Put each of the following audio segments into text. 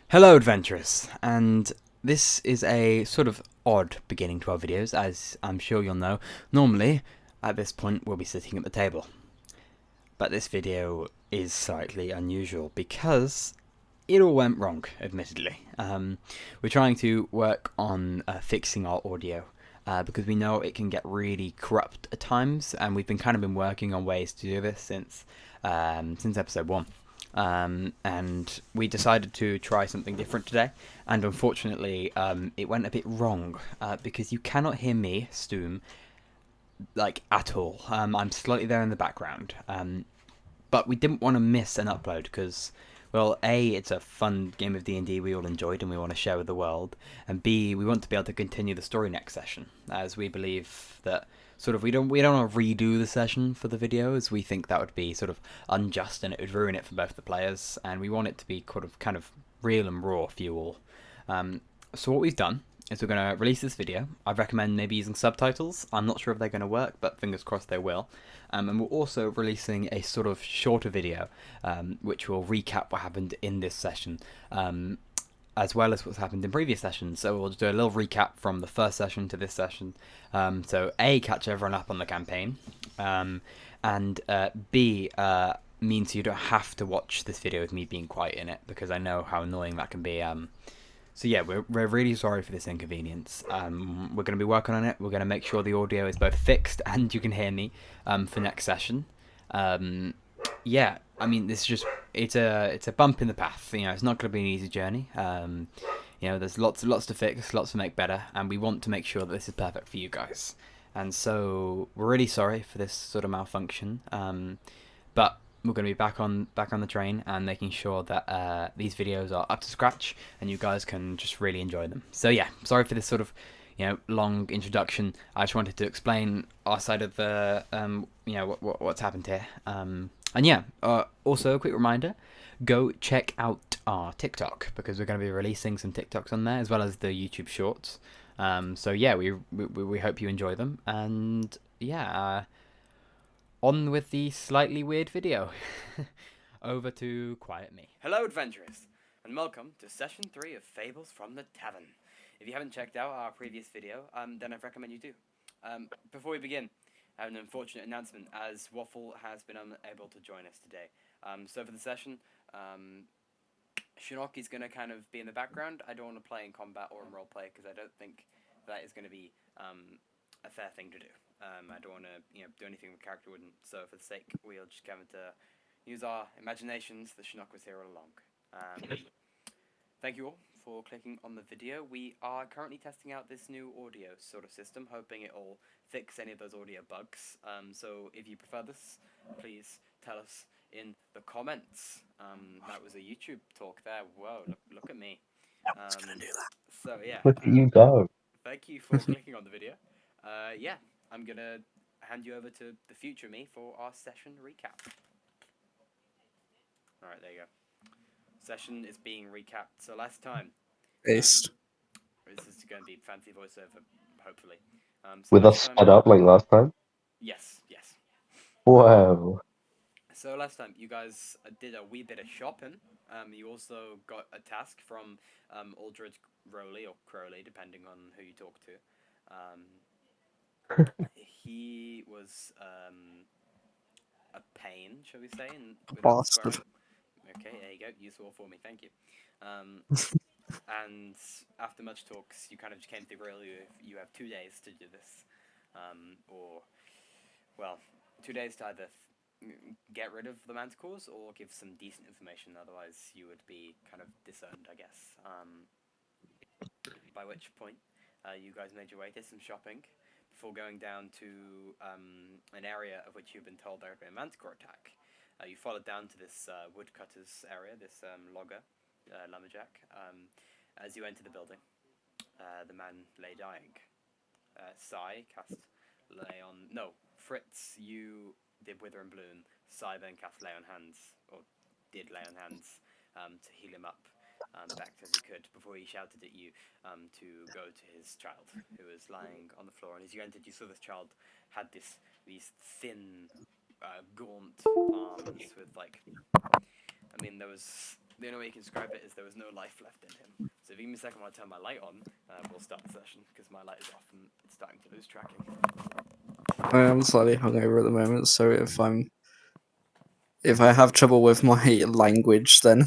Hello, adventurers, and this is a sort of odd beginning to our videos, as I'm sure you'll know. Normally, at this point, we'll be sitting at the table, but this video is slightly unusual because it all went wrong, admittedly. We're trying to work on fixing our audio because we know it can get really corrupt at times, and we've been working on ways to do this since episode 1. And we decided to try something different today, and unfortunately, it went a bit wrong because you cannot hear me, Stoom, like at all. I'm slightly there in the background, but we didn't want to miss an upload because, well, A, it's a fun game of D&D we all enjoyed and we want to share with the world, and B, we want to be able to continue the story next session, as we believe that sort of we don't want to redo the session for the video, as we think that would be sort of unjust and it would ruin it for both the players, and we want it to be kind of real and raw for you all. So what we've done is we're going to release this video. I recommend maybe using subtitles. I'm not sure if they're going to work, but fingers crossed they will. And we're also releasing a sort of shorter video, which will recap what happened in this session, as well as what's happened in previous sessions. So we'll just do a little recap from the first session to this session. So A, catch everyone up on the campaign, and B, means you don't have to watch this video with me being quiet in it, because I know how annoying that can be. So yeah, we're really sorry for this inconvenience. We're going to be working on it. We're going to make sure the audio is both fixed and you can hear me for next session. Yeah, I mean, this is just it's a bump in the path. You know, it's not going to be an easy journey. You know, there's lots to fix, lots to make better, and we want to make sure that this is perfect for you guys. And so we're really sorry for this sort of malfunction. But we're going to be back on the train and making sure that these videos are up to scratch and you guys can just really enjoy them. So yeah, sorry for this sort of long introduction. I just wanted to explain our side of the what's happened here. And yeah, also a quick reminder, go check out our TikTok, because we're going to be releasing some TikToks on there as well as the YouTube shorts. So yeah, we hope you enjoy them, and yeah, on with the slightly weird video. Over to Quiet Me. Hello, adventurers, and welcome to Session 3 of Fables from the Tavern. If you haven't checked out our previous video, then I recommend you do. Before we begin, I have an unfortunate announcement, as Waffle has been unable to join us today. So for the session, Shinnok is going to kind of be in the background. I don't want to play in combat or in roleplay, because I don't think that is going to be a fair thing to do. I don't want to do anything the character wouldn't. So for the sake, we'll just kind of use our imaginations that Shinnok was here all along. Thank you all for clicking on the video. We are currently testing out this new audio sort of system, hoping it will fix any of those audio bugs. So if you prefer this, please tell us in the comments. That was a YouTube talk there. Whoa, look at me. I was gonna do that. So yeah, Look at you go. thank you for clicking on the video. Yeah, I'm gonna hand you over to the future me for our session recap. Alright, there you go. Session is being recapped. So last time, Based. this is going to be fancy voiceover, hopefully. So With us last sped time, up like last time? yes. Wow. So last time, you guys did a wee bit of shopping. You also got a task from Aldred Rowley, or Crowley, depending on who you talk to. He was a pain, shall we say, without Bastard. swearing. Okay, there you go. Useful for me, thank you. And after much talks, you kind of just came to the real you have 2 days to do this, or, well, 2 days to either get rid of the manticores or give some decent information. Otherwise, you would be kind of disowned, I guess. By which point, you guys made your way, did some shopping, before going down to an area of which you've been told there had been a manticore attack. You followed down to this woodcutter's area, this logger, lumberjack. As you enter the building, the man lay dying. Sai cast lay on... No, Fritz, you did Wither and Bloom. Sai then cast lay on hands, or did lay on hands, to heal him up back as he could, before he shouted at you to go to his child, who was lying on the floor. And as you entered, you saw this child had these thin, gaunt arms with, like... I mean, there was the only way you can describe it is there was no life left in him. So if you give me a second while I turn my light on, we'll start the session, because my light is off and it's starting to lose tracking. I am slightly hungover at the moment, so if I have trouble with my language, then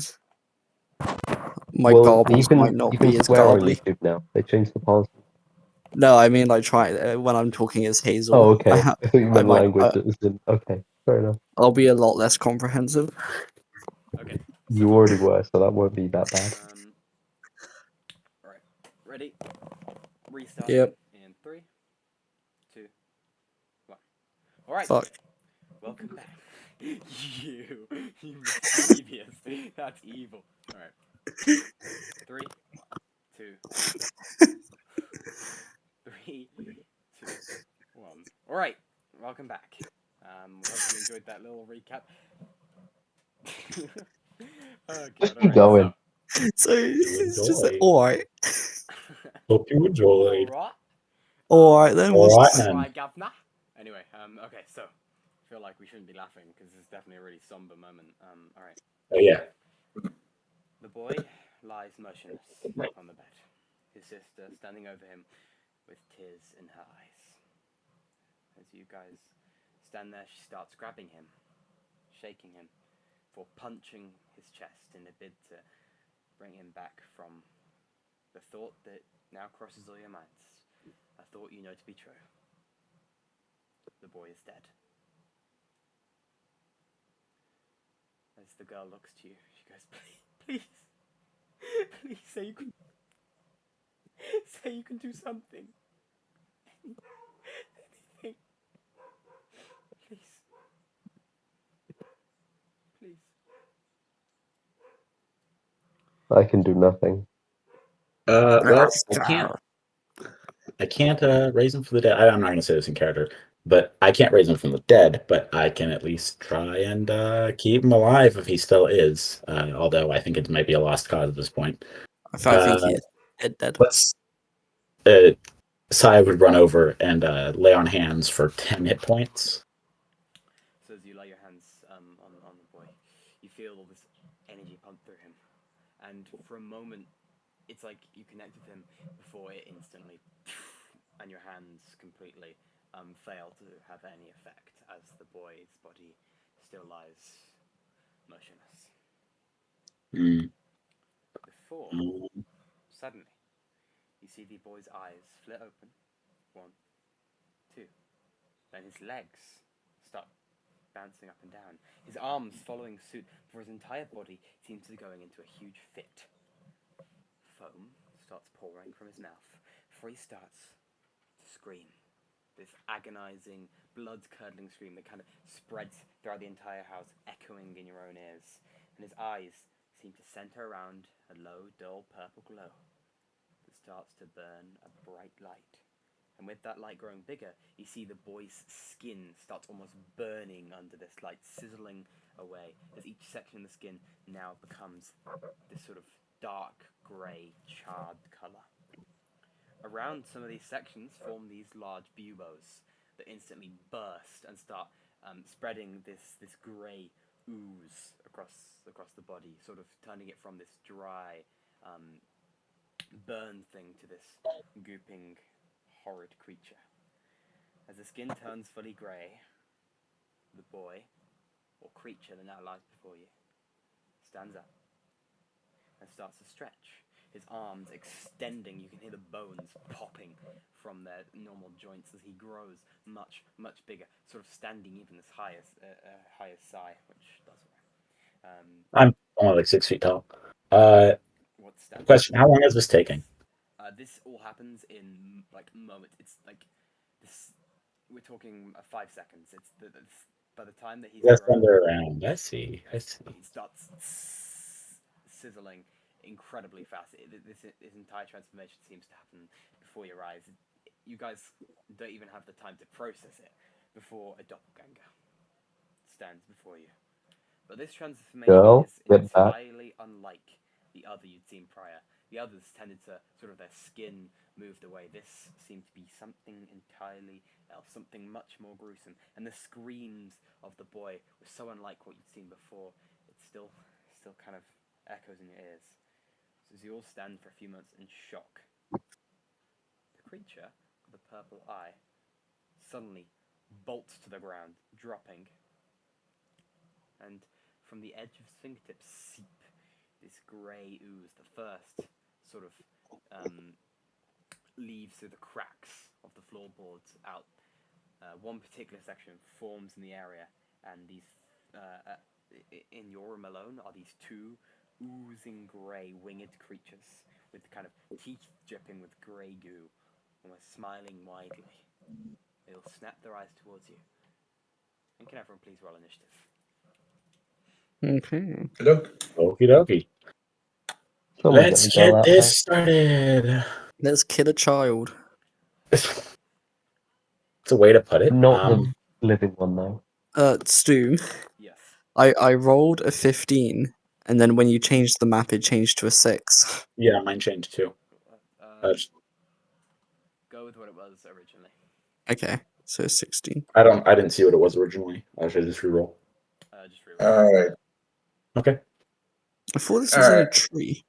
my garbles might not be as swear on garbly. YouTube now. They changed the policy. No, I mean like try when I'm talking as Hazel. Oh, okay. I I thought you meant might, language. Okay, fair enough. I'll be a lot less comprehensive. Okay. You already were, so that won't be that bad. Alright. Ready? Restart. Yep. In 3, 2, 1. Alright. Fuck. Welcome back. You mischievous. That's evil. Alright. 3, 2, 3, 2, 1. Alright. Welcome back. Hope you enjoyed that little recap. Oh, God, Keep going. So it's just alright. Hope you enjoyed. Alright then. Alright then. Right, governor. Anyway, okay, so I feel like we shouldn't be laughing because this is definitely a really somber moment. Alright. Oh yeah. The boy lies motionless on the bed, his sister standing over him with tears in her eyes. As you guys stand there, she starts grabbing him, shaking him, for punching his chest in a bid to bring him back from the thought that now crosses all your minds. A thought you know to be true. The boy is dead. As the girl looks to you, she goes, please, please say you can do something. Anything. Please. Please. I can do nothing. Well, I can't raise him from the dead. I'm not going to say this in character, but I can't raise him from the dead. But I can at least try and keep him alive if he still is. Although I think it might be a lost cause at this point. I think he's dead. Let's. Sai would run over and lay on hands for 10 hit points. So as you lay your hands on the boy, you feel all this energy pump through him, and for a moment, it's like you connect with him before it instantly, and your hands completely fail to have any effect as the boy's body still lies motionless. Before, suddenly, you see the boy's eyes flit open. 1, 2. Then his legs start bouncing up and down, his arms following suit, for his entire body seems to be going into a huge fit. Foam starts pouring from his mouth before he starts to scream. This agonizing, blood-curdling scream that kind of spreads throughout the entire house, echoing in your own ears. And his eyes seem to center around a low, dull purple glow that starts to burn a bright light. And with that light growing bigger, you see the boy's skin starts almost burning under this light, sizzling away, as each section of the skin now becomes this sort of dark grey, charred colour. Around some of these sections form these large buboes that instantly burst and start spreading this grey ooze across the body, sort of turning it from this dry, burn thing to this gooping, horrid creature. As the skin turns fully grey, the boy, or creature that now lies before you, stands up and starts to stretch. His arms extending, you can hear the bones popping from their normal joints as he grows much, much bigger, sort of standing even as high as Sai, which does work. I'm only like 6 feet tall. What's standing? Question: how long is this taking? This all happens in like moments. It's like this. We're talking 5 seconds. It's by the time that he's That's grown, under around. I see. it starts sizzling incredibly fast. This entire transformation seems to happen before your eyes. You guys don't even have the time to process it before a doppelganger stands before you. But this transformation is entirely unlike the other you'd seen prior. The others tended to sort of their skin moved away. This seemed to be something entirely else, something much more gruesome. And the screams of the boy were so unlike what you'd seen before. It's still kind of echoes in your ears. So as you all stand for a few moments in shock, the creature with the purple eye suddenly bolts to the ground, dropping. And from the edge of his fingertips seep this grey ooze, the first sort of leaves through the cracks of the floorboards out. One particular section forms in the area, and these, in your room alone, are these two oozing grey winged creatures with kind of teeth dripping with grey goo, almost smiling widely. They'll snap their eyes towards you. And can everyone please roll initiative? Okay. Okie dokie. Someone Let's get a girl get out this started. Let's kill a child. It's a way to put it. Not the living one though. Stu, Yes. I rolled a 15, and then when you changed the map, it changed to a 6. Yeah, mine changed too. Go with what it was originally. Okay, so 16. I didn't see what it was originally. I should just reroll. Just reroll. All right. Okay. I thought this was in a Alright. tree.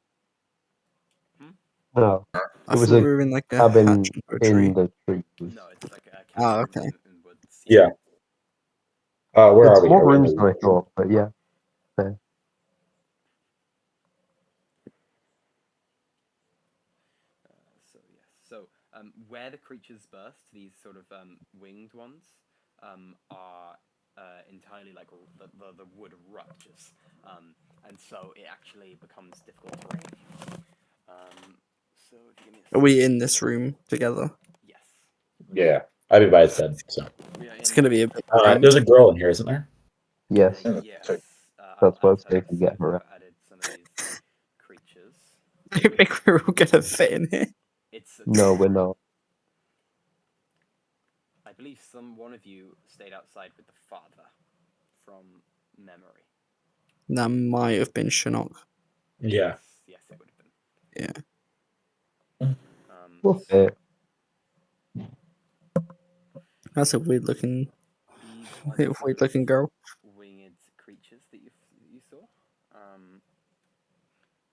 No, I It was thought a we were in like a cabin hatch into a tree. in the trees. No, it's like a Oh, cabin okay. in woods. Yeah. Where It's are we? more Are we in rooms the- than I thought, but yeah. So where the creatures burst, these sort of winged ones, are entirely like the wood ruptures, and so it actually becomes difficult terrain. So if you give me a Are we second. in this room together? Yes. Yeah. I'd be by his bed. So. We are It's in gonna be a bit There's a girl in here, isn't there? Yes, yes. that's why it's I've safe to get her out. added some of these creatures. I think we're all gonna fit in here. It's No, we're not. I believe one of you stayed outside with the father, from memory. That might have been Shinnok. Yeah. Yes, it would have been. Yeah. We'll fit. That's a weird looking These are the weird looking girl. winged creatures that you saw.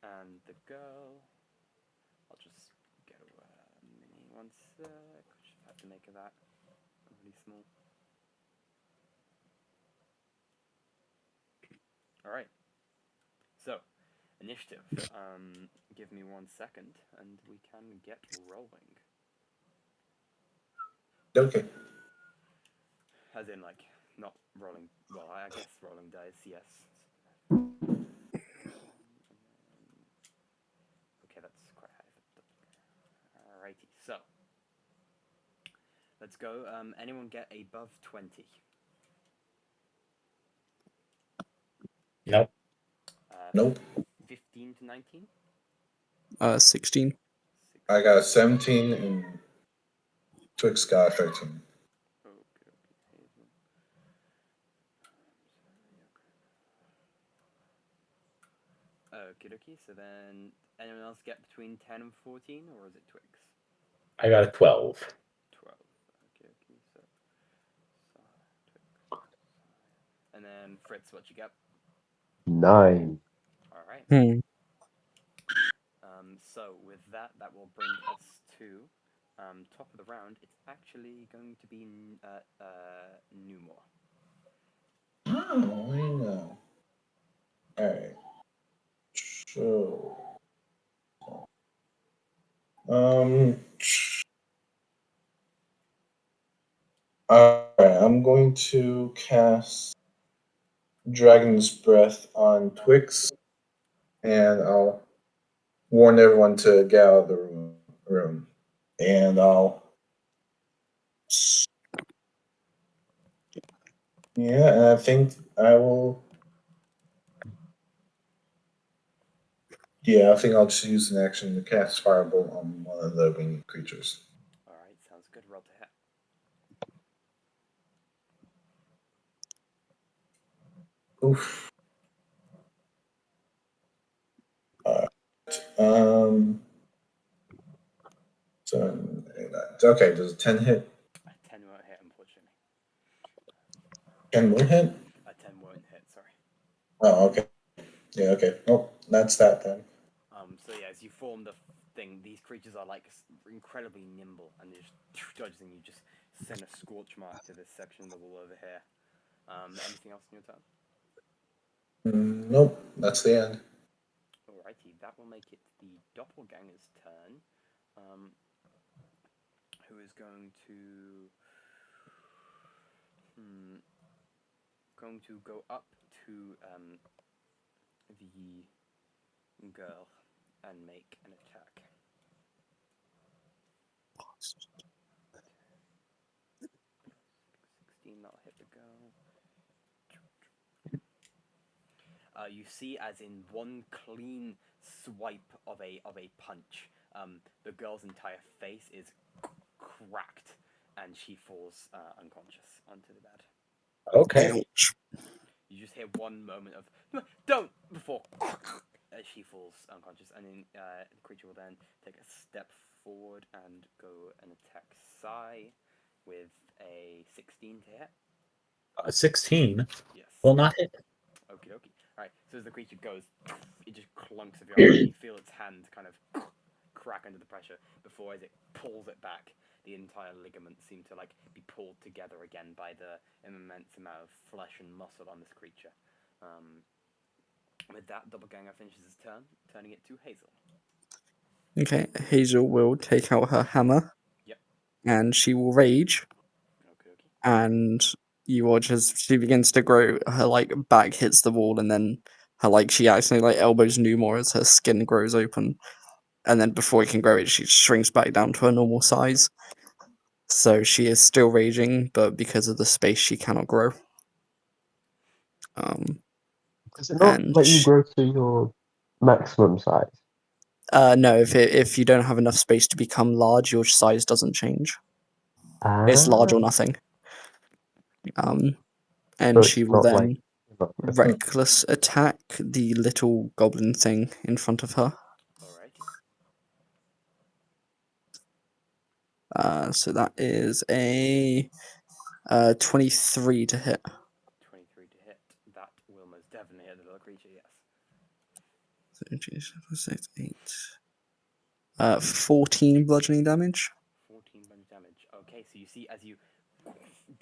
And the girl. I'll just get a mini one sec. Just have to make that really small. Alright. So, initiative. Give me 1 second and we can get rolling. Okay. As in, like, not rolling. Well, I guess rolling dice, yes. Okay, that's quite high. Alrighty, so. Let's go. Anyone get above 20? Nope. Nope. 15 to 19? 16. I got 17 and Twix got 13. Okie dokie, so then anyone else get between 10 and 14, or is it Twix? I got a 12. 12. Okay, so. Twix. And then Fritz, what you got? 9. Alright. So with that will bring us to top of the round. It's actually going to be Numor. Oh, I know. Alright. So. Alright, I'm going to cast Dragon's Breath on Twix, and I'll warn everyone to get out of the room. And I'll. Yeah, and I think I will. Yeah, I think I'll just use an action to cast Firebolt on one of the winged creatures. Alright, sounds good. Roll to hit. Oof. Um. So, okay, does a 10 hit? A 10 won't hit, unfortunately. 10 will hit? A 10 won't hit, sorry. Oh, okay. Yeah, okay. Well, that's that then. So yeah, as you form the thing, these creatures are like incredibly nimble, and they just dodges, and you just send a scorch mark to this section of the wall over here. Anything else in your turn? Nope, that's the end. Alrighty, that will make it the doppelganger's turn. Who is going to go up to the girl and make an attack. 16, that'll hit the girl. You see, as in one clean swipe of a punch, the girl's entire face is cracked, and she falls unconscious onto the bed. Okay. Ouch. You just hear one moment of "don't" before as she falls unconscious, and then the creature will then take a step forward and go and attack Sai with a 16 to hit. 16 Yes. will not hit. Okie dokie. Alright, so as the creature goes, it just clunks of your arm, and you feel its hand kind of crack under the pressure before, as it pulls it back, the entire ligaments seem to like be pulled together again by the immense amount of flesh and muscle on this creature. With that, Doppelganger finishes his turn, turning it to Hazel. Okay, Hazel will take out her hammer. Yep. And she will rage. Okay, okay. And you watch as she begins to grow, her like back hits the wall, and then her like she actually like elbows new more as her skin grows open. And then before it can grow it, she shrinks back down to her normal size. So she is still raging, but because of the space she cannot grow. Does it not And let you grow to your maximum size? no, if you don't have enough space to become large, your size doesn't change. It's large or nothing. And So she it's will not like then reckless attack the little goblin thing in front of her. Alrighty. So that is a 23 to hit. 23 to hit. That will most definitely hit the little creature, yes. So, 8. 14 bludgeoning damage. 14 punch damage. Okay, so you see as you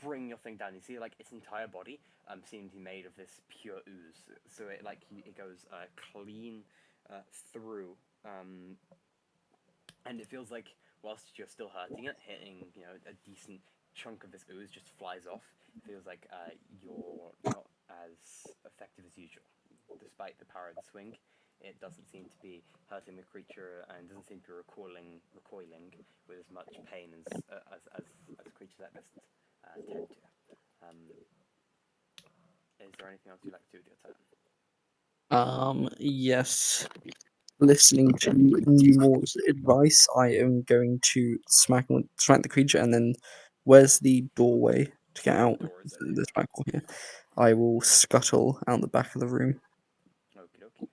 bring your thing down, you see like its entire body seems to be made of this pure ooze. So it like it goes clean through, and it feels like whilst you're still hurting it, hitting a decent chunk of this ooze just flies off. It feels like you're not as effective as usual, despite the power of the swing. It doesn't seem to be hurting the creature, and doesn't seem to be recoiling with as much pain as creatures like this tend to. Is there anything else you'd like to do with your turn? Yes. Listening to Newmore's advice, I am going to smack the creature, and then where's the doorway to get out? This back door here. I will scuttle out the back of the room. Okie dokie.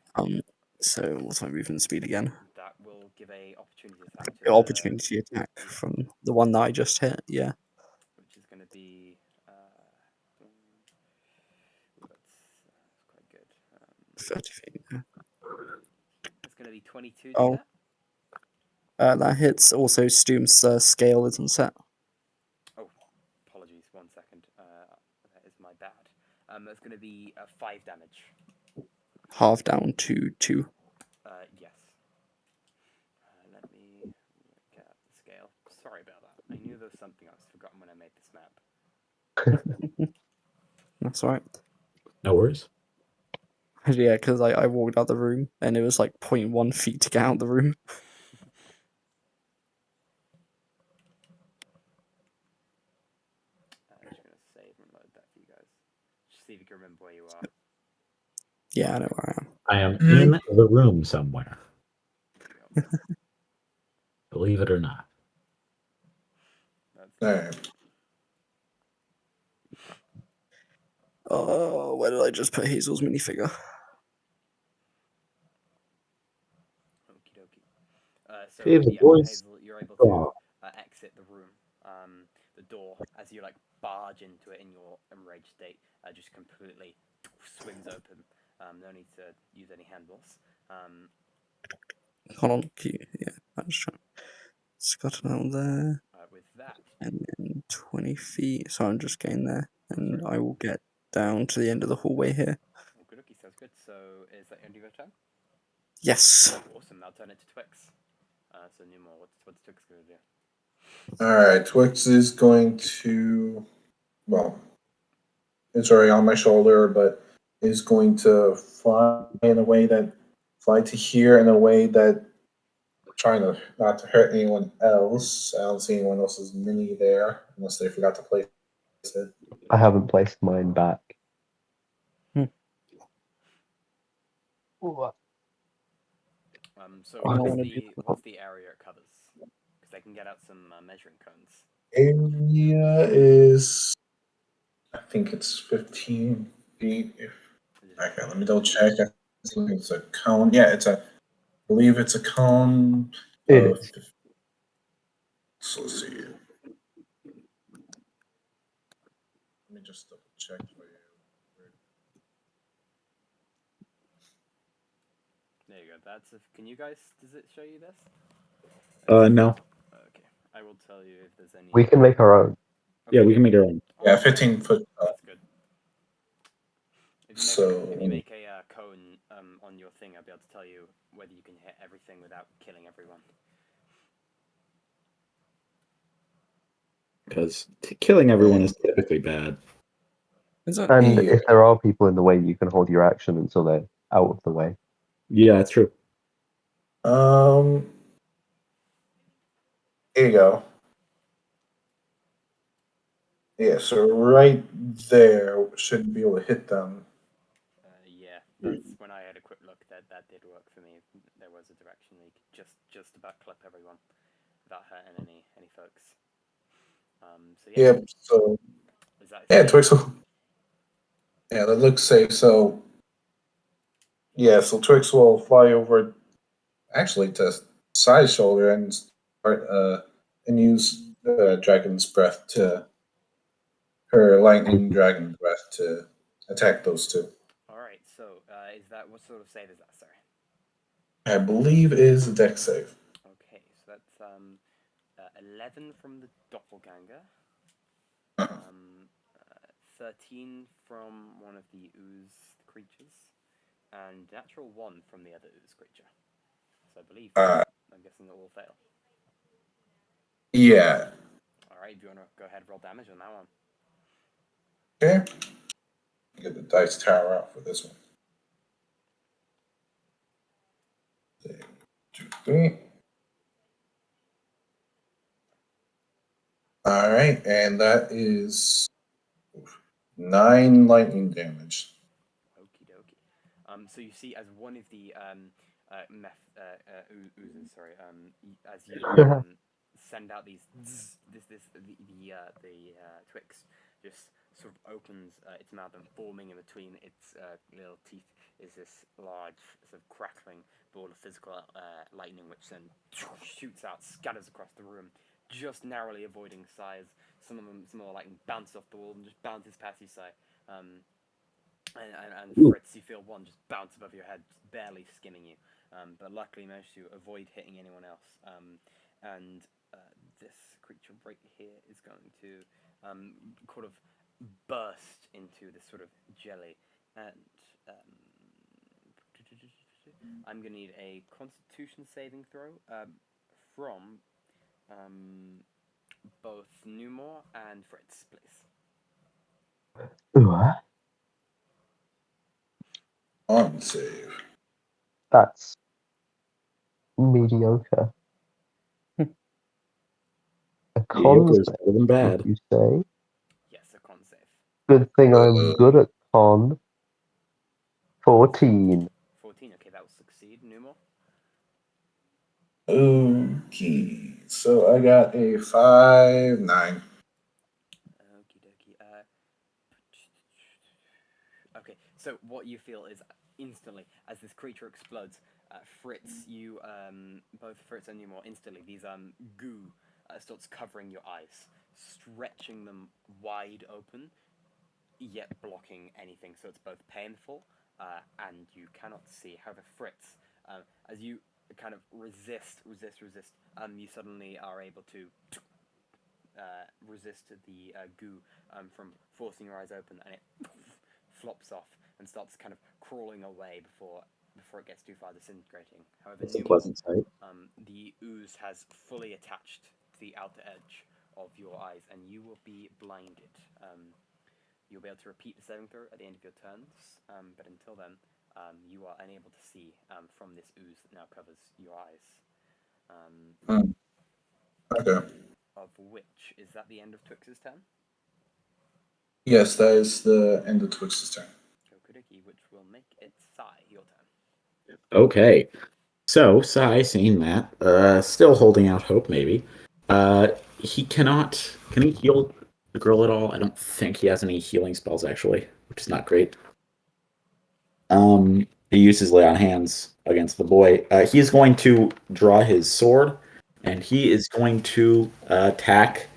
So what's my movement speed again? That will give a opportunity attack to Opportunity attack from the one that I just hit, yeah. Which is going to be that's quite good. 30 feet. Yeah. It's going to be 22 to Oh. hit. That hits. Also, Stoom's scale isn't set. Oh, apologies. 1 second. That is my bad. That's going to be 5 damage. Half down to 2. Yes. Let me get out the scale. Sorry about that. I knew there was something I was forgotten when I made this map. That's alright. No worries. Yeah, because I walked out the room and it was like 0.1 feet to get out the room. I'm just going to save and load that for you guys. Just see if you can remember where you are. Yeah, I know where I am. I am in the room somewhere. There you go. Believe it or not. Alright. Oh, where did I just put Hazel's minifigure? Okie dokie. So Save the yeah, voice. Hazel, you're able to exit the room. The door, as you like barge into it in your enraged state, just completely swings open, No need to use any handles. Hold on. Yeah, I'm just trying. It's got an out there, With that, and then 20 feet. So I'm just getting there, and I will get down to the end of the hallway here. good looky, sounds good. So is that end of your turn? Yes. Awesome. I'll turn it to Twix. So Nemo, what's Twix gonna do? All right, Twix is going to, well, it's already on my shoulder, but is going to fly to here in a way that trying to not to hurt anyone else. I don't see anyone else's mini there unless they forgot to place it. I haven't placed mine back. Ooh, So I don't what's wanna the do- what's the area it covers? Because I can get out some measuring cones. Area is, I think it's 15 feet. Okay, let me double check. I think it's a cone. Yeah, I believe it's a cone. it Of, is. so let's see. Let me just double check for you. There you go. Can you guys? Does it show you this? No. Okay. I will tell you if there's any. We can make our own. Yeah, we can make our own. Yeah, 15 foot. That's good. If you make a cone on your thing, I'll be able to tell you whether you can hit everything without killing everyone. Because killing everyone is typically bad. Is that? And Yeah. if there are people in the way, you can hold your action until they're out of the way. Yeah, that's true. Here you go. Yeah, so right there should be able to hit them. Yeah, that's when I had a quick look. That did work for me. There was a direction where you could just about clip everyone without hurting any folks. So yeah. Yep. So Is that yeah, safe? Twix. Yeah, that looks safe. So yeah, so Twix will fly over, actually to side shoulder and start and use Dragon's Breath to her lightning dragon breath to attack those two. All right. So is that what sort of save is that? Sorry. I believe it is a deck save. Okay, so that's 11 from the doppelganger, Uh-huh. 13 from one of the ooze creatures, and natural 1 from the other ooze creature. So I believe I'm guessing it will fail. Yeah. All right, do you want to go ahead and roll damage on that one? Okay. Get the dice tower out for this one. 2, 3. All right, and that is 9 lightning damage. Okie dokie. So you see, as one of the oozes, sorry, as you send out these the Twix just sort of opens its mouth, and forming in between its little teeth is this large sort of crackling ball of physical lightning, which then shoots out, scatters across the room, just narrowly avoiding size. Some more lightning bounces off the wall and just bounces past your side. And Fritz, you feel one just bounce above your head, just barely skimming you, but luckily managed to avoid hitting anyone else. And this creature right here is going to kind of burst into this sort of jelly, and I'm going to need a Constitution saving throw from both Numor and Fritz, please. Ooh, On save. that's mediocre. A con Mediocre is save, better than would bad. you say? Yes, a con save. Good thing I'm Uh, good at con. 14. 14, okay, that will succeed. Numor? Okay, so I got a 5, 9. Okie dokie. Okay, so what you feel is instantly, as this creature explodes, Fritz, both Fritz and Numor, instantly, these goo starts covering your eyes, stretching them wide open, yet blocking anything, so it's both painful and you cannot see. However, Fritz, as you kind of resist, you suddenly are able to resist the goo from forcing your eyes open, and it flops off and starts kind of crawling away before it gets too far disintegrating. However, It's a Newmore, pleasant sight. the ooze has fully attached to the outer edge of your eyes, and you will be blinded. You'll be able to repeat the saving throw at the end of your turns, but until then, you are unable to see from this ooze that now covers your eyes. Okay. Of which, is that the end of Twix's turn? Yes, that is the end of Twix's turn. Okudiki, which will make it Sai, your turn. Okay. So, Sai, seeing that, still holding out hope, maybe. He cannot. Can he heal the girl at all? I don't think he has any healing spells, actually, which is not great. He uses lay on hands against the boy. He is going to draw his sword, and he is going to attack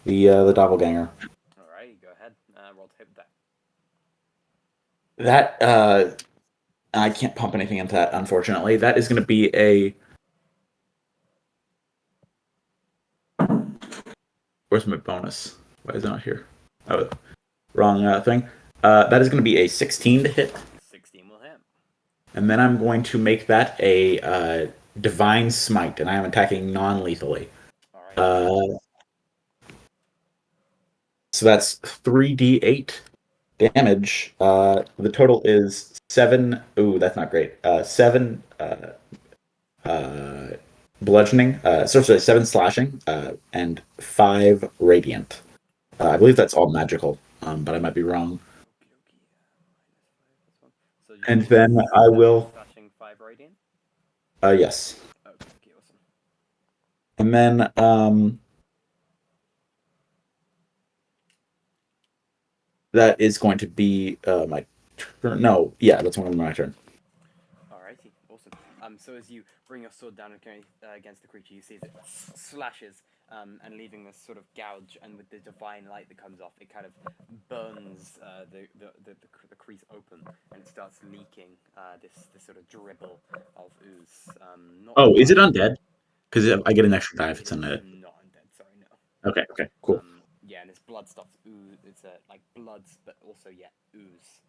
the doppelganger. Alright, go ahead. Roll to hit that. That I can't pump anything into that, unfortunately. That is going to be a. Where's my bonus? Why is it not here? Oh, wrong thing. That is going to be a 16 to hit. 16 will hit. And then I'm going to make that a divine smite, and I am attacking non-lethally. Alright. So that's 3d8 damage. The total is 7. Ooh, that's not great. 7 bludgeoning. Sorry, 7 slashing, and 5 radiant. I believe that's all magical, but I might be wrong. So And then I will. Slashing 5 radiant? Yes. Okay, awesome. And then that is going to be my turn. No, yeah, that's one of my turn. Alrighty, awesome. So as you bring your sword down against the creature, you see as it slashes, and leaving this sort of gouge, and with the divine light that comes off, it kind of burns the crease open, and it starts leaking this sort of dribble of ooze. Oh, is it undead? Because I get an extra die if it's undead. Not undead. Sorry, no. Okay, cool. Yeah, and this blood starts ooze. It's like bloods, but also ooze.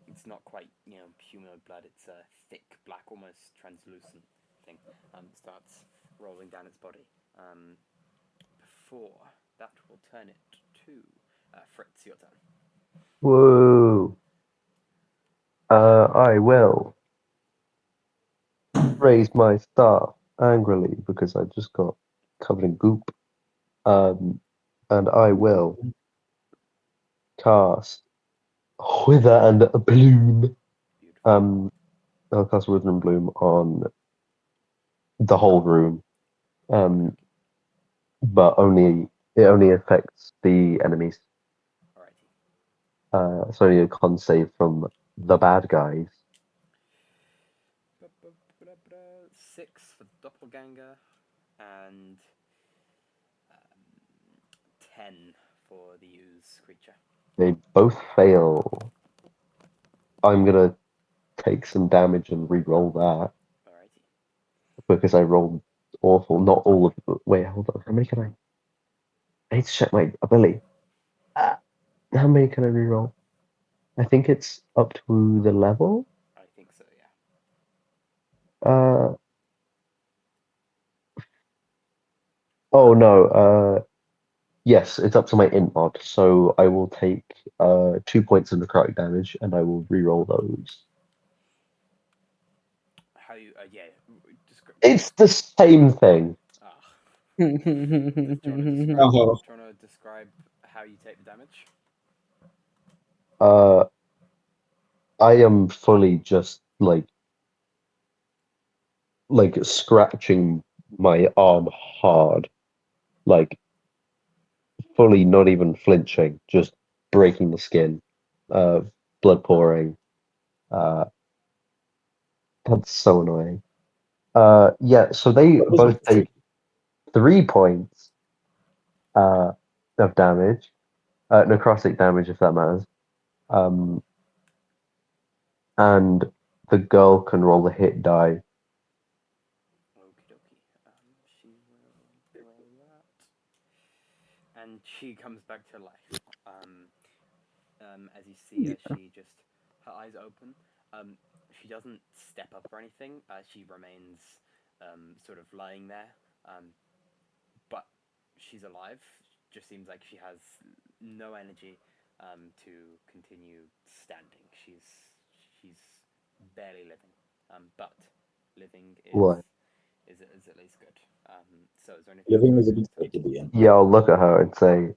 It's not quite humanoid blood. It's a thick, black, almost translucent thing. That starts rolling down its body. Before that will turn it to Fritz. Your turn. Whoa. I will raise my staff angrily because I just got covered in goop. And I will cast Wither and Bloom. Beautiful. I'll cast Wither and Bloom on the whole room. But it only affects the enemies. Alrighty. It's only a con save from the bad guys. 6 for the doppelganger, and 10 for the ooze creature. They both fail. I'm gonna take some damage and re-roll that Alrighty. because I rolled awful. Not all of them. Wait, hold on. How many can I? I need to check my ability. How many can I re-roll? I think it's up to the level. I think so. Yeah. Oh no. Yes, it's up to my int mod. So I will take 2 points of necrotic damage and I will re-roll those. How you? Yeah. It's the same thing. Do you want to describe how you take the damage? I am fully just like scratching my arm hard, like fully not even flinching, just breaking the skin, blood pouring. That's so annoying. Yeah, so they both take 3 points of damage, necrotic damage if that matters. and the girl can roll a hit die. Okie dokie. She will roll that. And she comes back to life. As you see her, she just, her eyes open. She doesn't step up or anything. She remains sort of lying there. But she's alive. Just seems like she has no energy to continue standing. She's barely living. But living What? is at least good. So is there anything Living else is a you good guys state to be in. Yeah, I'll look at her and say,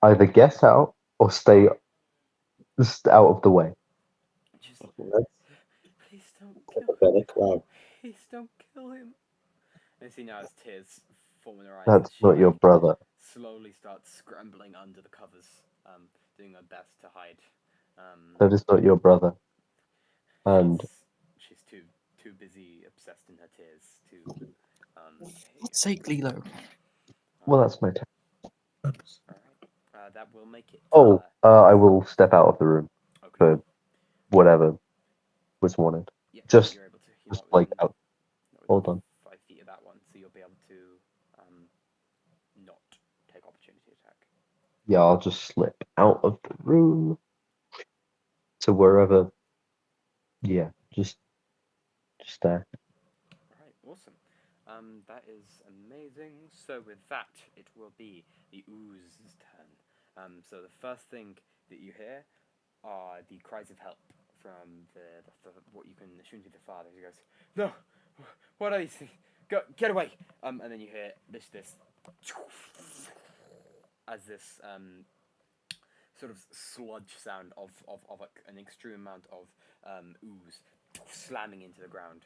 either get out or stay just out of the way. just That's please don't kill him. pathetic. Wow. Please don't kill him. And see now as tears form in her eyes That's as she not your like brother. slowly starts scrambling under the covers, doing her best to hide. That is not your brother. And She's too busy, obsessed in her tears to hear you. God's sake, Lilo. well, that's my turn. All right. That will make it. Oh, I will step out of the room Okay. for whatever was wanted. Yeah, Just, you're able to. You're just not like within, out. not Hold within on. 5 feet of that one, so you'll be able to not take opportunity attack. Yeah, I'll just slip out of the room to wherever. Yeah, just there. Alright, awesome. That is amazing. So with that, it will be the ooze's turn. So the first thing that you hear are the cries of help from the what you can assume to be the father. He goes, "No, what are these things? Go, get away!" And then you hear this as this sort of sludge sound of like an extreme amount of ooze slamming into the ground.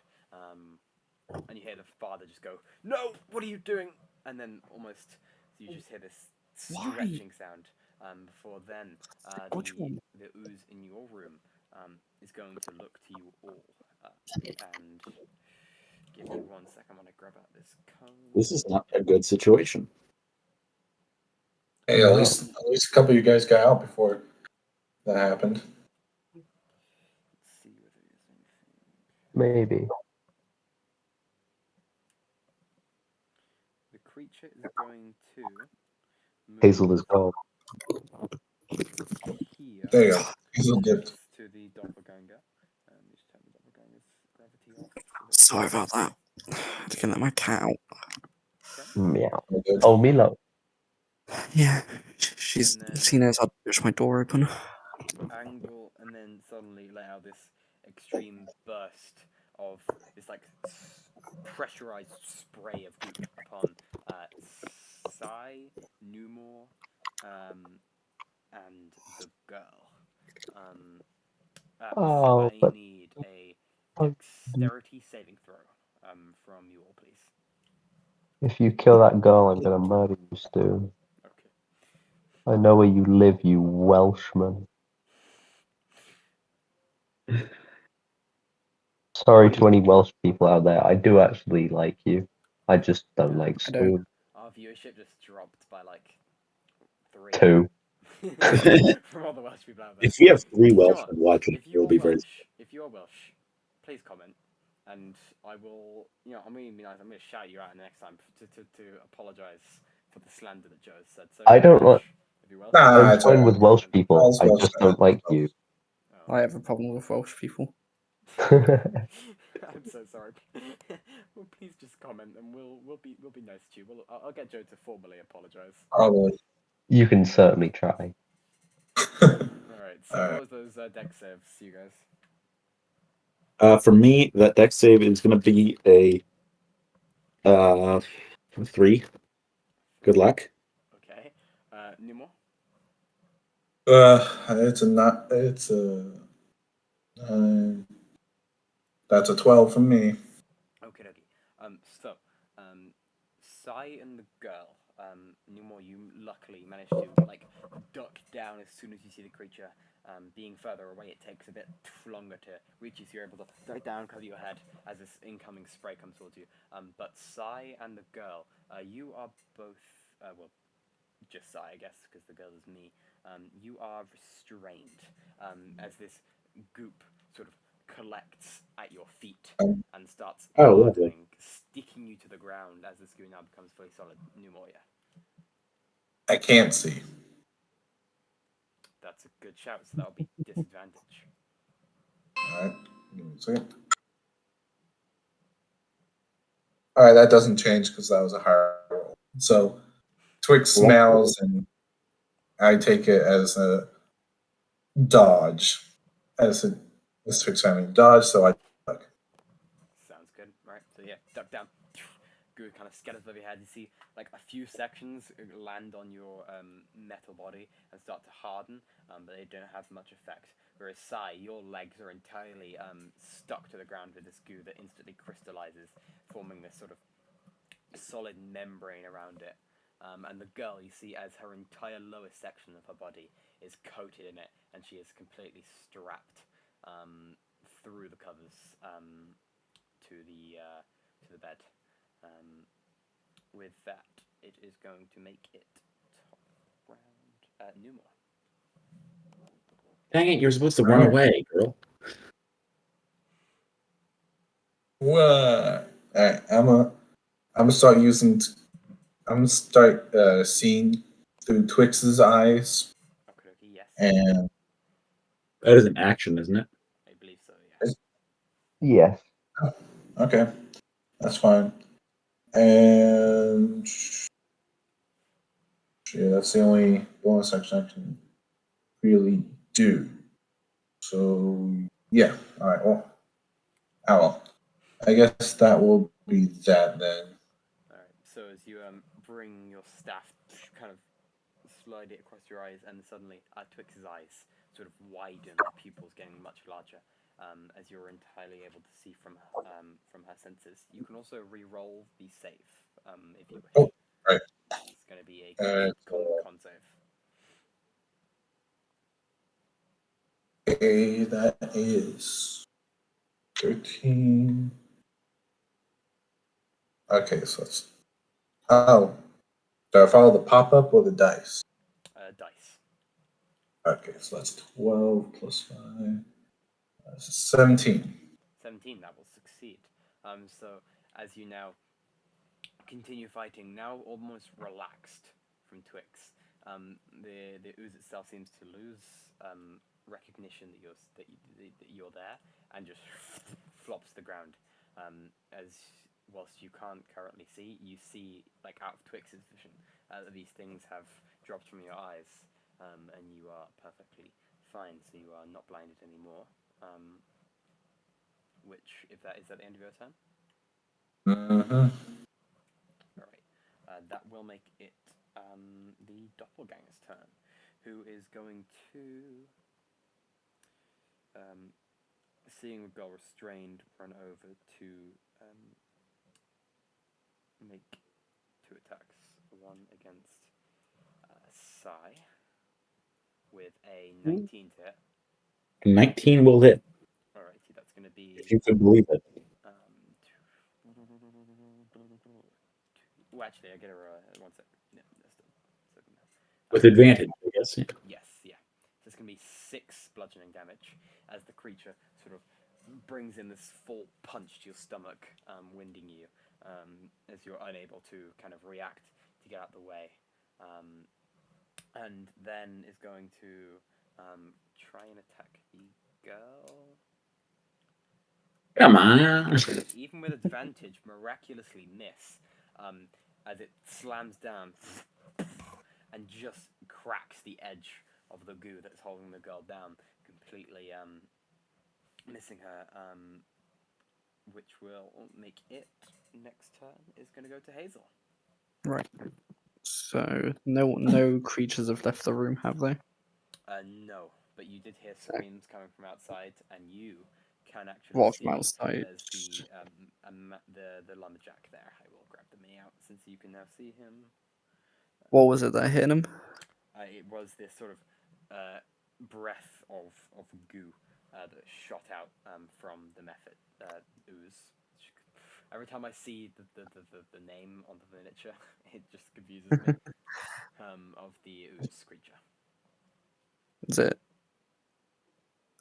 And you hear the father just go, "No, what are you doing?" And then almost you just hear this Why? stretching sound. Before then, Which one? the ooze in your room is going to look to you all. And give me 1 second. I'm gonna grab out this code. This is not a good situation. Hey, at least a couple of you guys got out before that happened. Let's see whether there's anything. Maybe. The creature is going to move Hazel is gone. here There you go. Hazel dipped. next to the doppelganger. Just turn the doppelganger's gravity off. So that Sorry about that. I had to get my cat out. okay. Meow. We're good. Oh, Milo. Yeah, And then she knows how to push my door open. angle, and then suddenly let out this extreme burst of this like pressurized spray of goop upon Sai, Numor, and the girl. Um, so Oh, I but need a oh, dexterity saving throw from you all, please. if you kill that girl, I'm gonna murder you, Stu. Okay. I know where you live, you Welshman. Sorry to any Welsh people out there. I do actually like you. I just don't Yeah, like I don't. Stu. our viewership just dropped by like 3 Two. from all the Welsh people out there. If we have 3 You know Welshmen what? watching, If we'll you're be very. Welsh, please comment, and I will. I'm gonna be nice. I'm gonna shout you out next time to apologize for the slander that Joe has said. So if I you're don't like. Welsh, if you're Welsh, Nah, I'm it's fine alright. with Welsh comment. people. All's I well, just Scott. don't like you. Oh. I have a problem with Welsh people. I'm so sorry. Well, please just comment, and we'll be nice to you. I'll get Joe to formally apologize. Probably. You can certainly try. All right. So Alright. what was those deck saves, you guys? For me, that dex save is going to be a 3. Good luck. Okay. Nemo. It's a not. It's a. That's a 12 from me. Okay, okay. So, Sai and the girl, Nemo, you luckily managed to like duck down as soon as you see the creature. Being further away, it takes a bit longer to reach you, so you're able to duck down, cover your head as this incoming spray comes towards you. But Sai and the girl, you are both, well, just Sai, I guess, because the girl is me. You are restrained as this goop sort of collects at your feet Um, and starts Oh, lovely. hardening, sticking you to the ground as this goo now becomes fully solid. Numoria. I can't see. That's a good shout, so that'll be disadvantage. Alright, give me a second. Alright, that doesn't change because that was a higher roll. So Twix smells, and I take it as a dodge. As Twix family dodge, so I duck. Sounds good, right? So yeah, duck down. Goo kind of scatters above your head. You see like a few sections land on your metal body and start to harden, but they don't have much effect. Whereas Sai, your legs are entirely stuck to the ground with this goo that instantly crystallizes, forming this sort of solid membrane around it. And the girl, you see, as her entire lowest section of her body is coated in it, and she is completely strapped through the covers to the bed. With that, it is going to make it top round. Numa. Dang it, you're supposed to run away, girl. What? Alright, I'm gonna start using. I'm gonna start seeing through Twix's eyes, Okay, yes. and That is an action, isn't it? I believe so, yeah. Yes. okay, that's fine. And yeah, that's the only bonus action I can really do. So yeah, all right. Well, well, I guess that will be that then. Alright, so as you bring your staff, kind of slide it across your eyes, and suddenly Twix's eyes sort of widen, the pupils getting much larger, as you're entirely able to see from her senses. You can also re-roll the save if you wish. Oh, right. It's going to be a Uh, con save. Okay, that is 13. Okay, so it's do I follow the pop up or the dice? Dice. Okay, so that's 12 plus 5. That's 17. 17, that will succeed. So as you now continue fighting, now almost relaxed from Twix, the ooze itself seems to lose recognition that you're there, and just flops to the ground. As whilst you can't currently see, you see like out of Twix's vision that these things have dropped from your eyes, and you are perfectly fine. So you are not blinded anymore. Which, if that is at the end of your turn. Mm-hmm. Alright. That will make it the doppelganger's turn, who is going to, seeing the girl restrained, run over to make two attacks. One against Sai with a 19 to hit. 19 will hit, Alrighty, that's going to be. if you can believe it. Well, actually, I get her. One sec. Yeah, With advantage, I guess. Yeah. Yes, yeah. So it's going to be 6 bludgeoning damage as the creature sort of brings in this full punch to your stomach, winding you as you're unable to kind of react to get out of the way. And then is going to try and attack the girl. Come on. Even with advantage, miraculously miss as it slams down and just cracks the edge of the goo that's holding the girl down, completely missing her, which will make it next turn is going to go to Hazel. Right. So no creatures have left the room, have they? No, but you did hear screams coming from outside, and you can actually Well, see from outside. there's the lumberjack there. I will grab the mini out since you can now see him. What was it that hit him? It was this sort of breath of goo that shot out from the method ooze. Every time I see the name on the miniature, it just confuses me. Of the ooze creature. Is it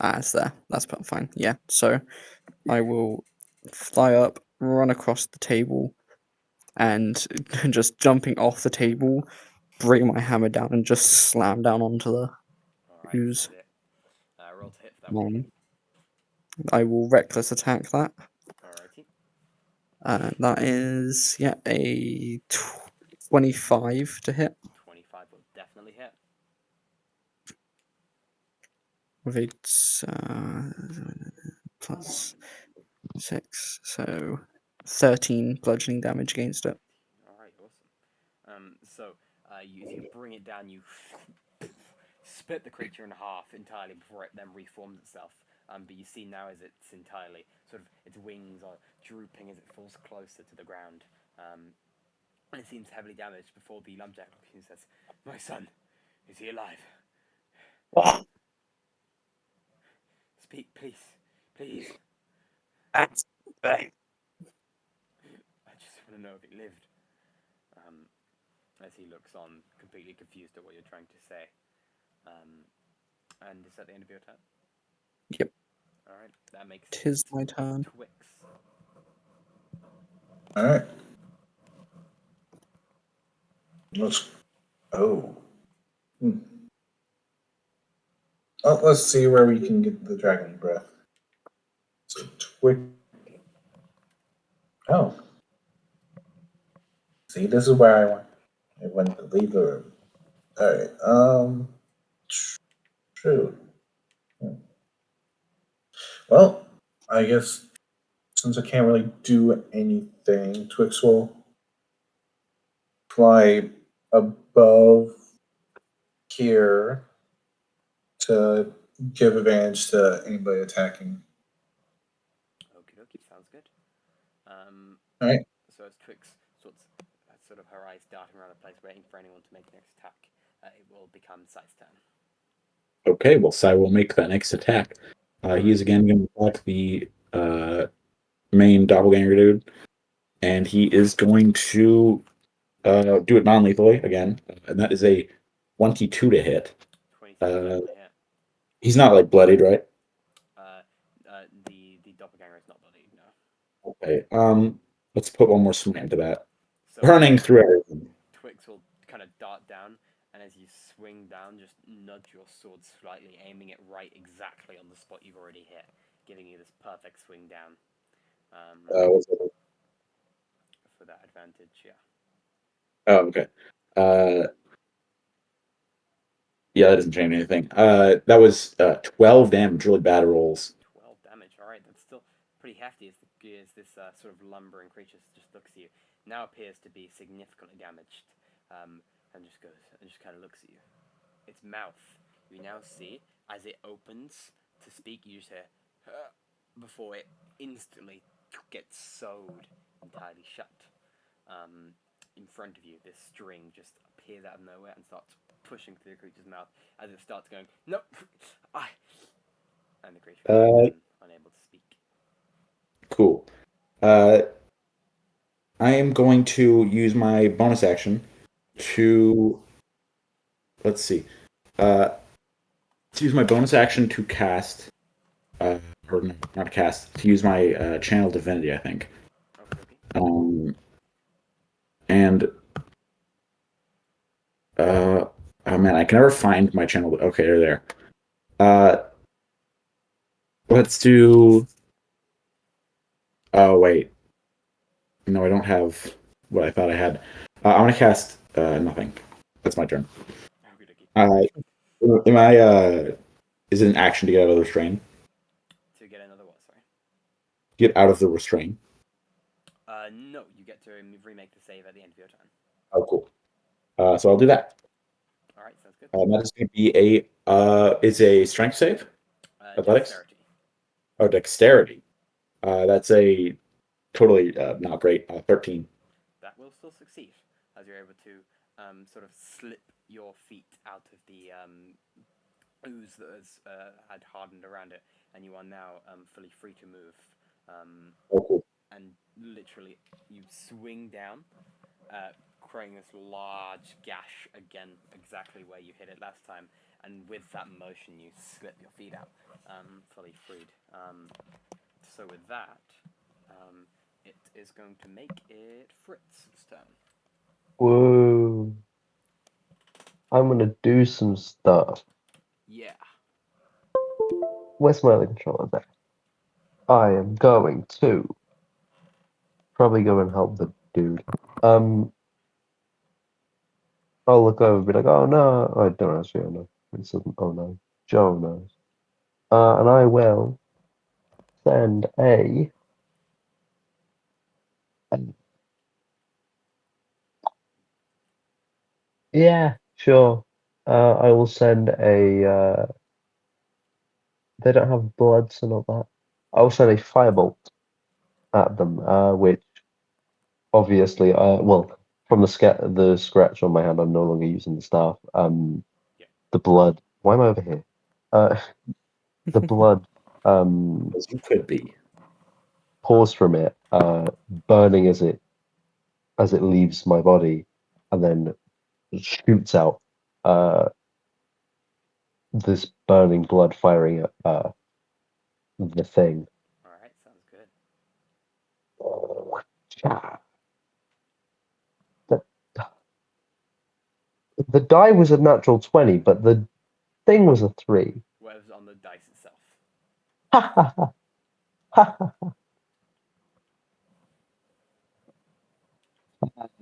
It's there. That's fine. Yeah. So I will fly up, run across the table, and just jumping off the table, bring my hammer down and just slam down onto the Alright, ooze. so roll to hit for that one. I will reckless attack that. Alrighty. That is a 25 to hit 25 will definitely hit. with a plus 6, so 13 bludgeoning damage against it. Alright, awesome. So you bring it down, you split the creature in half entirely before it then reforms itself. But you see now as it's entirely sort of its wings are drooping as it falls closer to the ground. And it seems heavily damaged before the lumberjack looks at you and says, "My son, is he alive? Speak, please, please. That's I just want to know if he lived." As he looks on, completely confused at what you're trying to say. And is that the end of your turn? Yep. Alright, that makes Tis my turn. Twix. All right. Let's. Oh. Hmm. Oh, let's see where we can get the dragon breath. So Twix. Oh. See, this is where I went to leave the room. All right. True. Well, I guess since I can't really do anything, Twix will fly above here to give advantage to anybody attacking. Okie dokie, sounds good. All right. So as Twix sort of her eyes darting around the place, waiting for anyone to make the next attack, it will become Sai's turn. Okay, well, Sai will make that next attack. He is again going to attack the main doppelganger dude, and he is going to do it non-lethally again, and that is a 22 to hit. 22 definitely hit. He's not like bloodied, right? The doppelganger is not bloodied, no. Okay. Let's put one more swing into that. So Running through everything. Twix will kind of dart down, and as you swing down, just nudge your sword slightly, aiming it right exactly on the spot you've already hit, giving you this perfect swing down. For that advantage, yeah. Oh, okay. Yeah, that doesn't change anything. That was 12 damage, really bad rolls. 12 damage, alright, that's still pretty hefty as this sort of lumbering creature just looks at you. Now appears to be significantly damaged, and just kind of looks at you. Its mouth, you now see, as it opens to speak, you just hear, before it instantly gets sewed entirely shut. In front of you, this string just appears out of nowhere and starts pushing through the creature's mouth as it starts going, "No, and the creature is unable to speak. Cool. I am going to use my bonus action to, let's see, to use my bonus action to cast, or no, not cast, to use my channel divinity, I think. Okay. And oh man, I can never find my channel. Okay, they're there. Let's do. Oh wait, no, I don't have what I thought I had. I want to cast nothing. That's my turn. Am I? Is it an action to get out of the restraint? To get another what? Sorry. Get out of the restraint. No, you get to remake the save at the end of your turn. Oh, cool. So I'll do that. All right, sounds good. That is going to be a. It's a strength save. Athletics. Dexterity. Oh, dexterity. That's a totally not great. 13. That will still succeed, as you're able to sort of slip your feet out of the ooze that has had hardened around it, and you are now fully free to move. Oh, cool. And literally, you swing down, creating this large gash again, exactly where you hit it last time. And with that motion, you slip your feet out, fully freed. So with that, it is going to make it Fritz's turn. Whoa. I'm gonna do some stuff. Yeah. Where's my other controller there? I am going to probably go and help the dude. I'll look over and be like, oh no, I don't actually know. This isn't, oh no, Joe knows. And I will send a. Yeah, sure. I will send a. They don't have blood, so not that. I will send a firebolt at them, which obviously, well, from the scratch on my hand, I'm no longer using the staff. Yeah. The blood. Why am I over here? The blood. As you could be. Pours from it, burning as it leaves my body, and then shoots out this burning blood firing at the thing. All right, sounds good. The die was a natural 20, but the thing was a 3. Whatever's on the dice itself.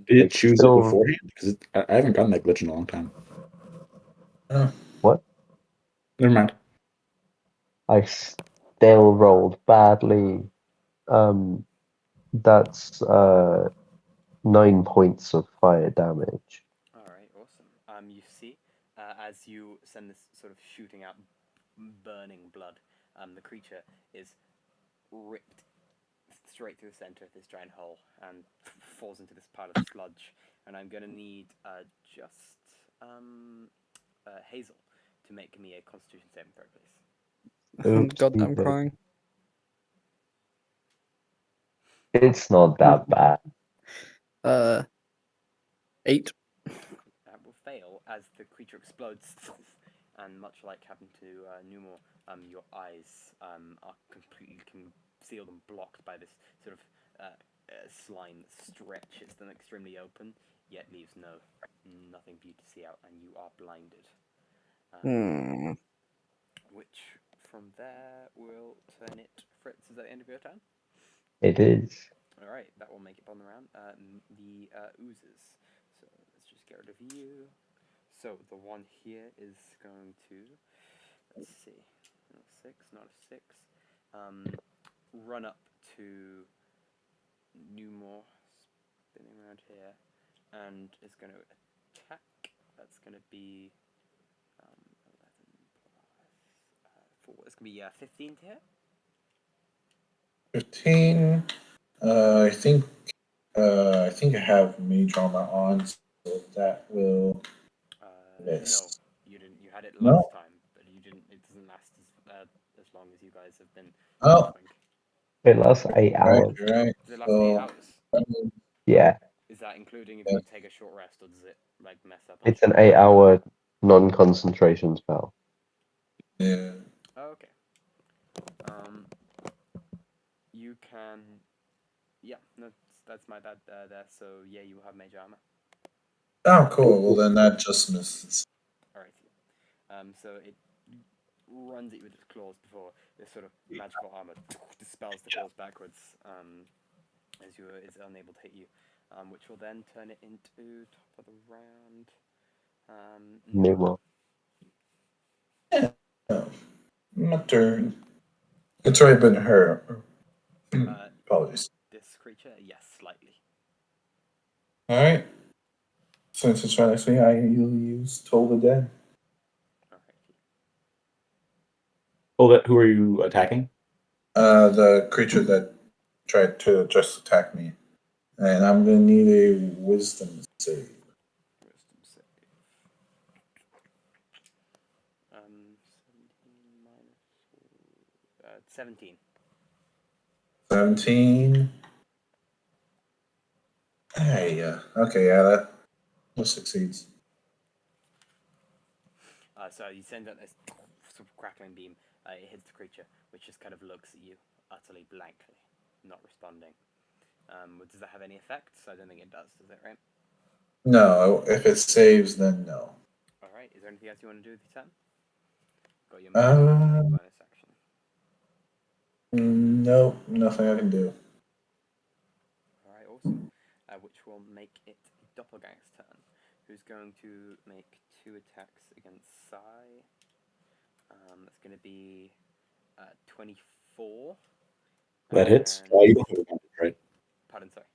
Did it It's choose it still beforehand? Because I haven't gotten that glitch in a long time. what? Never mind. I still rolled badly. That's 9 points of fire damage. All right, awesome. You see, as you send this sort of shooting out, burning blood, the creature is ripped straight through the center of this giant hole and falls into this pile of sludge. And I'm gonna need just Hazel to make me a Constitution saving throw, please. Oops, God, I'm crying. it's not that bad. 8. That will fail as the creature explodes, and much like happened to Numor, your eyes are completely concealed and blocked by this sort of slime that stretches them extremely open, yet leaves nothing for you to see out, and you are blinded. Which from there will turn it. Fritz, is that the end of your turn? It is. All right, that will make it on the round. The oozes. So let's just get rid of you. So the one here is going to, let's see, not a six. Run up to Newmore, spinning around here, and is going to attack. That's going to be 11 plus 4. It's going to be 15 to hit. 15. I think I have mage armor on, so that will miss. No, you didn't. You had it No? last time, but you didn't. It doesn't last as long as you guys have been. Oh, It lasts 8 right, hours. right. Does it last 8 hours? Yeah, Is that including if Yeah. you take a short rest, or does it like mess up? it's an 8-hour non-concentration spell. Yeah. Oh, okay. You can. Yeah, no, that's my bad there. So yeah, you have mage armor. Oh, cool. Well, then that just misses. Alright. So it runs at you with its claws before this sort of magical armor dispels the claws backwards. As is unable to hit you, which will then turn it into top of the round. New one. Oh, my turn. It's already been her. Apologies. This creature, yes, slightly. All right. Since it's right next to me, I will use Toll the Dead. Alright. Who are you attacking? The creature that tried to just attack me. And I'm going to need a wisdom save. Wisdom save. 17 minus 17. 17. Hey, okay, yeah, succeeds. So you send out this sort of crackling beam. It hits the creature, which just kind of looks at you utterly blankly, not responding. Does that have any effects? I don't think it does. Does it, right? No, if it saves, then no. All right. Is there anything else you want to do with your turn? Got your Uh, bonus action. Nope, nothing I can do. All right. Awesome. Which will make it Doppelganger's turn, who's going to make 2 attacks against Sai. That's going to be 24. That hits. And- You don't have advantage, right? Pardon, sorry.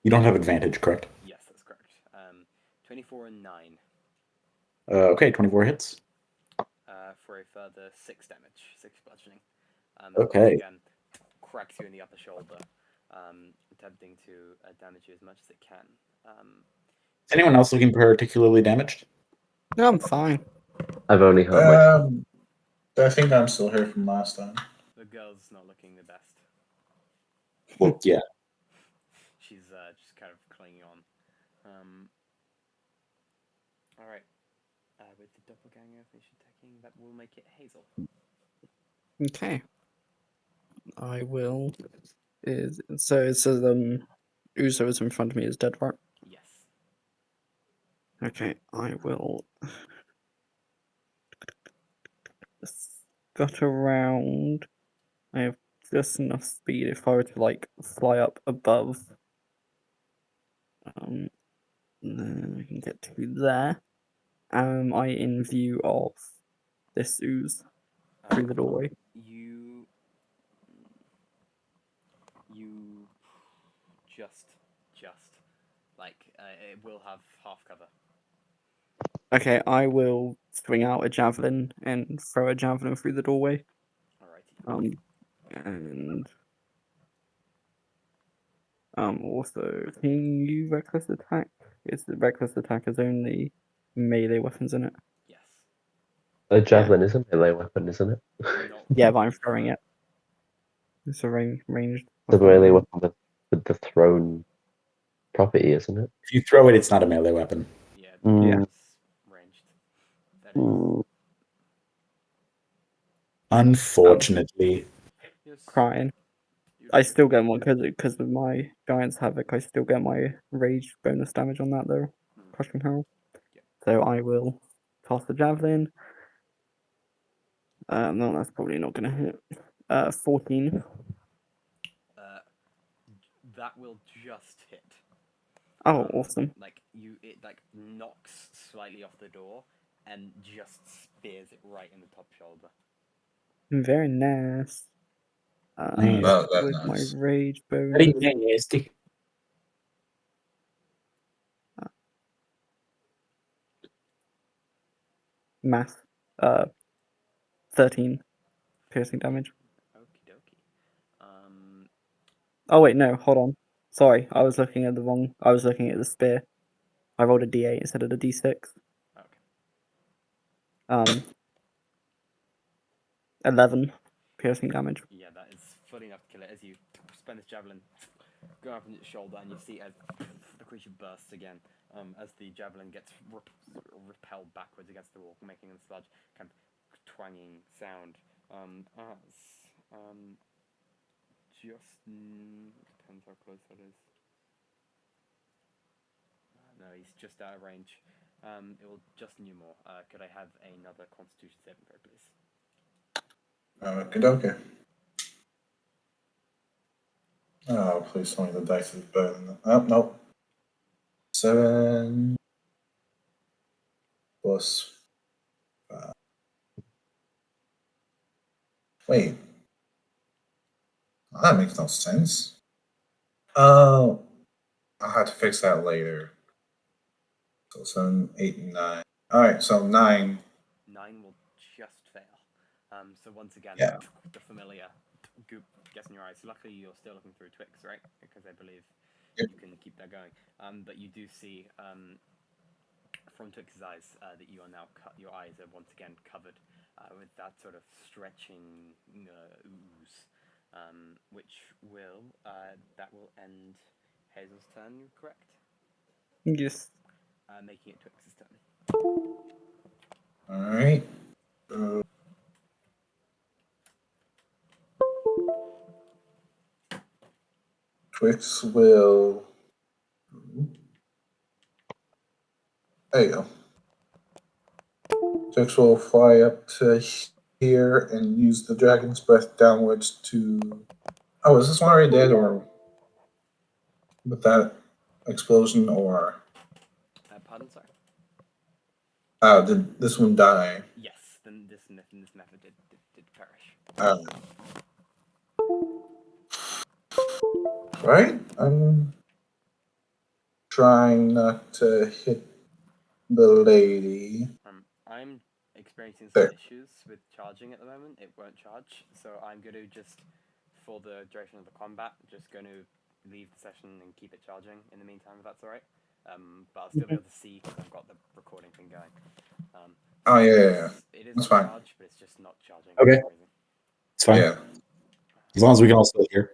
You don't have advantage, correct? Yes, that's correct. 24 and 9 Okay, 24 hits. for a further 6 damage, 6 bludgeoning. Okay. Again, cracks you in the upper shoulder, attempting to damage you as much as it can. Is anyone else looking particularly damaged? No, I'm fine. I've only hurt myself. I think I'm still here from last time. The girl's not looking the best. Well, yeah. She's just kind of clinging on. All right. With the doppelganger finish attacking, that will make it Hazel. Okay. I will. It says Uzo is in front of me is dead, right? Yes. Okay, I will scut around. I have just enough speed if I were to like fly up above. Then I can get to there. Am I in view of this ooze through the doorway? You just like it will have half cover. Okay, I will swing out a javelin and throw a javelin through the doorway. Alrighty. And also, can you reckless attack? Is the reckless attack is only melee weapons in it? Yes. A javelin is a melee weapon, isn't it? Not Yeah, but I'm throwing it. It's a ranged. The weapon. melee weapon with the thrown property, isn't it? If you throw it, it's not a melee weapon. Yeah. Yeah. It's ranged. That is. Unfortunately. Yes. Crying. I still get one because of my Giant's Havoc. I still get my rage bonus damage on that though. Crushing Herald. Yeah. So I will toss the javelin. No, that's probably not gonna hit. 14. That will just hit. Oh, awesome. Like it like knocks slightly off the door and just spears it right in the top shoulder. Very nice. Nice. That's With my nice. rage Very bonus. nasty. Math. 13 piercing damage. Okie dokie. Oh wait, no, hold on. Sorry, I was looking at the spear. I rolled a D8 instead of a D6. Okay. 11 piercing damage. Yeah, that is fully enough to kill it as you spend this javelin go up on its shoulder and you see as the creature bursts again. As the javelin gets repelled backwards against the wall, making a sludge kind of twanging sound. Just depends how close that is. No, he's just out of range. It will just new more. Could I have another Constitution saving throw, please? Okay. Oh, please tell me the dice is better than that. Oh, nope. 7 plus 5. Wait. That makes no sense. Oh, I'll have to fix that later. So 7, 8, and 9. Alright, so 9. 9 will just fail. So once again, Yeah. the familiar goop gets in your eyes. Luckily, you're still looking through Twix, right? Because I believe Yep. you can keep that going. But you do see from Twix's eyes that you are now your eyes are once again covered with that sort of stretching ooze, which will end Hazel's turn. Correct? Yes. making it Twix's turn. Alright. Twix will. There you go. Twix will fly up to here and use the dragon's breath downwards to. Oh, is this one already dead, or with that explosion, or Pardon, sorry. did this one die? Yes, then this method did perish. Right? I'm trying not to hit the lady. I'm experiencing some There. issues with charging at the moment. It won't charge, so I'm going to just, for the duration of the combat, just going to leave the session and keep it charging in the meantime, if that's alright. But I'll still be able to see because I've got the recording thing going. Oh, yeah. It is That's on fine. charge, but it's just not charging Okay. for some reason. It's fine. Yeah. As long as we can all still hear.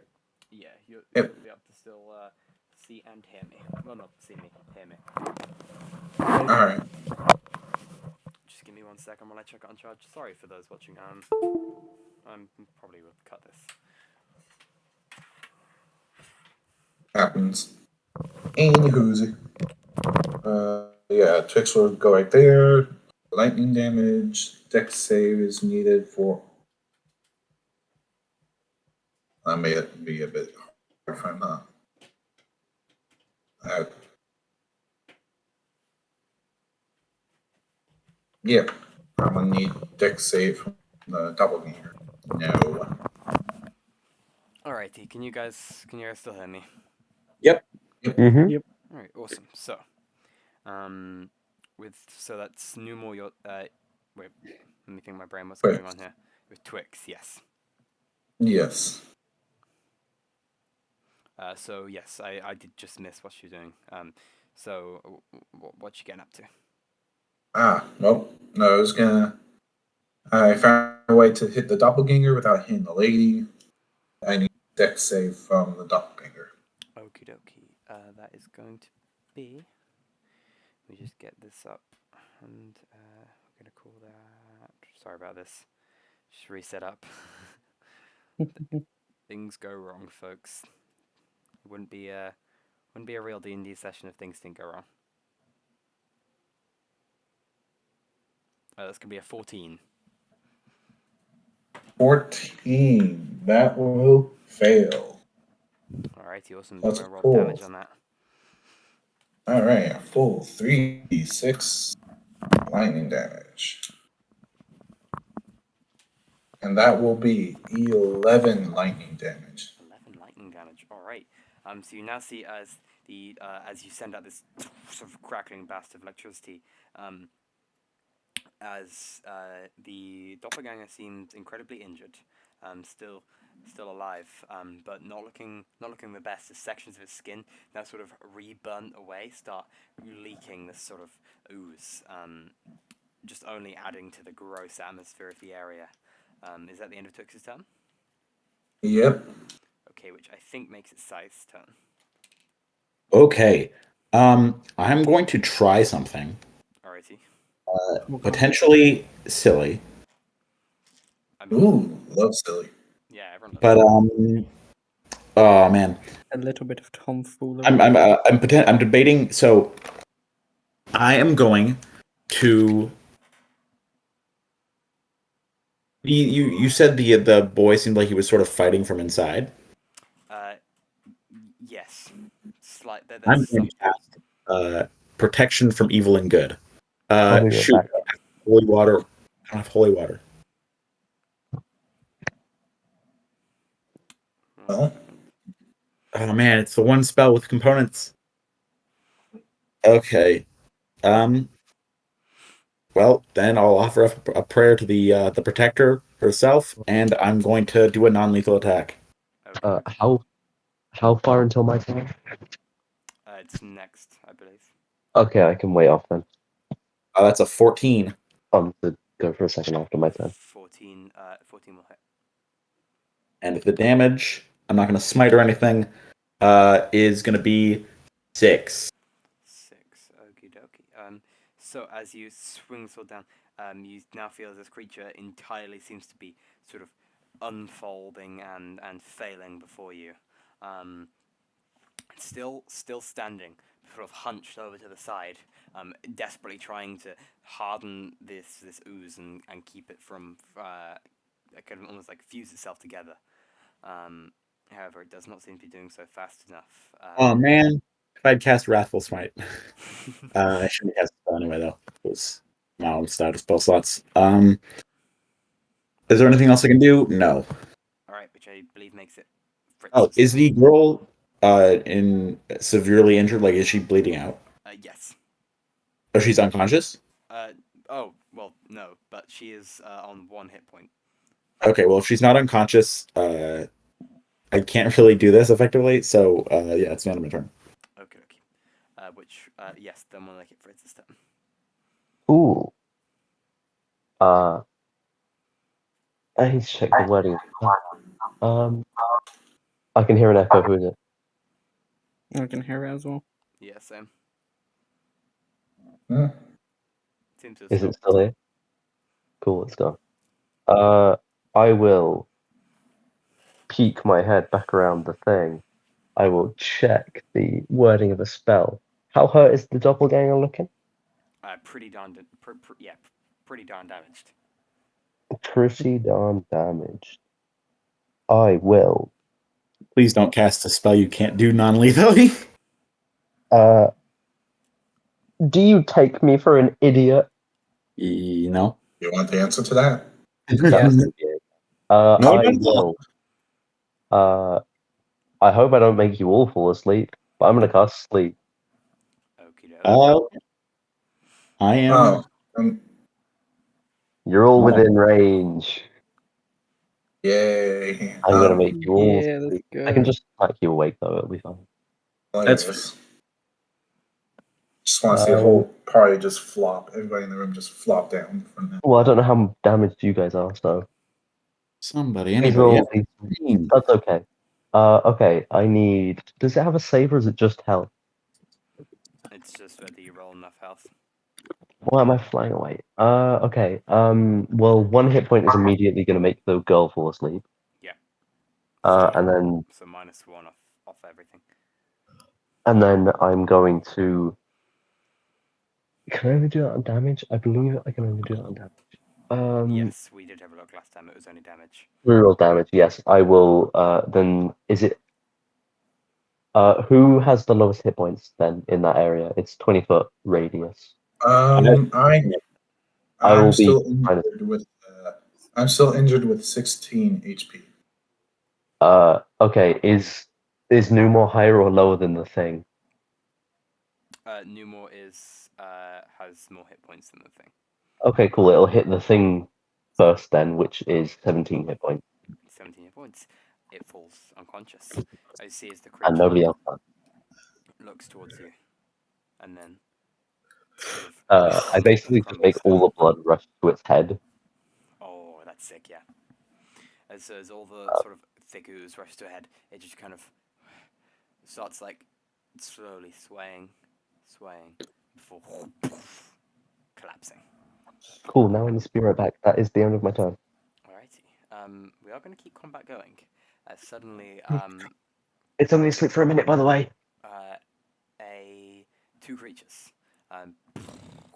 Yeah, you'll Yep. be able to still see and hear me. Well, not see me, hear me. Alright. Just give me 1 second while I check it on charge. Sorry for those watching. I'm probably will cut this. Happens. Anywho's. Yeah, Twix will go right there. Lightning damage. Dex save is needed for. That may be a bit hard if I'm not. Yeah, I'm gonna need Dex save from the doppelganger. No. Alrighty, can you guys still hear me? Yep. Mm-hmm. Alright, awesome. So, so that's Numor. Your wait, let me think. My brain. What's going on here? With Twix, yes. Yes. So yes, I did just miss what you're doing. So what you getting up to? Nope. No, I was gonna. I found a way to hit the doppelganger without hitting the lady. I need Dex save from the doppelganger. Okie dokie. That is going to be. Let me just get this up, and we're gonna call that. Sorry about this. Just reset up. Things go wrong, folks. It wouldn't be a real D&D session if things didn't go wrong. That's gonna be a 14. 14. That will fail. Alrighty, awesome. That's I'm gonna roll cool. damage on that. Alright, a full 3d6 lightning damage. And that will be 11 lightning damage. 11 lightning damage. All right. So you now see as as you send out this sort of crackling blast of electricity, as the doppelganger seems incredibly injured, still alive, but not looking the best. As sections of his skin now sort of re-burnt away, start leaking this sort of ooze, just only adding to the gross atmosphere of the area. Is that the end of Twix's turn? Yep. Okay, which I think makes it Scythe's turn. Okay. I'm going to try something. Alrighty. Potentially silly. I mean, Ooh, love silly. yeah, everyone loves But it. oh man, A little bit of tomfoolery. I'm debating. So I am going to. You said the boy seemed like he was sort of fighting from inside. Yes. I'm going to cast protection from evil and good. I'll be right Shoot, back. holy water. I don't have holy water. Well, Oh man, it's the one spell with components. Okay. Well, then I'll offer up a prayer to the protector herself, and I'm going to do a non-lethal attack. Okay. How far until my turn? It's next, I believe. Okay, I can wait off then. That's a 14. To go for a second after my turn. 14 will hit. And the damage, I'm not going to smite or anything, is going to be 6. 6. Okie dokie. So as you swing the sword down, you now feel this creature entirely seems to be sort of unfolding and failing before you. Still standing, sort of hunched over to the side, desperately trying to harden this ooze and keep it from kind of almost like fuse itself together. However, it does not seem to be doing so fast enough. Oh man, if I'd cast Wrathful Smite, I shouldn't have cast it anyway though. It was my own status spell slots. Is there anything else I can do? No. All right, which I believe makes it Fritz's. Oh, is the girl in severely injured? Like, is she bleeding out? Yes. Oh, she's unconscious? Oh, well, no, but she is on 1 hit point. Okay, well, if she's not unconscious, I can't really do this effectively, so yeah, it's the end of my turn. Okay. Which, yes, then we'll make it Fritz's turn. Ooh. I need to check the wording. I can hear an echo. Who is it? I can hear it as well. Yeah, same. Hmm. Seems to have Is it stopped. still here? Cool, it's gone. I will peek my head back around the thing. I will check the wording of the spell. How hurt is the doppelganger looking? Pretty darn, pretty darn damaged. Pretty darn damaged. I will. Please don't cast a spell you can't do non-lethally. Do you take me for an idiot? You know? You want the answer to that? Yes. I No. will. I hope I don't make you all fall asleep, but I'm gonna cast sleep. Okie doke. I am. Oh, You're all Oh. within range. yay! I'm gonna make you all Yeah, that's sleep. good. I can just smack you awake though, it'll be fine. Hilarious. Just want to see the whole party just flop. Everybody in the room just flop down from that. Well, I don't know how damaged you guys are, so Somebody, please anybody. roll. That's okay. Okay, I need. Does it have a save or is it just health? It's just whether you roll enough health. Why am I flying away? Okay. Well, 1 hit point is immediately gonna make the girl fall asleep. Yeah. And then So -1 off everything. I'm going to. Can I only do that on damage? I believe I can only do that on damage. Yes, we did have a look last time. It was only damage. Reroll damage. Yes, I will. Then is it? Who has the lowest hit points then in that area? It's 20-foot radius. I I will I'm be still trying injured with I'm still injured with 16 HP. Okay. Is Numor higher or lower than the thing? Numor has more hit points than the thing. Okay, cool. It'll hit the thing first then, which is 17 hit points. 17 hit points. It falls unconscious. As you see as the And creature nobody else can. looks towards you, and then sort of I basically just make all the blood rush to its head. Oh, that's sick, yeah. As all the sort of thick ooze rushes to a head, it just kind of starts like slowly swaying before collapsing. Cool. Now in the spirit back. That is the end of my turn. Alrighty. We are going to keep combat going. Suddenly, It's only asleep for a minute, by the way. two creatures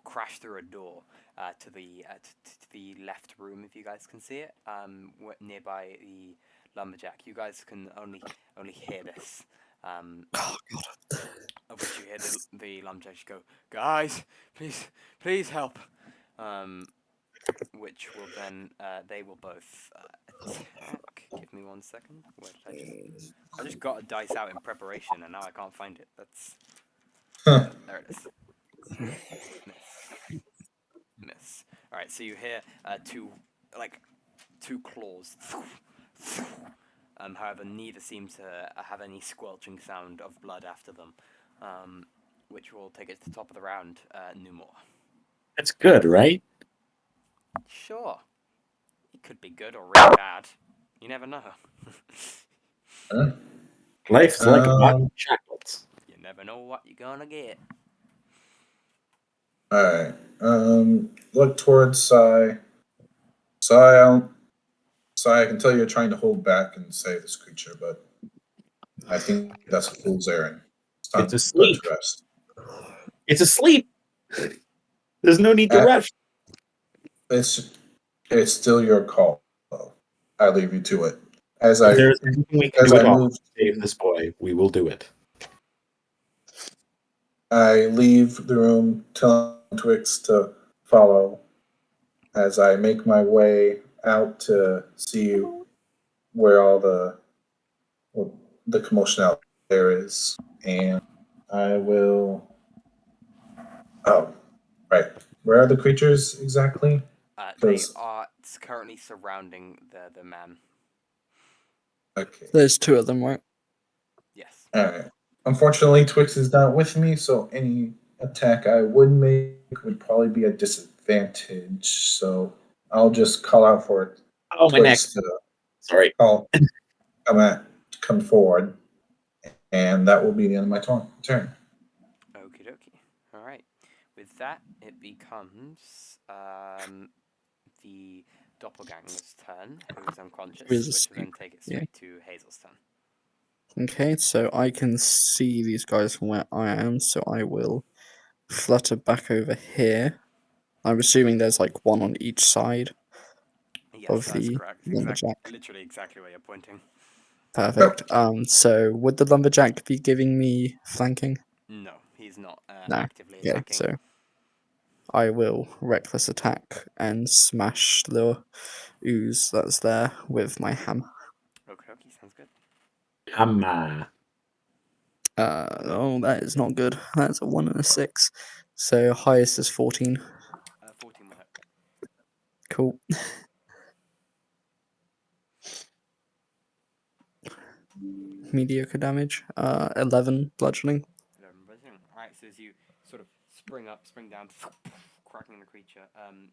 crash through a door to the left room, if you guys can see it, nearby the lumberjack. You guys can only hear this. Of which you hear the lumberjack go, "Guys, please help." Which will then they will both attack. Give me 1 second. Where did I just got a dice out in preparation and now I can't find it. That's there it is. Miss. All right, so you hear two claws. However, neither seem to have any squelching sound of blood after them, which will take it to the top of the round. Numor. That's good, right? Sure. It could be good or really bad. You never know. Life's like a box of chocolates. You never know what you're gonna get. Alright. Look towards Sai. Sai, I can tell you're trying to hold back and save this creature, but I think that's a fool's errand. It's time It's to put it asleep. to rest. It's asleep. There's no need to Uh, rush. It's still your call. Though. I leave you to it. If there's anything we can as do I at all move, to save this boy, we will do it. I leave the room, telling Twix to follow. As I make my way out to see where all the commotion out there is, and I will. Oh, right. Where are the creatures exactly? They 'Cause- are currently surrounding the man. Okay. There's two of them, right? Yes. All right. Unfortunately, Twix is not with me, so any attack I would make would probably be a disadvantage. So I'll just call out for Oh, my neck. Twix to Sorry. come forward, and that will be the end of my turn. Okie dokie. All right. With that, it becomes the doppelganger's turn, who is unconscious, Who is which will then asleep. take it Yeah. straight to Hazel's turn. Okay, so I can see these guys from where I am, so I will flutter back over here. I'm assuming there's like one on each side Yes, of that's the correct. lumberjack. Literally exactly where you're pointing. Perfect. So would the lumberjack be giving me flanking? No, he's not No. actively Okay, attacking. so I will reckless attack and smash the ooze that's there with my hammer. Okay, sounds good. Oh, that is not good. That's a 1 and a 6. So highest is 14. 14 will hit. Cool. Mediocre damage. 11 bludgeoning. Alright, so as you sort of spring down, cracking the creature,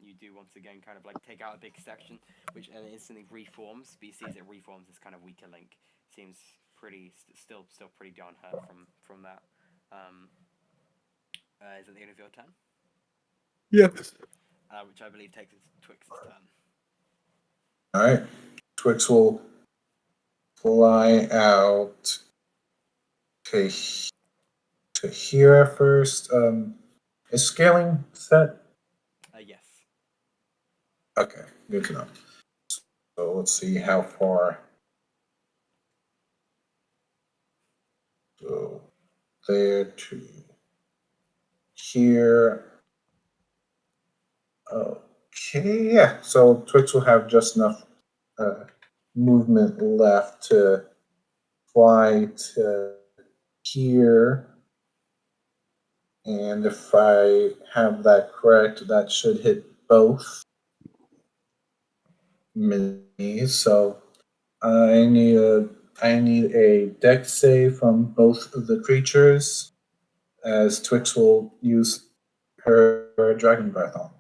you do once again kind of like take out a big section, which instantly reforms, but you see as it reforms this kind of weaker link. Seems pretty, still pretty darn hurt from that. Is it the end of your turn? Yes. Which I believe takes it to Twix's turn. All right. Twix will fly out to here at first. Is scaling set? Yes. Okay, good to know. So let's see how far. So there to here. Okay, yeah. So Twix will have just enough movement left to fly to here. And if I have that correct, that should hit both minis. So I need a dex save from both of the creatures, as Twix will use her dragon breath on.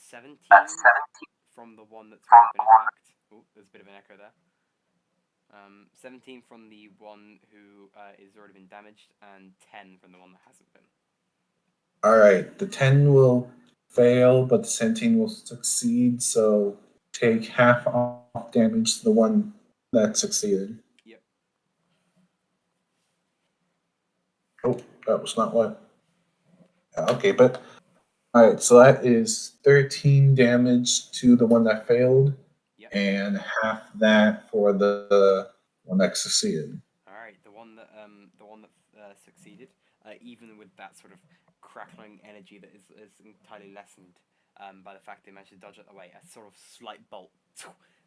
17 from the one that's already been attacked. Oh, there's a bit of an echo there. 17 from the one who is already been damaged, and 10 from the one that hasn't been. All right, the 10 will fail, but the 17 will succeed. So take half off damage to the one that succeeded. Yep. Oh, that was not what. Okay, but all right. So that is 13 damage to the one that failed, Yep. and half that for the one that succeeded. All right, the one that succeeded, even with that sort of crackling energy that is entirely lessened by the fact they managed to dodge out the way, a sort of slight bolt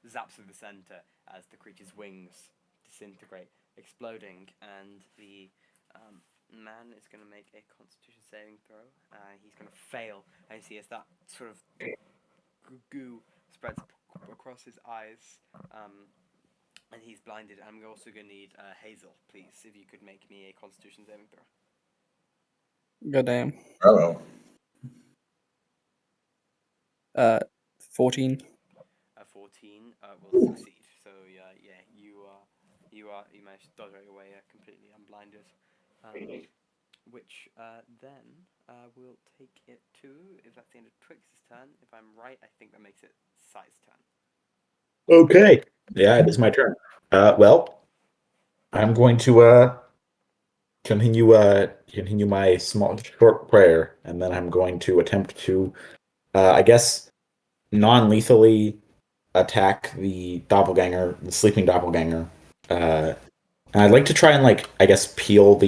zaps through the center as the creature's wings disintegrate, exploding, and the man is going to make a Constitution saving throw. He's going to fail, and you see as that sort of goo spreads across his eyes. And he's blinded. I'm also going to need Hazel, please, if you could make me a Constitution saving throw. Goddamn. Bravo. 14. 14 will succeed. So you managed to dodge out your way completely unblinded. which then will take it to, if that's the end of Twix's turn, if I'm right, I think that makes it Sai's turn. Okay. Yeah, it is my turn. Well, I'm going to continue my small short prayer, and then I'm going to attempt to, I guess, non-lethally attack the doppelganger, the sleeping doppelganger. And I'd like to try and I guess peel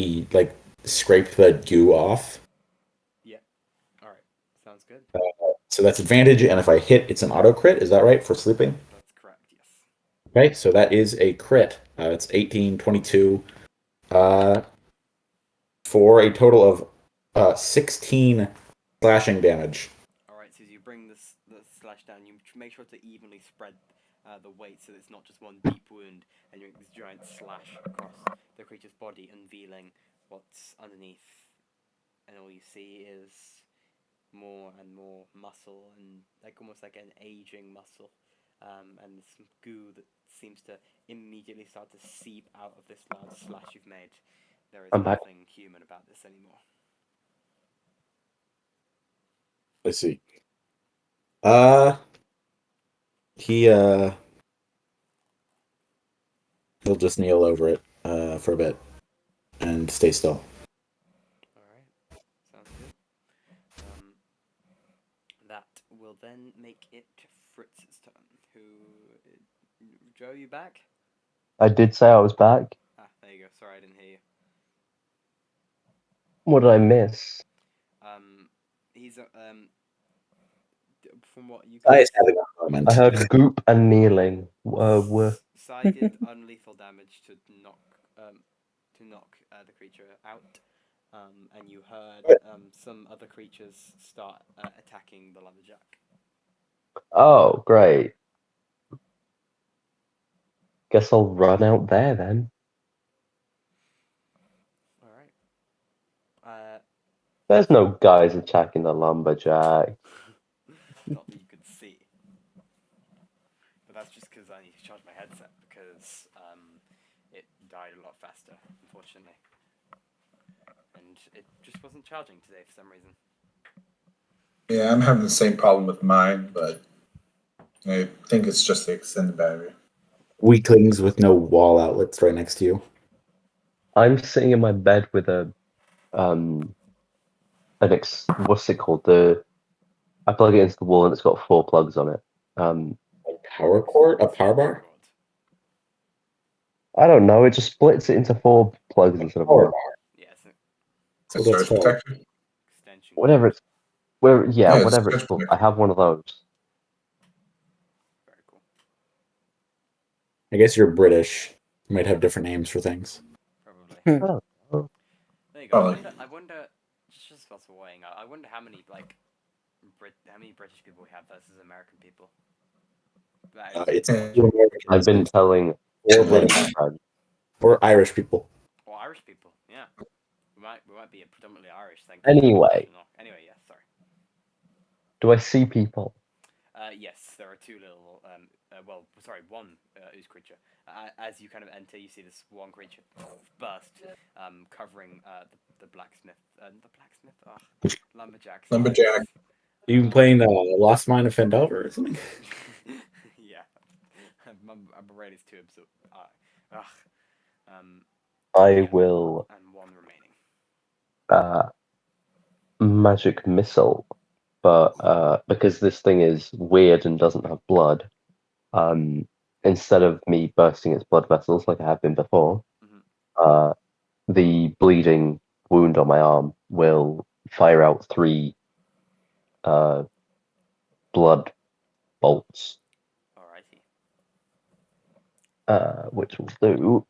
scrape the goo off. Yeah. All right. Sounds good. So that's advantage, and if I hit, it's an auto crit. Is that right for sleeping? That's correct. Yes. Okay, so that is a crit. It's 18, 22, for a total of 16 slashing damage. All right. So as you bring the slash down, you make sure to evenly spread the weight so that it's not just one deep wound, and you make this giant slash across the creature's body, unveiling what's underneath, and all you see is more and more muscle, and almost like an aging muscle, and some goo that seems to immediately start to seep out of this large slash you've made. There is I'm back. nothing human about this anymore. Let's see. Uh, he he'll just kneel over it for a bit and stay still. All right, sounds good. That will then make it Fritz's turn. Joe, you back? I did say I was back. Ah, there you go. Sorry, I didn't hear you. What did I miss? He's from what you I can is having a moment. I heard goop and kneeling. Were Sai did unlethal damage to knock the creature out, and you heard some other creatures start attacking the lumberjack. oh great. Guess I'll run out there then. All right. There's no guys attacking the lumberjack. Not that you could see, but that's just because I need to charge my headset because it died a lot faster, unfortunately, and it just wasn't charging today for some reason. Yeah, I'm having the same problem with mine, but I think it's just the extended battery. Weaklings with no wall outlets right next to you. I'm sitting in my bed with what's it called? I plug it into the wall and it's got 4 plugs on it. A power cord? A power bar? I don't know. It just splits it into 4 plugs instead of Power 1. bar. Yeah, it's an That's what that's Surge called. protector? extension. Whatever it's Yeah, it's whatever it's surge called. protector. I have one of those. Very cool. I guess you're British. You might have different names for things. Probably. Oh, oh. There you go. Probably. I wonder. Just what's weighing out. I wonder how many British people we have versus American people. It's Yeah. I've been telling or many British times. or Irish people. or Irish people. Yeah, we might be predominantly Irish. Thank you. Anyway, Anyway, yeah. Sorry. do I see people? Yes, there are two little. One ooze creature. As you kind of enter, you see this one creature burst, covering the blacksmith. Lumberjack. Lumberjack. You been playing Lost Mine of Fendelver or something? Yeah, I'm afraid it's too absurd. I will And one remaining. magic missile, but because this thing is weird and doesn't have blood, instead of me bursting its blood vessels like I have been before, the bleeding wound on my arm will fire out 3 blood bolts, Alrighty. which will do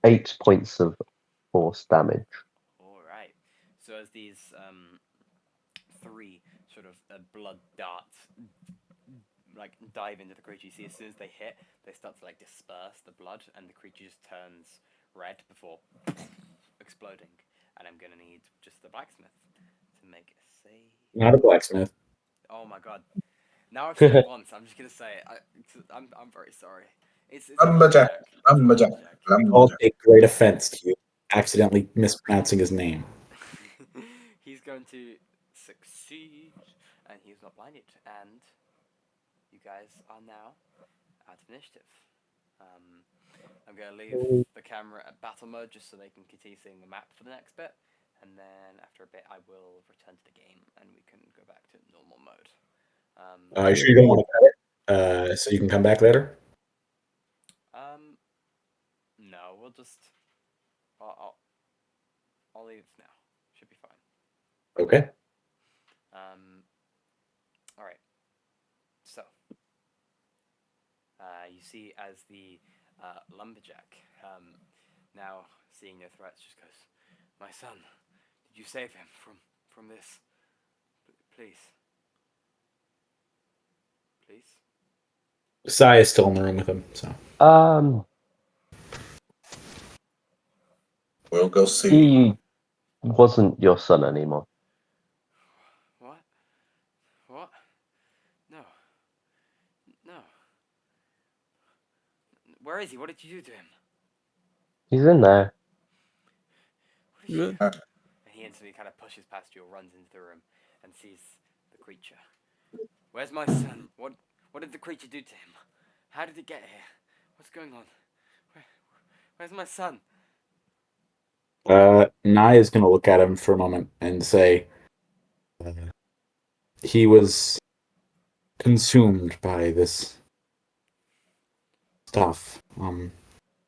8 points of force damage. All right. So as these 3 sort of blood darts dive into the creature, you see as soon as they hit, they start to disperse the blood, and the creature just turns red before exploding. And I'm gonna need just the blacksmith to make a save. Not a blacksmith. Oh my god. Now I've said it once. I'm just gonna say it. I'm very sorry. It's a Lumberjack. Lumberjack. I'll Lumberjack. take great offense to you accidentally mispronouncing his name. He's going to succeed, and he's not blinded. And you guys are now out of initiative. I'm going to leave the camera at battle mode just so they can continue seeing the map for the next bit. And then after a bit, I will return to the game and we can go back to normal mode. You sure you don't want to cut it? So you can come back later? No, we'll just. I'll leave now. Should be fine. Okay. All right. So, you see as the lumberjack, now seeing no threats, just goes, "My son, did you save him from this? Please, please." Sai is still in the room with him, so. We'll go see. He wasn't your son anymore. What? What? No. No. Where is he? What did you do to him? He's in there. What did you do? Yeah. And he instantly kind of pushes past you, runs into the room, and sees the creature. Where's my son? What did the creature do to him? How did it get here? What's going on? Where's my son? Nai is going to look at him for a moment and say, he was consumed by this stuff.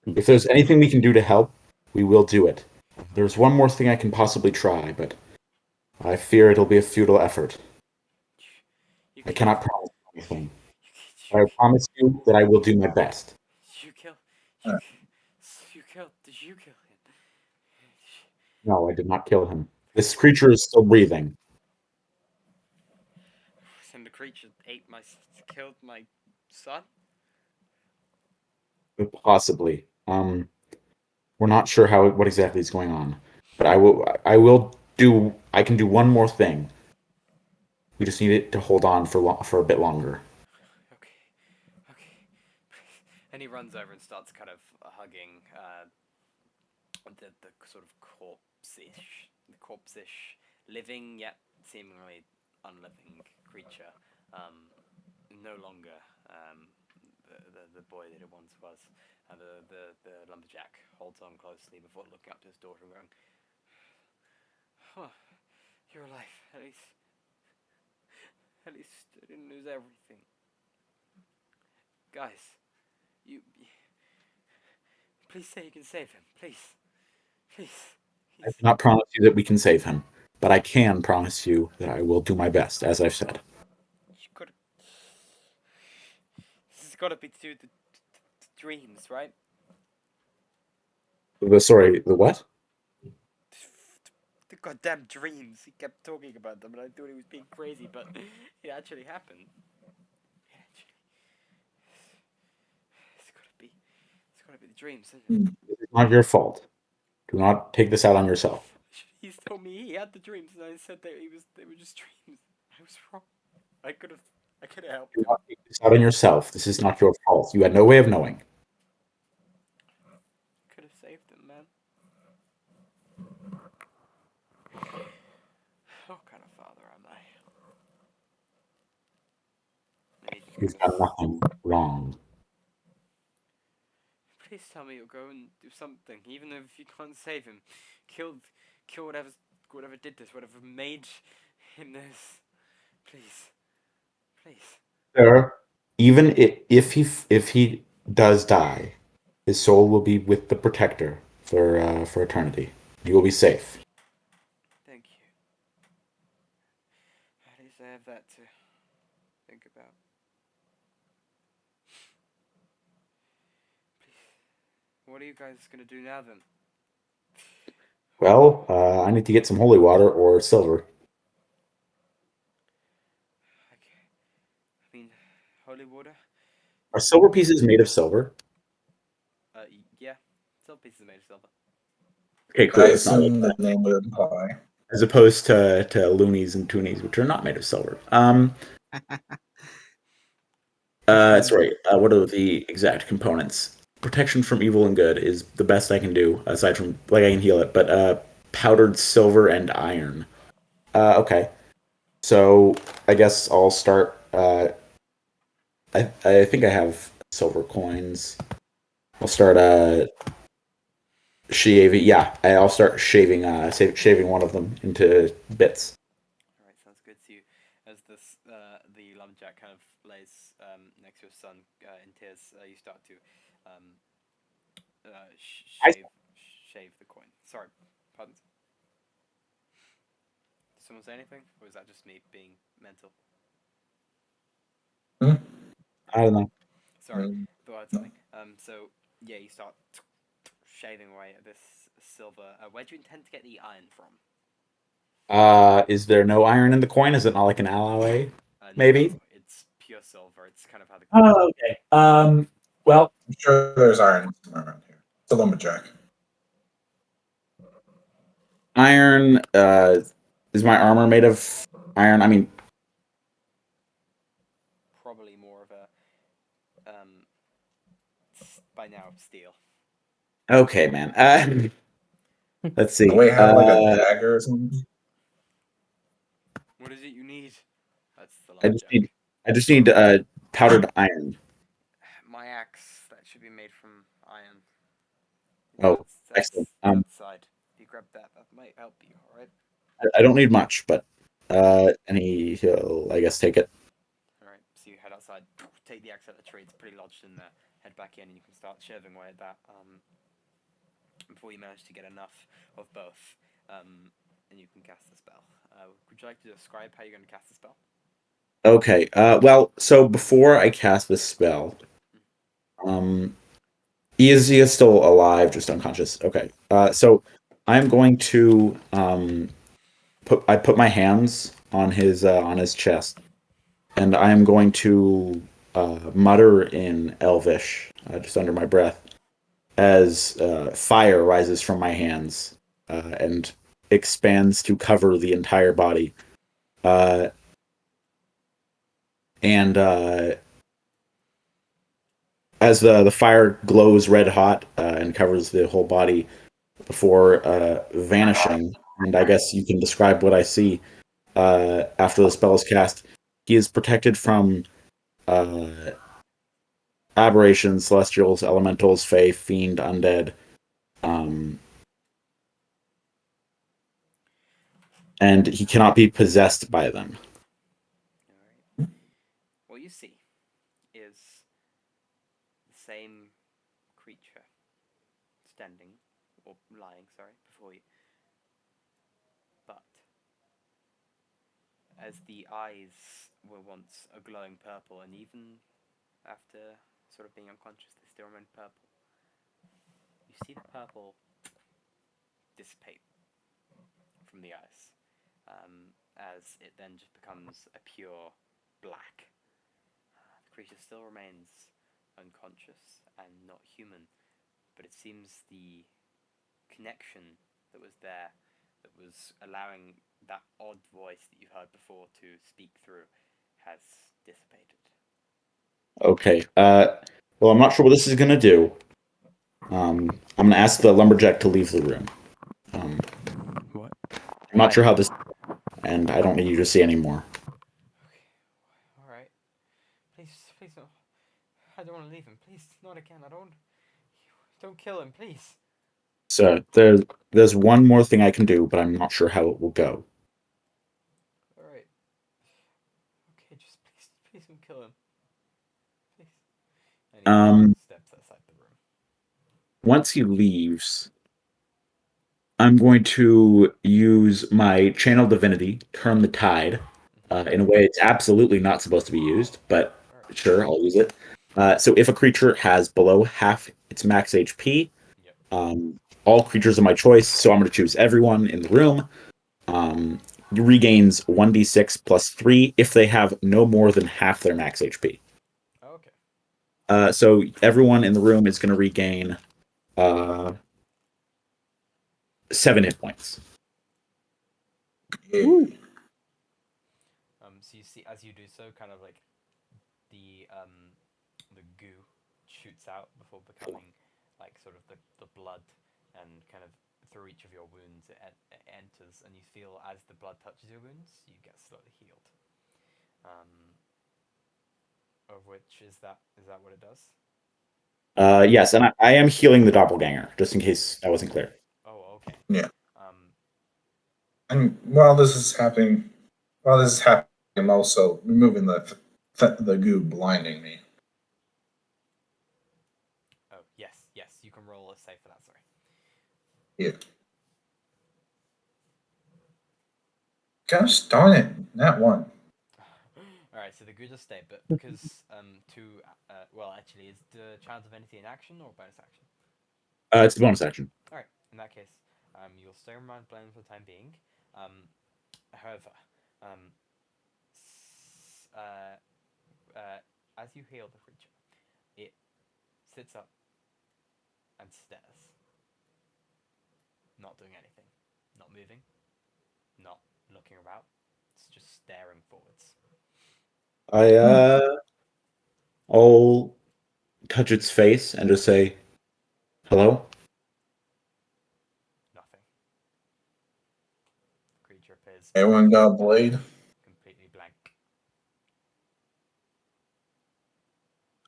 If there's anything we can do to help, we will do it. There's one more thing I can possibly try, but I fear it'll be a futile effort. I cannot promise anything. I promise you that I will do my best. Did you kill him? No, I did not kill him. This creature is still breathing. And the creature killed my son? Possibly. We're not sure what exactly is going on, but I can do one more thing. We just need it to hold on for a bit longer. Okay. And he runs over and starts kind of hugging the sort of corpse-ish, living yet seemingly unliving creature. No longer the boy that it once was. The lumberjack holds on closely before looking up to his daughter and going, "Oh, you're alive. At least I didn't lose everything. Guys, please say you can save him. Please. I cannot promise you that we can save him, but I can promise you that I will do my best, as I've said. This has got to be to do with the dreams, right? Sorry, the what? The goddamn dreams. He kept talking about them, and I thought he was being crazy, but it actually happened. It's gotta be the dreams, isn't it? It's not your fault. Do not take this out on yourself. He's told me he had the dreams, and I said they were just dreams. I was wrong. I could have helped Do him. not take this out on yourself. This is not your fault. You had no way of knowing. Could have saved him, man. What kind of father am I? You've done nothing wrong. Please tell me you'll go and do something, even if you can't save him. Kill whatever did this, whatever made him this. Please. Sir, even if he does die, his soul will be with the Protector for eternity. He will be safe. Thank you. At least I have that to think about. Please. What are you guys gonna do now then? Well, I need to get some holy water or silver. Okay. I mean, holy water? Are silver pieces made of silver? Yeah. Silver pieces are made of silver. Okay, cool. I It's not like assume the that. name would imply. As opposed to loonies and toonies, which are not made of silver. Sorry. What are the exact components? Protection from evil and good is the best I can do, aside from like I can heal it. But powdered silver and iron. Okay. So I guess I'll start. I think I have silver coins. I'll start shaving. Yeah, I'll start shaving shaving one of them into bits. All right, sounds good to you. As this the lumberjack kind of lays next to his son in tears, you start to um, shave the coin. Sorry, pardon. Did someone say anything, or is that just me being mental? I don't know. Sorry, thought I heard something. So yeah, you start shaving away at this silver. Where do you intend to get the iron from? Is there no iron in the coin? Is it not like an alloy? Maybe. No, it's pure silver. It's kind of how the. Oh, okay. Well, I'm sure there's iron somewhere around here. It's a lumberjack. iron. Is my armor made of iron? I mean, Probably more of a by now steel. okay, man. Let's see. Do we have like a dagger or something? What is it you need? That's the I just lumberjack. need. I just need powdered iron. My axe that should be made from iron. Oh, excellent. Outside. If you grab that, that might help you. All right. I don't need much, but he'll, I guess, take it. All right. So you head outside, take the axe out of the tree. It's pretty lodged in there. Head back in, and you can start shaving away at that. Before you manage to get enough of both, and you can cast the spell. Would you like to describe how you're going to cast the spell? Okay. Well, so before I cast this spell, he is still alive, just unconscious. Okay. So I'm going to put my hands on his chest, and I am going to mutter in Elvish, just under my breath, as fire rises from my hands and expands to cover the entire body. And as the fire glows red hot and covers the whole body before vanishing, and I guess you can describe what I see after the spell is cast. He is protected from aberrations, celestials, elementals, fae, fiend, undead, and he cannot be possessed by them. All right. What you see is the same creature standing or lying, sorry, before you. But as the eyes were once a glowing purple, and even after sort of being unconscious, they still remain purple. You see the purple dissipate from the eyes, as it then just becomes a pure black. The creature still remains unconscious and not human, but it seems the connection that was there, that was allowing that odd voice that you've heard before to speak through, has dissipated. Okay. Well, I'm not sure what this is going to do. I'm going to ask the lumberjack to leave the room. What? I'm not sure how this, and I don't need you to see anymore. Okay. All right. Please don't. I don't want to leave him. Please, not again. Don't kill him, please. So there's one more thing I can do, but I'm not sure how it will go. All right. Okay, just please don't kill him. Please. And he steps outside the room. Once he leaves, I'm going to use my channel divinity, turn the tide, in a way it's absolutely not supposed to be used, but sure, I'll use it. So if a creature has below half its max HP, all creatures of my choice, so I'm going to choose everyone in the room, regains 1d6 plus 3 if they have no more than half their max HP. Okay. So everyone in the room is going to regain 7 hit points. So you see, as you do so, kind of like the the goo shoots out before becoming like sort of the blood, and kind of through each of your wounds it enters, and you feel as the blood touches your wounds, you get slowly healed. Of which is that what it does? Yes, and I am healing the doppelganger, just in case that wasn't clear. Oh, okay. Yeah. And while this is happening, I'm also removing the goo blinding me. Oh, yes. You can roll a save for that. Sorry. Yeah. Gosh darn it! That one. All right. So the goo does stay, but because well, actually, is the chance of anything in action or bonus action? It's the bonus action. All right. In that case, you'll stay in mind blend for the time being. However, as you heal the creature, it sits up and stares, not doing anything, not moving, not looking about. It's just staring forwards. I'll touch its face and just say, "Hello." Nothing. The creature appears Everyone got a blade. completely blank.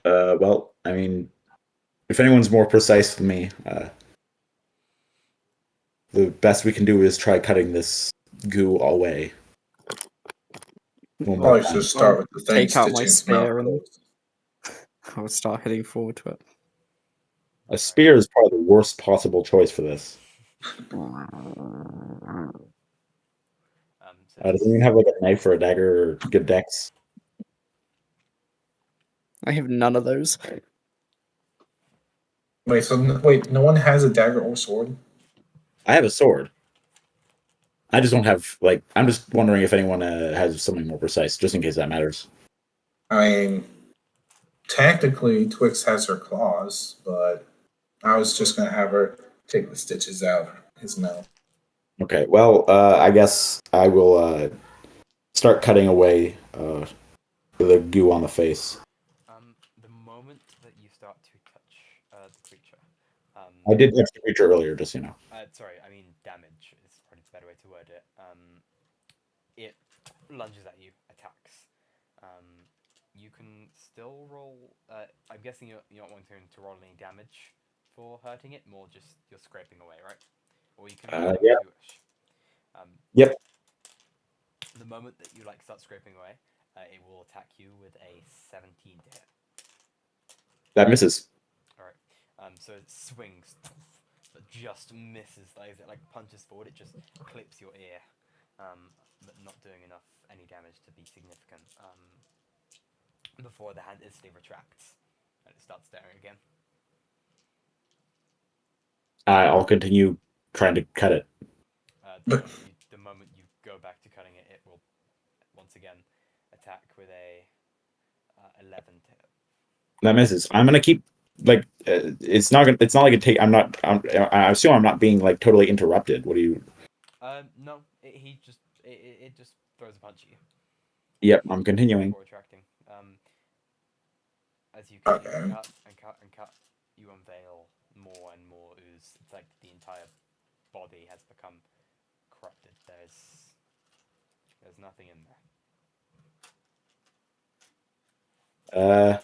Well, I mean, if anyone's more precise than me, the best we can do is try cutting this goo away. One more Probably time. should start with the thing Take out my stitching its mouth spear and closed. I'll start heading forward to it. A spear is probably the worst possible choice for this. Does anyone have like a knife or a dagger or good dex? I have none of those. Wait, no one has a dagger or sword? I have a sword. I just don't have like. I'm just wondering if anyone has something more precise, just in case that matters. I mean, technically, Twix has her claws, but I was just gonna have her take the stitches out of his mouth. Okay. Well, I guess I will start cutting away the goo on the face. The moment that you start to touch the creature, I did touch the creature earlier, just so you know. sorry, I mean damage is probably the better way to word it. It lunges at you, attacks. You can still roll. I'm guessing you're not wanting to roll any damage for hurting it, more just you're scraping away, right? Or you can roll damage Yeah. if you wish. Yep. The moment that you start scraping away, it will attack you with a 17 to hit. That misses. All right. So it swings, but just misses. As it punches forward, it just clips your ear, but not doing any damage to be significant. Before the hand instantly retracts, and it starts staring again. I'll continue trying to cut it. The moment you go back to cutting it, it will once again attack with a 11 to hit. That misses. I'm gonna keep it's not like it take. I assume I'm not being totally interrupted. What do you? No, it just throws a punch at you. Yep, I'm continuing. Before retracting. As you continue to cut and cut and cut, you unveil more and more ooze. It's like the entire body has become corrupted. There's nothing in there.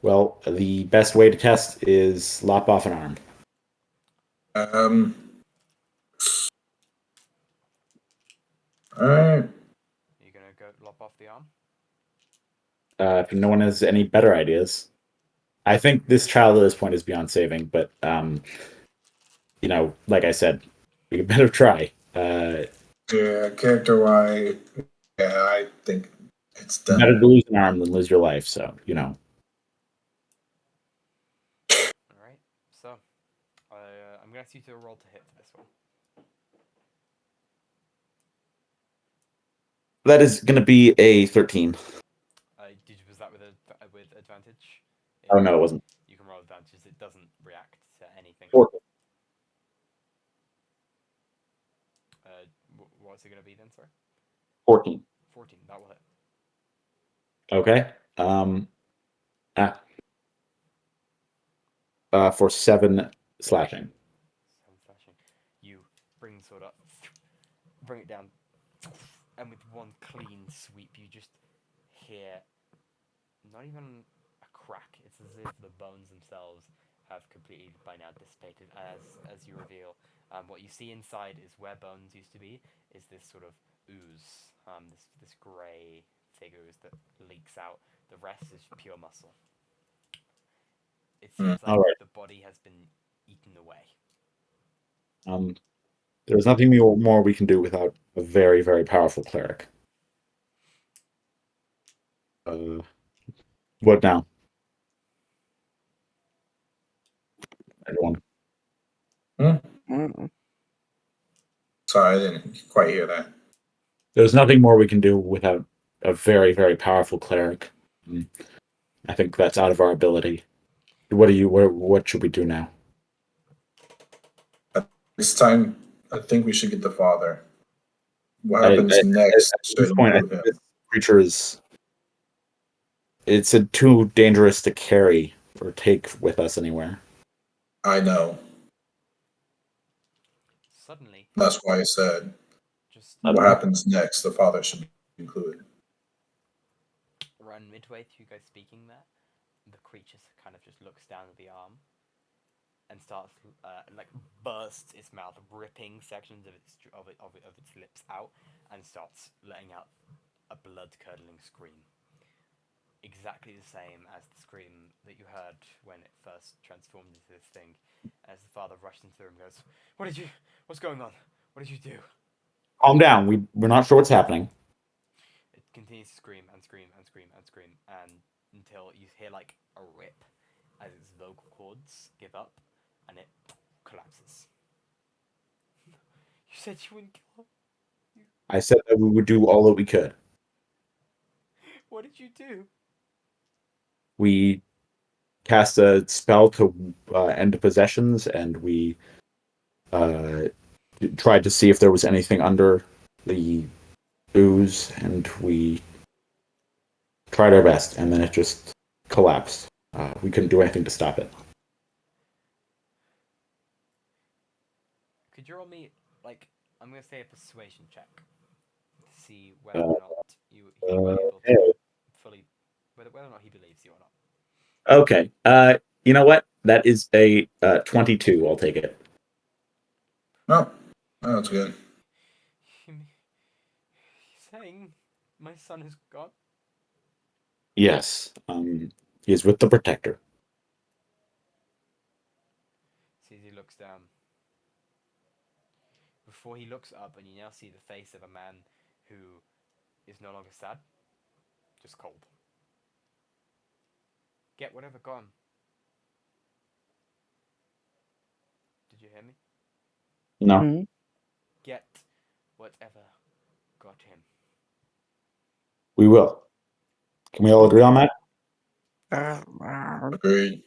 Well, the best way to test is lop off an arm. Alright. You're gonna go lop off the arm? If no one has any better ideas. I think this child at this point is beyond saving, but like I said, we better try. Yeah, character-wise, yeah, I think it's done. Better to lose an arm than lose your life, so. Alright, so I'm gonna ask you to roll to hit for this one. That is going to be a 13. Was that with advantage? Oh, no, it wasn't. You can roll advantage. It doesn't react to anything. 14. What's it going to be then, sorry? 14. 14, that will hit. Okay. For 7 slashing. 7 slashing. You bring the sword up, bring it down, and with one clean sweep, you just hear not even a crack. It's as if the bones themselves have completely by now dissipated. As you reveal, what you see inside is where bones used to be. Is this sort of ooze, this grey figure that leaks out. The rest is pure muscle. It seems like Alright. the body has been eaten away. There's nothing more we can do without a very, very powerful cleric. What now? Everyone. Mm. Sorry, I didn't quite hear that. There's nothing more we can do without a very, very powerful cleric. I think that's out of our ability. What should we do now? This time, I think we should get the father. What At happens next this should point, I include think him. this creature it's too dangerous to carry or take with us anywhere. I know. Suddenly, That's why I said just what happens next. The father should be included. around midway through you guys speaking there, the creature kind of just looks down at the arm and starts like bursts its mouth, ripping sections of its lips out, and starts letting out a blood-curdling scream. Exactly the same as the scream that you heard when it first transformed into this thing. As the father rushed into the room and goes, What's going on? What did you do? Calm down. We're not sure what's happening. It continues to scream and scream and scream and scream, and until you hear like a rip as its vocal cords give up and it collapses. You said you wouldn't kill him. I said that we would do all that we could. What did you do? We cast a spell to end possessions, and we tried to see if there was anything under the ooze, and we tried our best, and then it just collapsed. We couldn't do anything to stop it. Could you roll me, like, I'm going to say a persuasion check to see whether or not you were able to fully, whether or not he believes you or not. Okay. You know what? That is a 22. I'll take it. Oh, that's good. You're saying my son is gone? Yes. He is with the Protector. CZ looks down. Before he looks up, and you now see the face of a man who is no longer sad, just cold. Get whatever gone. Did you hear me? No. Mm. Get whatever got him. We will. Can we all agree on that? Agreed.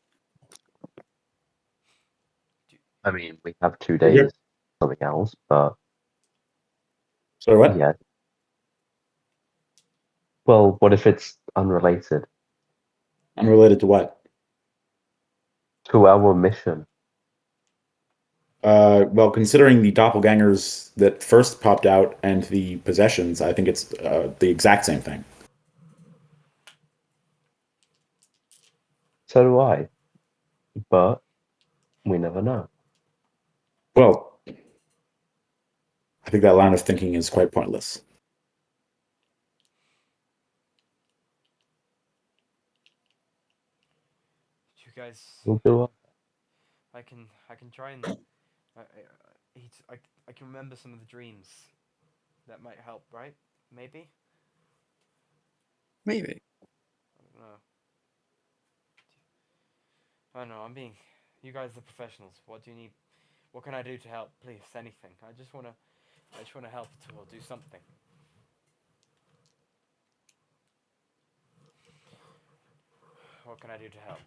I mean, we have 2 days, something else, but Sorry, what? yeah. Well, what if it's unrelated Unrelated to what? to our mission? Well, considering the doppelgangers that first popped out and the possessions, I think it's the exact same thing. So do I. But we never know. Well, I think that line of thinking is quite pointless. You guys, We'll do it. I can try and I can remember some of the dreams. That might help, right? Maybe. Maybe. I don't know. I don't know. I'm being. You guys are professionals. What do you need? What can I do to help? Please, anything. I just wanna help or do something. What can I do to help?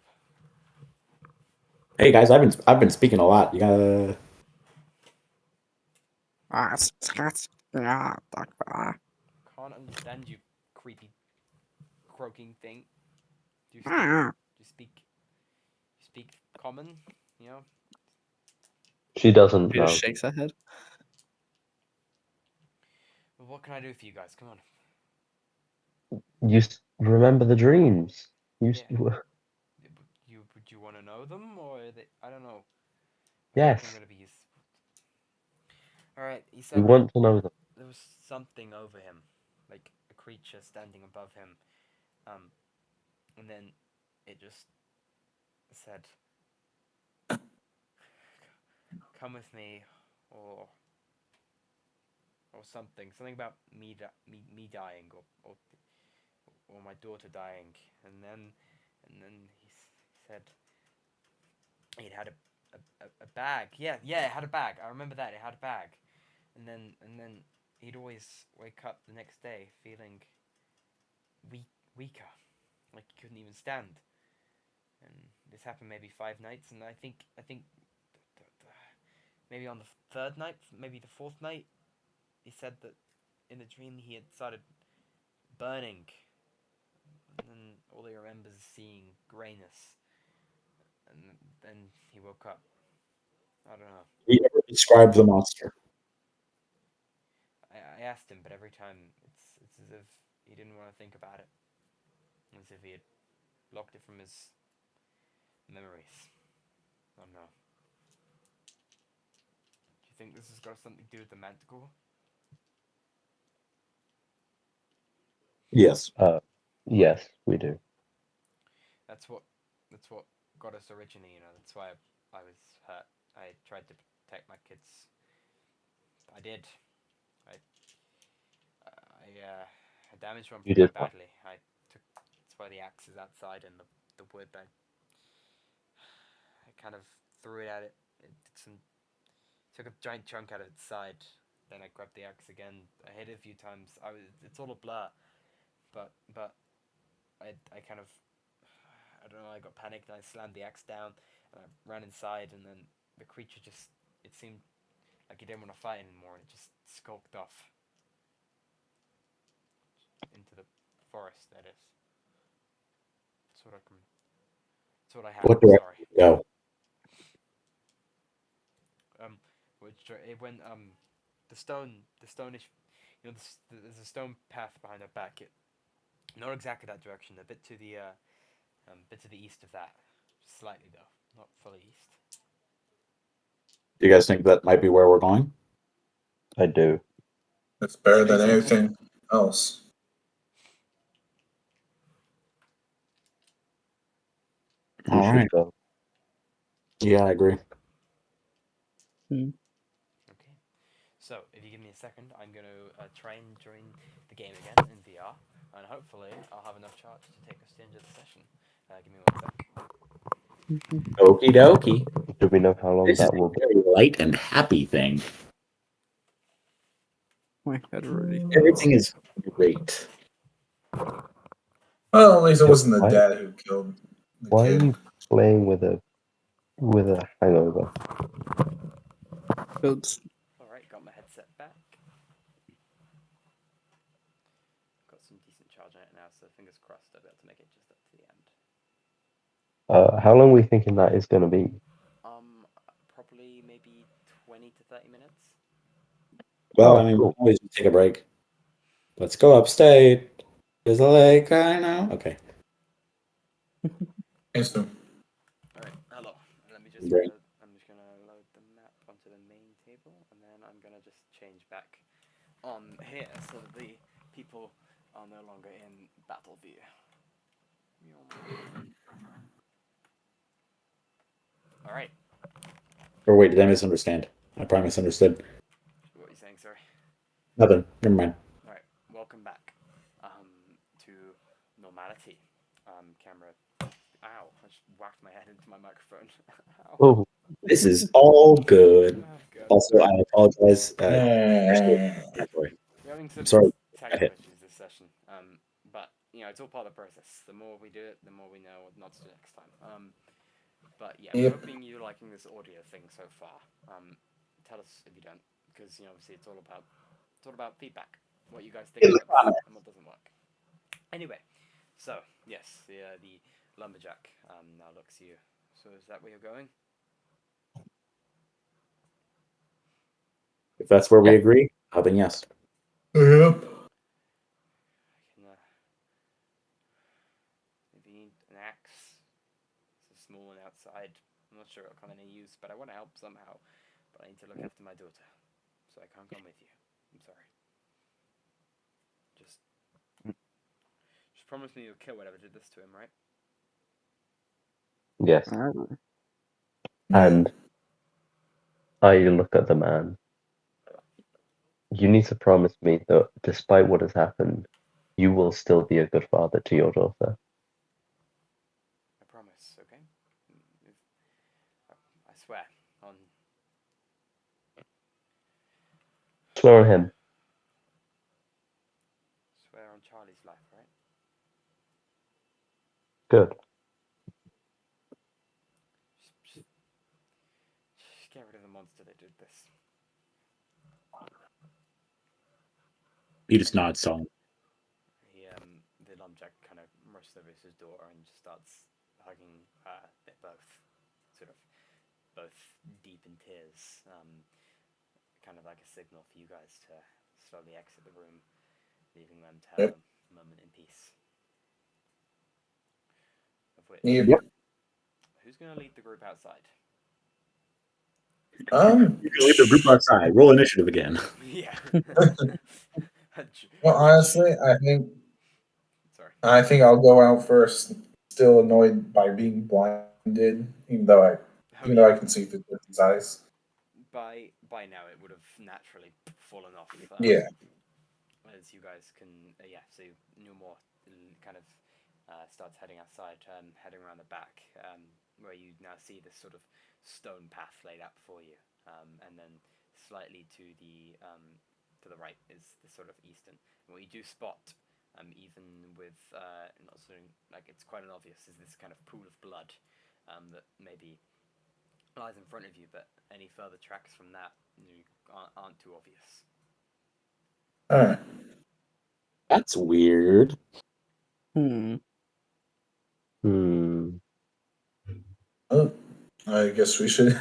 Hey guys, I've been speaking a lot. You gotta. Can't understand you, creepy, croaking thing. Do you speak? speak common, you know? She doesn't She just know. shakes her head. Well, what can I do for you guys? Come on. Remember the dreams. Yeah. Would you want to know them, or I don't know. I feel like I'm Yes, gonna be used. All right. He we said want to know them. there was something over him, like a creature standing above him. And then it just said, "Come with me," or something about me dying, or my daughter dying, and then he said it had a bag. Yeah, it had a bag. I remember that it had a bag, and then he'd always wake up the next day feeling weaker, like he couldn't even stand. And this happened maybe 5 nights, and I think maybe on the third night, maybe the fourth night, he said that in the dream he had started burning, and then all he remembers is seeing greyness, and then he woke up. I don't know. He ever described the monster? I asked him, but every time it's as if he didn't want to think about it, as if he had blocked it from his memories. I don't know. Do you think this has got something to do with the manticore? Yes. Yes, we do. That's what got us originally. That's why I was hurt. I tried to protect my kids. I did. I damaged one You pretty did what? badly. That's why the axe is outside, and the wood. I kind of threw it at it. It did some took a giant chunk out of its side. Then I grabbed the axe again. I hit it a few times. It's all a blur, but I kind of, I don't know. I got panicked and I slammed the axe down and I ran inside, and then the creature just, it seemed like he didn't want to fight anymore, and it just skulked off into the forest. That is. That's what I can. That's what I have. What I'm direction sorry. did it go? It went the stonish, there's a stone path behind our back. Not exactly that direction. A bit to the east of that, slightly though, not fully east. Do you guys think that might be where we're going? I do. It's better than Jason. anything else. We All should right. go. Yeah, I agree. Okay. So if you give me a second, I'm going to try and join the game again in VR, and hopefully I'll have enough charge to take us to the end of the session. Give me 1 sec. Okie dokie. Do we know how long This is that will a be? very light and happy thing. My head already. Everything is great. Well, at least it Yeah, wasn't the why- dad who killed the Why are kid. you playing with a hangover? Good. Alright, got my headset back. Got some decent charge on it now, so fingers crossed I'll be able to make it just up to the end. How long are we thinking that is going to be? Probably maybe 20 to 30 minutes. Well, Oh, I mean, we cool. can always just take a break. Let's go upstate. There's a lake, I know. Okay. Yes, sir. Alright, hello. Let me just Great. reload. I'm just gonna load the map onto the main table, and then I'm gonna just change back on here so that the people are no longer in battle view. Alright, Or wait, did I misunderstand? I probably misunderstood. what are you saying, sorry? Nothing. Never mind. Alright, welcome back to normality. Camera. Ow, I just whacked my head into my microphone. Ow. Oh, This is all good. Oh, God. Also, I apologize. Eh. We're having some I'm sorry. technical issues this session. But it's all part of the process. The more we do it, the more we know what not to do next time. But yeah, we're Yep. hoping you're liking this audio thing so far. Tell us if you don't, because obviously it's all about feedback. What you guys think In the works and what doesn't work. Anyway, so yes, the Lumberjack now looks at you. So is that where you're going? If that's where we Yeah. agree, then yes. Yep. I can, if you need an axe, it's a small one outside. I'm not sure what kind of use, but I want to help somehow. But I need to look after my daughter, so I can't come with you. I'm sorry. Just promise me you'll kill whatever did this to him, right? Yes. Oh. And I look at the man. You need to promise me that despite what has happened, you will still be a good father to your daughter. I promise, okay? I swear on. Swear on him. Swear on Charlie's life, right? Good. Just get rid of the monster that did this. He just nods solemnly. The lumberjack kind of rushes over to his door and just starts hugging her. They're both sort of both deep in tears, kind of like a signal for you guys to slowly exit the room, leaving them to have a moment in peace. Of which, Yep. who's going to lead the group outside? You can leave the group outside. Roll initiative again. Yeah. Well, honestly, Sorry. I think I'll go out first. Still annoyed by being blinded, even though I can see through his eyes. By now it would have naturally fallen off. Yeah. As you guys can, so Newmore kind of starts heading outside, heading around the back, where you now see this sort of stone path laid out before you, and then slightly to the right is the sort of eastern. And what you do spot, even with not sort of, like it's quite an obvious, is this kind of pool of blood that maybe lies in front of you, but any further tracks from that aren't too obvious. Alright. That's weird. Hmm. Oh, I guess we should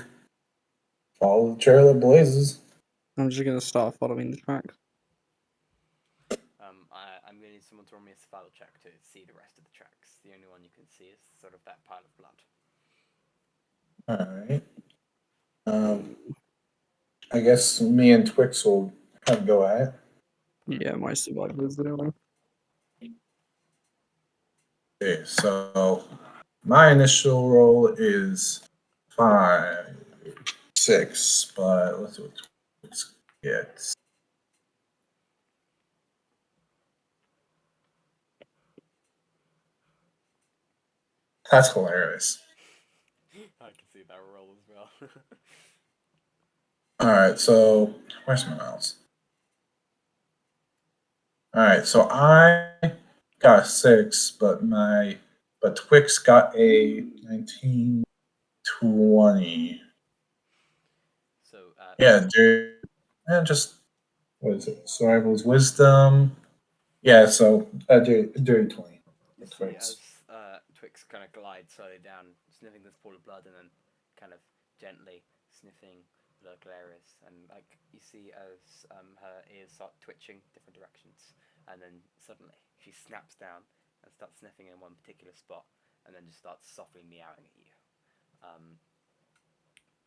follow the trail of blazes. I'm just gonna start following the tracks. I'm going to need someone to roll me a survival check to see the rest of the tracks. The only one you can see is sort of that pile of blood. Alright. I guess me and Twix will kind of go at it. Yeah, my survival is the only. Okay, so my initial roll is 5, 6, but let's see what Twix gets. That's hilarious. I can see that roll as well. Alright, so where's my mouse? Alright, so I got a 6, but Twix got a 19, 20. So Yeah, dude. And just what is it? Survival's wisdom. Yeah, so dirty 20. you For see Twix. as Twix kind of glides slowly down, sniffing this pool of blood, and then kind of gently sniffing the local areas, and like you see as her ears start twitching different directions, and then suddenly she snaps down and starts sniffing in one particular spot, and then just starts softly meowing at you.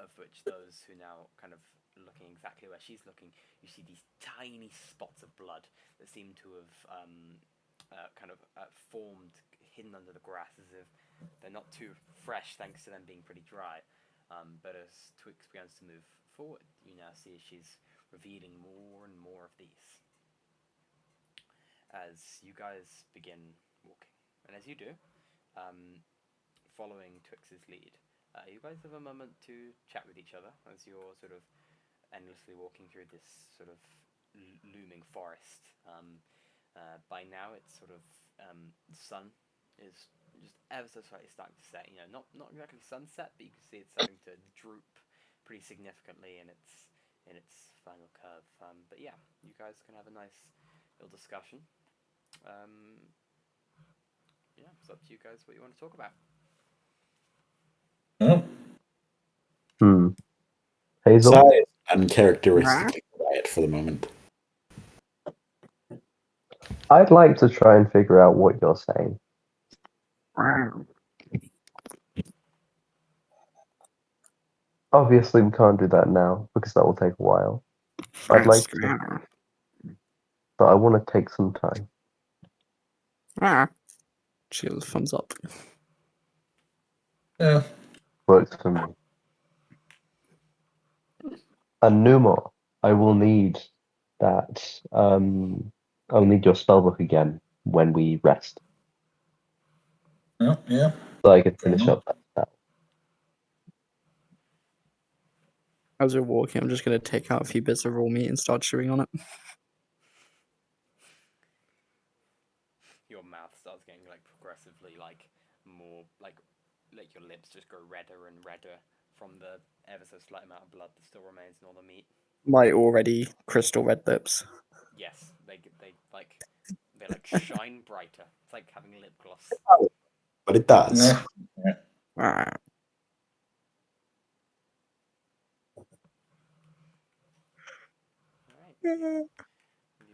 Of which those who now kind of looking exactly where she's looking, you see these tiny spots of blood that seem to have kind of formed hidden under the grass as if they're not too fresh thanks to them being pretty dry. But as Twix begins to move forward, you now see she's revealing more and more of these. As you guys begin walking, and as you do, following Twix's lead, you guys have a moment to chat with each other as you're sort of endlessly walking through this sort of looming forest. By now, it's sort of the sun is just ever so slightly starting to set. You know, not exactly sunset, but you can see it's starting to droop pretty significantly in its final curve. But yeah, you guys can have a nice little discussion. yeah, it's up to you guys what you want to talk about. Hazel? Size uncharacteristically quiet for the moment. I'd like to try and figure out what you're saying. Obviously, we can't do that now because that will take a while. I'd like to, but I want to take some time. She gives a thumbs up. Yeah. Works for me. And Numa, I will need that. I'll need your spellbook again when we rest, Yeah. so I can Fair finish enough. up that spell. As we're walking, I'm just going to take out a few bits of raw meat and start chewing on it. Your mouth starts getting like progressively like more like your lips just go redder and redder from the ever so slight amount of blood that still remains in all the meat. My already crystal red lips. Yes, they shine brighter. It's like having lip gloss. But it does. Yeah. Alright. You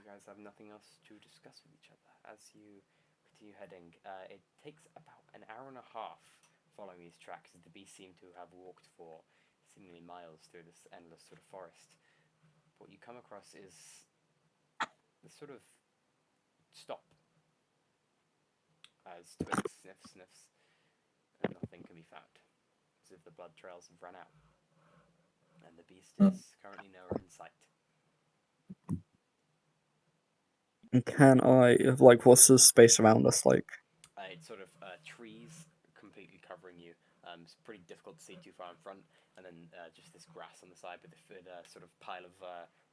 guys have nothing else to discuss with each other as you continue heading. It takes about an hour and a half following these tracks as the beasts seem to have walked for seemingly miles through this endless sort of forest. What you come across is this sort of stop as Twix sniffs, and nothing can be found, as if the blood trails have run out, and the beast is currently nowhere in sight. Can I, like, what's the space around us like? It's sort of trees completely covering you. It's pretty difficult to see too far in front, and then just this grass on the side with a sort of pile of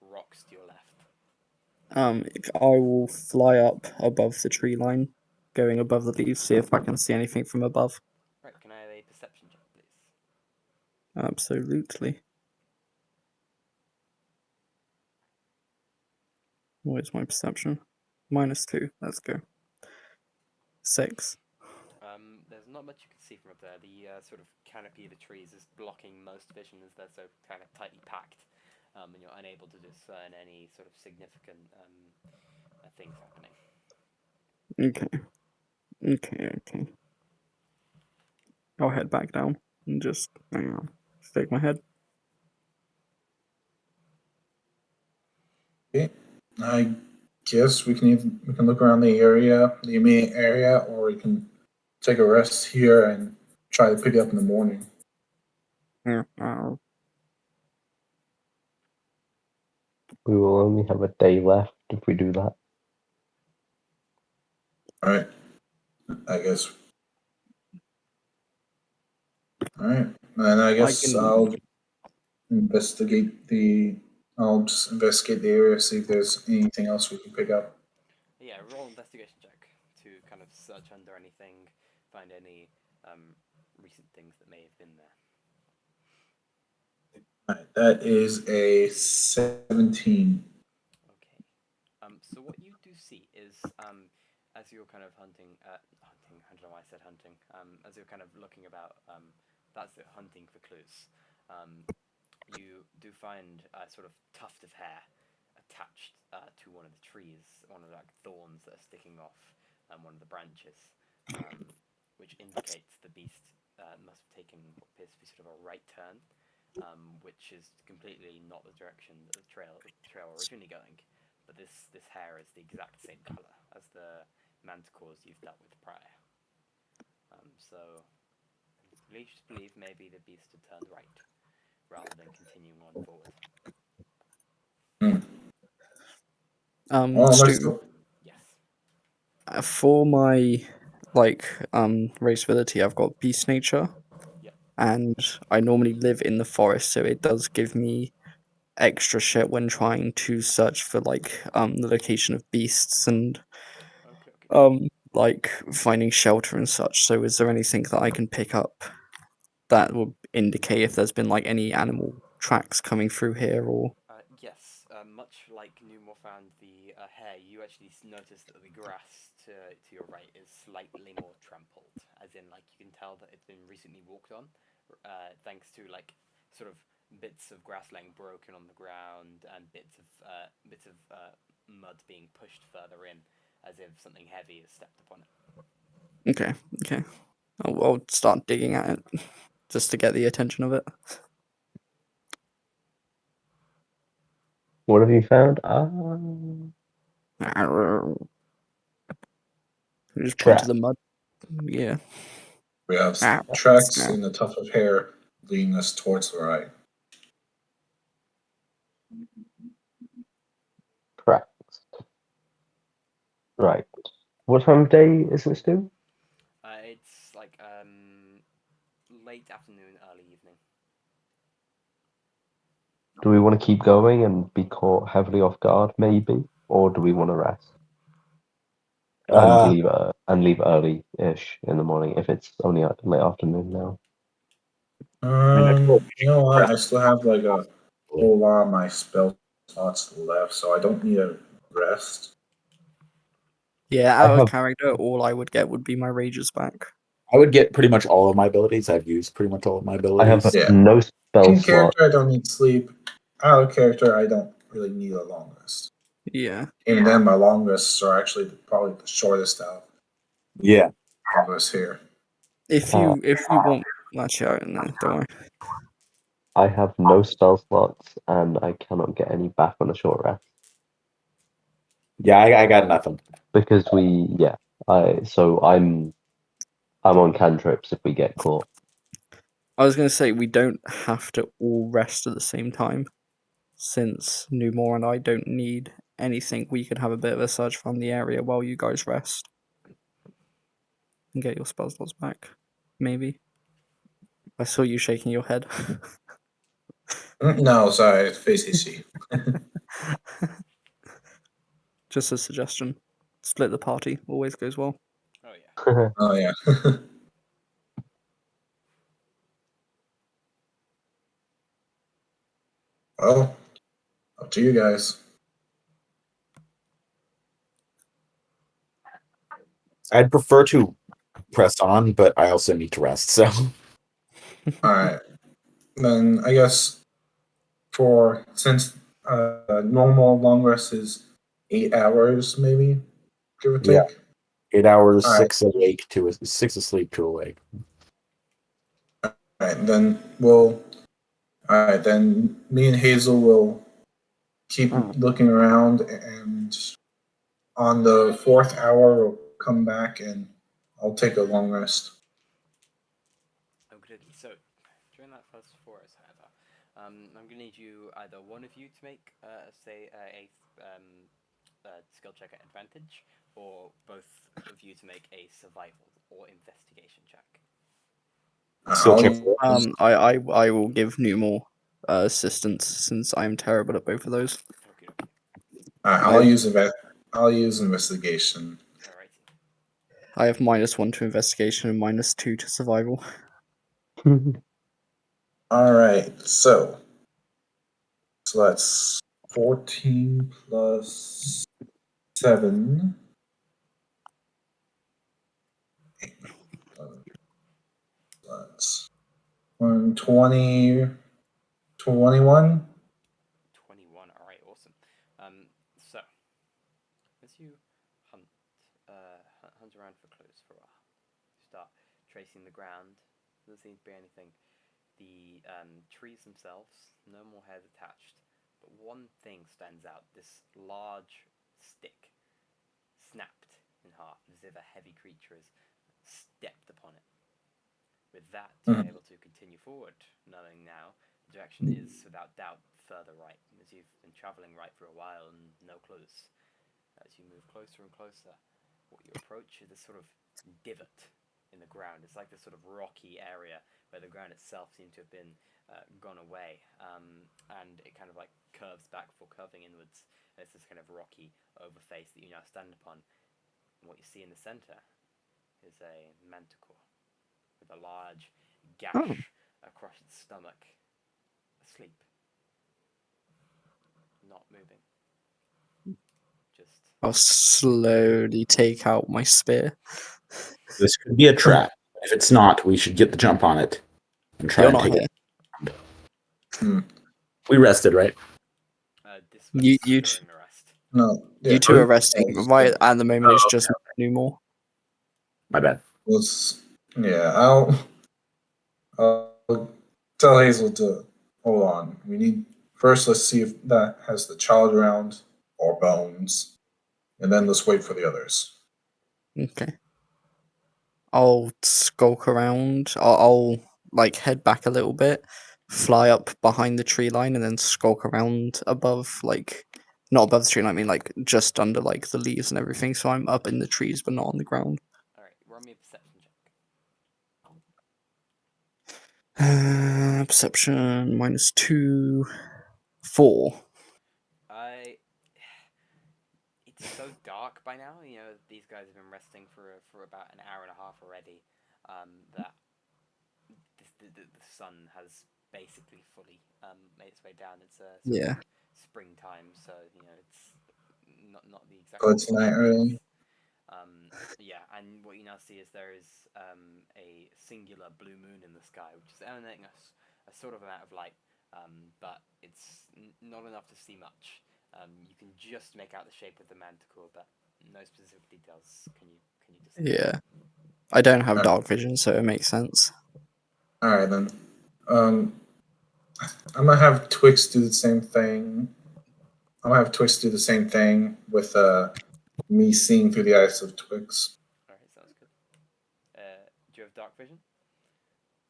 rocks to your left. I will fly up above the tree line, going above the leaves, see if I can see anything from above. Right, can I have a perception check, please? Absolutely. Where's my perception? -2. Let's go. 6. There's not much you can see from up there. The sort of canopy of the trees is blocking most vision as they're so kind of tightly packed, and you're unable to discern any sort of significant things happening. Okay. I'll head back down and just shake my head. Okay. I guess we can look around the immediate area, or we can take a rest here and try to pick it up in the morning. We will only have a day left if we do that. All right. I guess. All right, and I guess I'll investigate the. I'll just investigate the area, see if there's anything else we can pick up. Yeah, roll investigation check to kind of search under anything, find any recent things that may have been there. All right, that is a 17. Okay. So what you do see is, as you're kind of hunting, I don't know why I said hunting. As you're kind of looking about, that's it, hunting for clues. You do find a sort of tuft of hair attached to one of the trees, one of the like, thorns that are sticking off one of the branches, which indicates the beast must have taken what appears to be sort of a right turn, which is completely not the direction that the trail originally going. But this hair is the exact same color as the manticores you've dealt with prior. So leads to believe maybe the beast had turned right rather than continuing on forward. Stu, Yes. for my race ability, I've got beast nature, Yep. and I normally live in the forest, so it does give me extra shit when trying to search for the location of beasts and Okay. like finding shelter and such. So is there anything that I can pick up that will indicate if there's been like any animal tracks coming through here or Yes, much like Newmore found the hair, you actually noticed that the grass to your right is slightly more trampled, as in like you can tell that it's been recently walked on, thanks to like sort of bits of grass laying broken on the ground and bits of mud being pushed further in, as if something heavy has stepped upon it. Okay. I'll start digging at it just to get the attention of it. What have you found? Just point to Trap. the mud. Yeah. We have Ah, tracks yeah. in the tuft of hair leading us towards the right. Correct. Right. What time of day is this due? It's like late afternoon, early evening. Do we want to keep going and be caught heavily off guard, maybe, or do we want to rest and leave early-ish in the morning if it's only late afternoon now? You know what? I still have like a whole lot of my spell slots left, so I don't need a rest. Yeah, I out of have- character, all I would get would be my rages back. I would get pretty much all of my abilities. I've used pretty much all of my I abilities. have Yeah. no spell In slot. character, I don't need sleep. Out of character, I don't really need a long rest. Yeah. Even then, my long rests are actually probably the shortest out Yeah. of us here. If you want, actually, I don't know. Don't worry. I have no spell slots and I cannot get any back on a short rest Yeah, I got nothing. because I'm on cantrips if we get caught. I was gonna say we don't have to all rest at the same time, since Numore and I don't need anything. We can have a bit of a search around the area while you guys rest and get your spell slots back. Maybe. I saw you shaking your head. No, sorry, it's face AC. Just a suggestion. Split the party always goes well. Oh yeah. Oh yeah. Well, up to you guys. I'd prefer to press on, but I also need to rest. So All right. Then I guess since normal long rest is 8 hours, maybe give or Yeah. take. 8 hours, All right. 6 asleep, 2 awake. All right. Then we'll. All right. Then me and Hazel will keep looking around, and on the 4th hour, we'll come back and I'll take a long rest. Okay, so during that first forest, however, I'm gonna need you either one of you to make, say, a skill check at advantage, or both of you to make a survival or investigation check. Still check. I will give Numore assistance since I'm terrible at both of those. Okay. I'll use investigation. Alrighty. I have -1 to investigation and -2 to survival. All right. So that's 14 plus 7. That's 20, 21. 21. All right, awesome. So as you hunt, hunt around for clues for a while, start tracing the ground. Doesn't seem to be anything. The trees themselves, no more hairs attached, but one thing stands out: this large stick, snapped in half, as if a heavy creature has stepped upon it. With that, you're able to continue forward, knowing now the direction is without doubt further right, as you've been travelling right for a while and no clues. As you move closer and closer, what you approach is this sort of divot in the ground. It's like this sort of rocky area where the ground itself seems to have been gone away, and it kind of like curves back before curving inwards. And it's this kind of rocky overface that you now stand upon. And what you see in the center is a manticore with a large gash across its stomach, asleep, not moving. Just I'll slowly take out my spear. This could be a trap. If it's not, we should get the jump on it and try You're and not take here. it. Hmm. We rested, right? this was You during the rest. No. You two are resting. Right at the moment, it's just Newmore. My bad. Yeah, I'll tell Hazel to hold on. We need first. Let's see if that has the child around or bones, and then let's wait for the others. Okay. I'll skulk around. I'll like head back a little bit, fly up behind the tree line, and then skulk around above, like not above the tree line. I mean, like just under like the leaves and everything. So I'm up in the trees, but not on the ground. All right, roll me a perception check. Perception -2, 4. It's so dark by now. You know, these guys have been resting for about an hour and a half already. That the sun has basically fully made its way down. It's Yeah. springtime, so you know it's not the exact. Go tonight early. Yeah, and what you now see is there is a singular blue moon in the sky, which is emanating a sort of amount of light, but it's not enough to see much. You can just make out the shape of the manticore, but no specific details. Can you decide? Yeah. I don't have dark vision, so it makes sense. All right then. I'm gonna have Twix do the same thing. I'm gonna have Twix do the same thing with me seeing through the eyes of Twix. All right, sounds good. Do you have dark vision?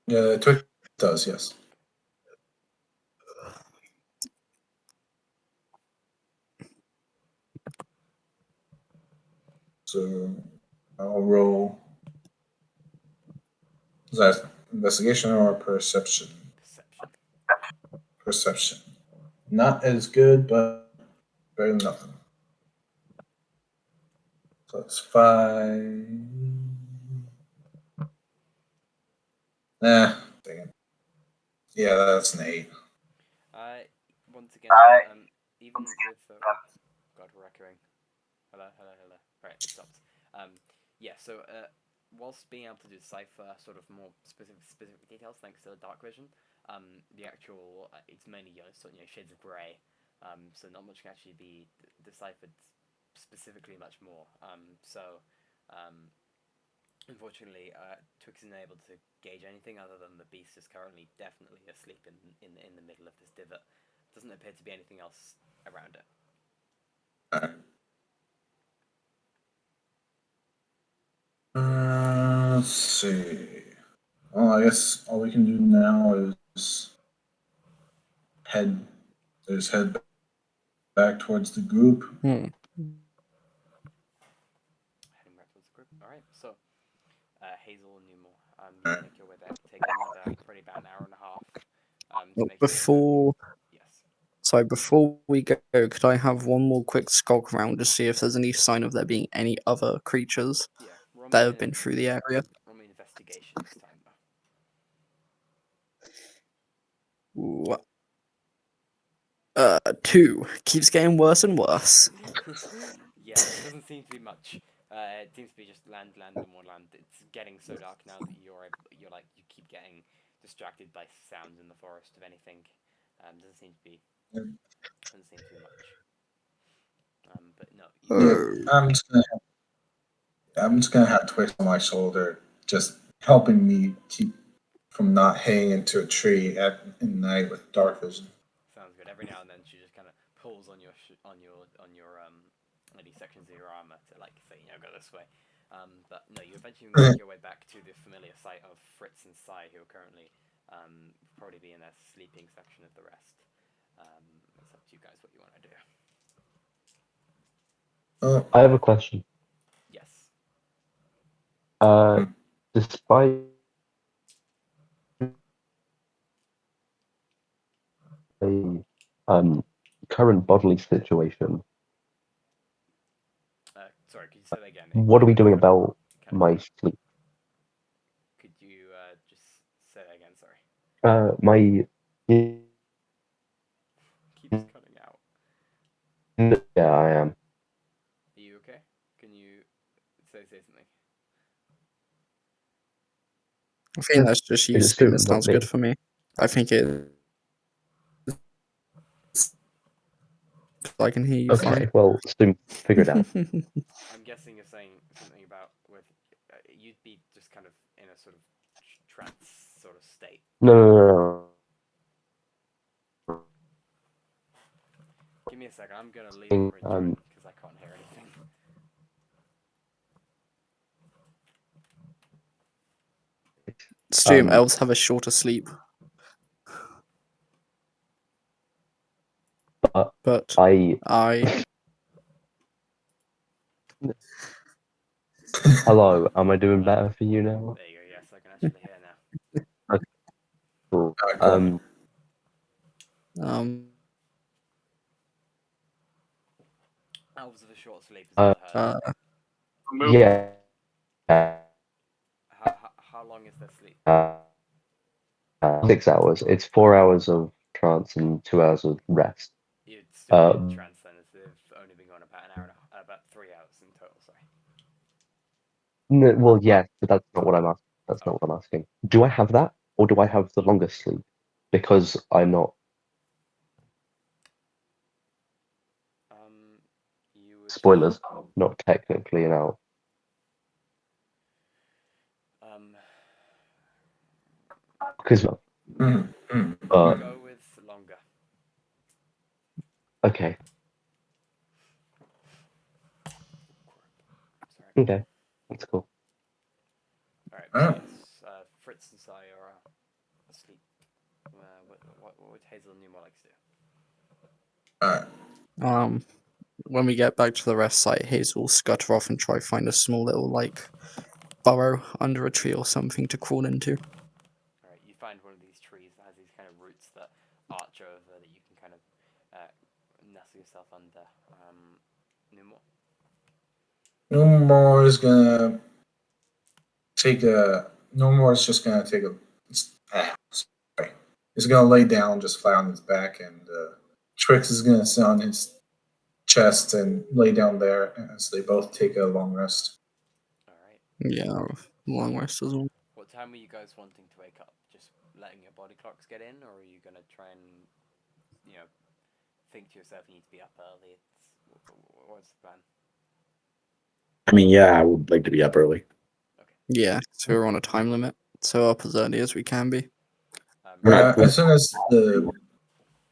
Yeah, Twix does, yes. So I'll roll. Is that investigation or perception? Perception. Perception. Not as good, but better than nothing. So it's 5. Dang it. Yeah, that's an 8. Once again, even with oh God, we're echoing. Hello. Right, it stopped. Yeah. So, whilst being able to decipher sort of more specific details thanks to the dark vision, the actual it's mainly shades of grey. So not much can actually be deciphered specifically much more. Unfortunately, Twix isn't able to gauge anything other than the beast is currently definitely asleep in the middle of this divot. Doesn't appear to be anything else around it. Let's see. Well, I guess all we can do now is head head back towards the group. Hmm. Heading back towards the group. All right. So, Hazel and Newmore, you make your way back, taking probably about an hour and a half. To make Before, yes. sorry, before we go, could I have one more quick skulk around to see if there's any sign of there being any other creatures Yeah. that have been through the area? Roll me investigation this time, though. Ooh. 2 keeps getting worse and worse. Yeah, there doesn't seem to be much. It seems to be just land, and more land. It's getting so dark now that you keep getting distracted by sounds in the forest. If anything, doesn't seem to be much. But no. Yeah, I'm just gonna have Twix on my shoulder, just helping me keep from not hanging into a tree in the night with dark vision. Sounds good. Every now and then she just kind of pulls on your any sections of your armor to say go this way. But no, you eventually make your way back to the familiar sight of Fritz and Sai, who are currently probably be in their sleeping section of the rest. It's up to you guys what you want to do. I have a question. Yes. Despite the current bodily situation, Sorry, could you say that again? what are we doing about my sleep? Could you just say that again? Sorry. My Keeps cutting out. yeah, I am. say something. I think that's just you, Is it Stu. Stu, It not sounds good me? for me. I think it. I can hear you Okay, fine. well, Stu, figure it out. I'm guessing you're saying something about with you'd be just kind of in a sort of trance sort of state. No. Give me a second. I'm gonna leave the bridge because I can't hear anything. Stu, elves have a shorter sleep. But I I. Hello, am I doing better for you now? There you go. Yes, I can actually hear now. Okay, cool. Alright, cool. Elves of a short sleep is what I heard. Yeah. How long is their sleep? 6 hours. It's 4 hours of trance and 2 hours of rest. You'd still be in trance then, as they've only been gone about an hour and about 3 hours in total. Sorry. No, well, yeah, but that's not what I'm asking. That's not what I'm asking. Do I have that, or do I have the longest sleep? Because I'm not. You would. Spoilers. Not technically an owl. Because Go with longer. Okay. Sorry. Okay, that's cool. Alright, Ah. yes, Fritz and Sai are asleep. What would Hazel and Newmore like to do? Alright. When we get back to the rest site, Hazel will scutter off and try to find a small little like burrow under a tree or something to crawl into. Alright, you find one of these trees that has these kind of roots that arch over that you can kind of nestle yourself under. Newmore? No is gonna take a. No more is just gonna take a. Sorry. He's gonna lay down just flat on his back, and Trix is gonna sit on his chest and lay down there as they both take a long rest. Alright. Yeah, long rest as well. What time were you guys wanting to wake up? Just letting your body clocks get in, or are you gonna try and, think to yourself you need to be up early? What's the plan? I mean, yeah, I would like to be up early. Okay. Yeah, so we're on a time limit, so up as early as we can be. As soon as the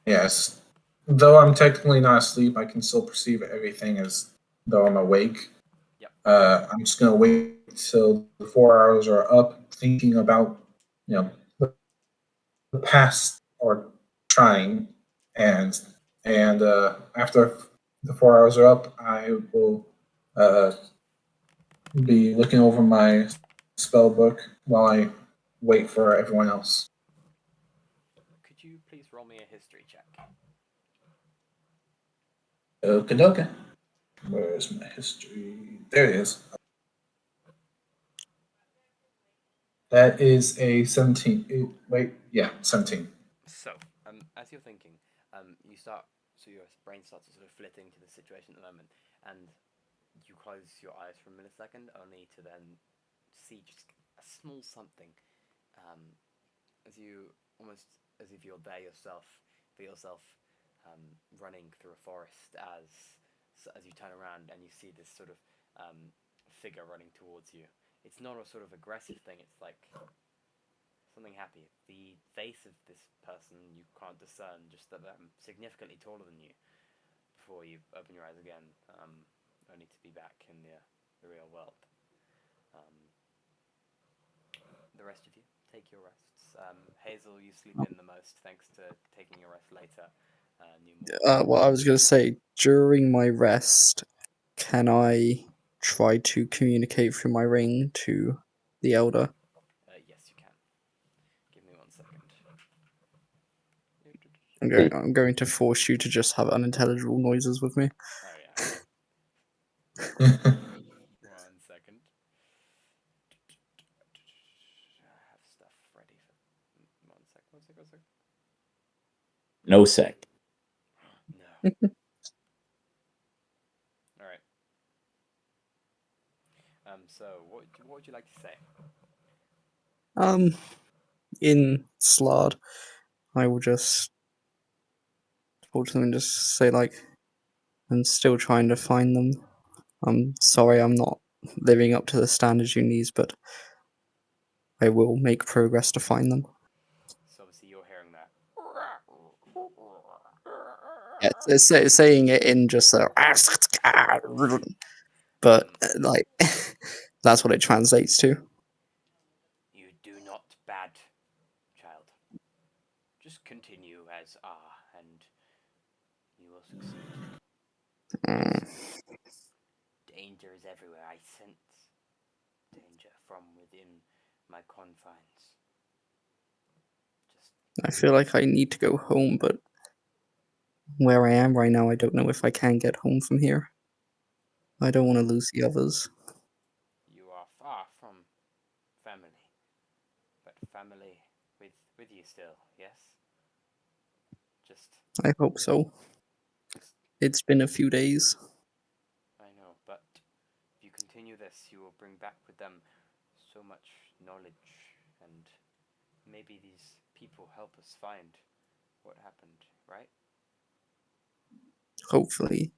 yes, though I'm technically not asleep, I can still perceive everything as though I'm awake. Yep. I'm just gonna wait till the 4 hours are up, thinking about the past or trying, and after the 4 hours are up, I will be looking over my spell book while I wait for everyone else. Could you please roll me a history check? Okay. Where's my history? There it is. That is a 17. Wait, yeah, 17. So, as you're thinking, your brain starts to sort of flit into the situation at the moment, and you close your eyes for a millisecond, only to then see just a small something, as if you're there yourself, feel yourself running through a forest as you turn around and you see this sort of figure running towards you. It's not a sort of aggressive thing. It's like something happy. The face of this person you can't discern, just that they're significantly taller than you. Before you open your eyes again, only to be back in the real world. The rest of you, take your rests. Hazel, you sleep in the most, thanks to taking your rest later. Well, I was going to say, during my rest, can I try to communicate through my ring to the Elder? Yes, you can. Give me 1 second. I'm going to force you to just have unintelligible noises with me. Oh, yeah. 1 second. I have stuff ready for 1 sec. No sec. No. Alright. So, what would you like to say? In Slard, I will just talk to them and just say, like, I'm still trying to find them. I'm sorry I'm not living up to the standards you need, but I will make progress to find them. So obviously you're hearing that. Yeah, it's saying it in just a but like that's what it translates to. You do not bad, child. Just continue as are, and you will succeed. Danger is everywhere. I sense danger from within my confines. Just I feel like I need to go home, but where I am right now, I don't know if I can get home from here. I don't want to lose the others. you are far from family, but family with you still. Yes. Just I hope so. It's been a few days. I know, but if you continue this, you will bring back with them so much knowledge, and maybe these people help us find what happened, right? Hopefully.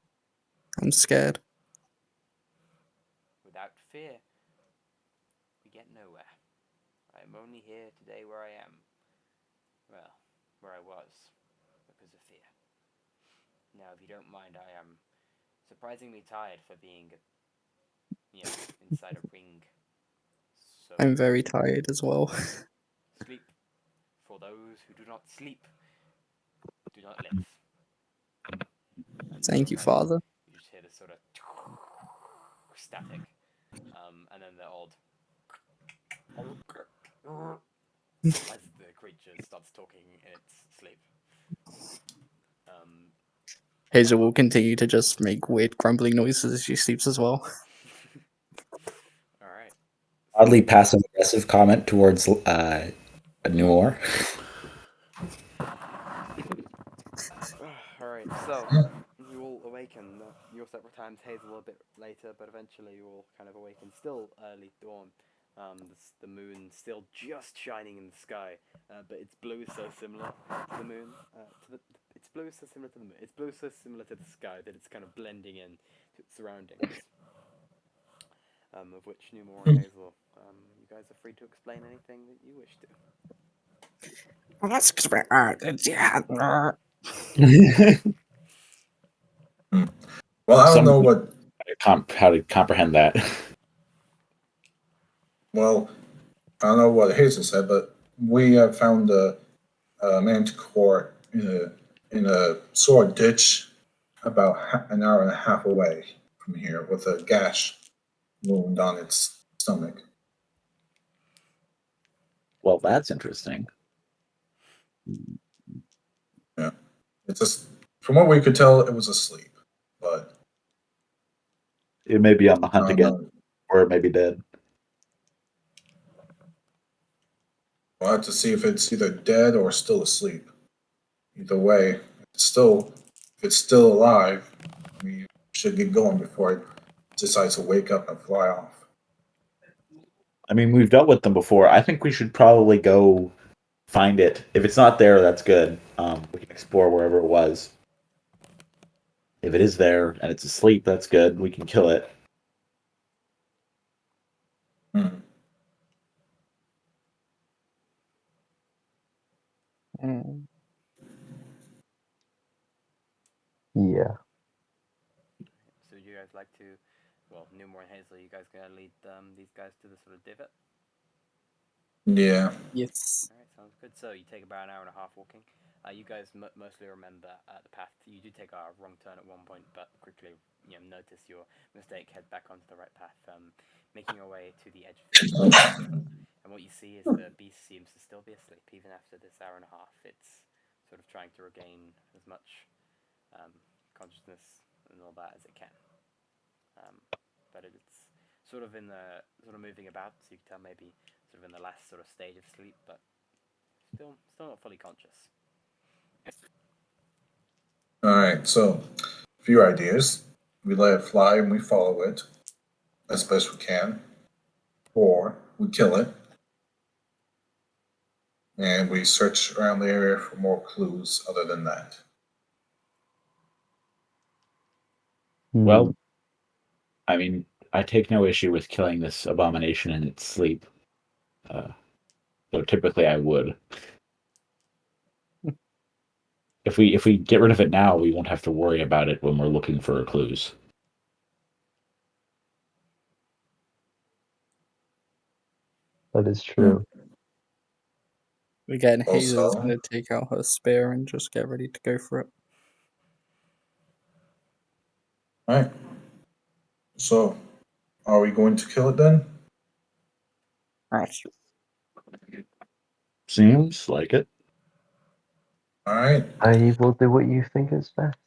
I'm scared. Without fear, we get nowhere. I am only here today where I am. Well, where I was, because of fear. Now, if you don't mind, I am surprisingly tired for being, inside a ring. So I'm very tired as well. sleep. For those who do not sleep, do not live. And Thank you, like, Father. you just hear this sort of static, and then the old as the creature starts talking in its sleep. Hazel will continue to just make weird grumbling noises as she sleeps as well. All right. Oddly passive aggressive comment towards a new war. All right. So you all awaken. Your separate times. Hazel a bit later, but eventually you all kind of awaken. Still early dawn. The moon still just shining in the sky, but its blue is so similar to the moon. Its blue is so similar to the moon. Its blue is so similar to the sky that it's kind of blending in to its surroundings. Of which Newmore and Hazel, you guys are free to explain anything that you wish to. Well, that's because we're Well, I don't Some know what. how to comprehend that. Well, I don't know what Hazel said, but we have found a manticore in a sort of ditch about an hour and a half away from here, with a gash wound on its stomach. Well, that's interesting. Yeah, it's just from what we could tell, it was asleep, but It may be on the I hunt don't again, know. or it may be dead. We'll have to see if it's either dead or still asleep. Either way, if it's still alive, we should get going before it decides to wake up and fly off. I mean, we've dealt with them before. I think we should probably go find it. If it's not there, that's good. We can explore wherever it was. If it is there and it's asleep, that's good. We can kill it. Hmm. Yeah. So you guys like to, well, Newmore and Hazel, you guys gonna lead these guys to the sort of divot? Yeah. Yes. All right, sounds good. So you take about an hour and a half walking. You guys mostly remember the path. You do take a wrong turn at one point, but quickly notice your mistake. Head back onto the right path, making your way to the edge of the forest. And what you see is the beast seems to still be asleep even after this hour and a half. It's sort of trying to regain as much consciousness and all that as it can. But it's sort of moving about, so you can tell maybe sort of in the last sort of stage of sleep, but still not fully conscious. All right. So, a few ideas. We let it fly and we follow it as best we can. or we kill it and we search around the area for more clues other than that. Well, I mean, I take no issue with killing this abomination in its sleep. So typically I would. If we get rid of it now, we won't have to worry about it when we're looking for clues. that is true. Again, Hazel's Also- going to take out her spear and just get ready to go for it. All right. So, are we going to kill it then? Right. Seems like it. All right. I will do what you think is best.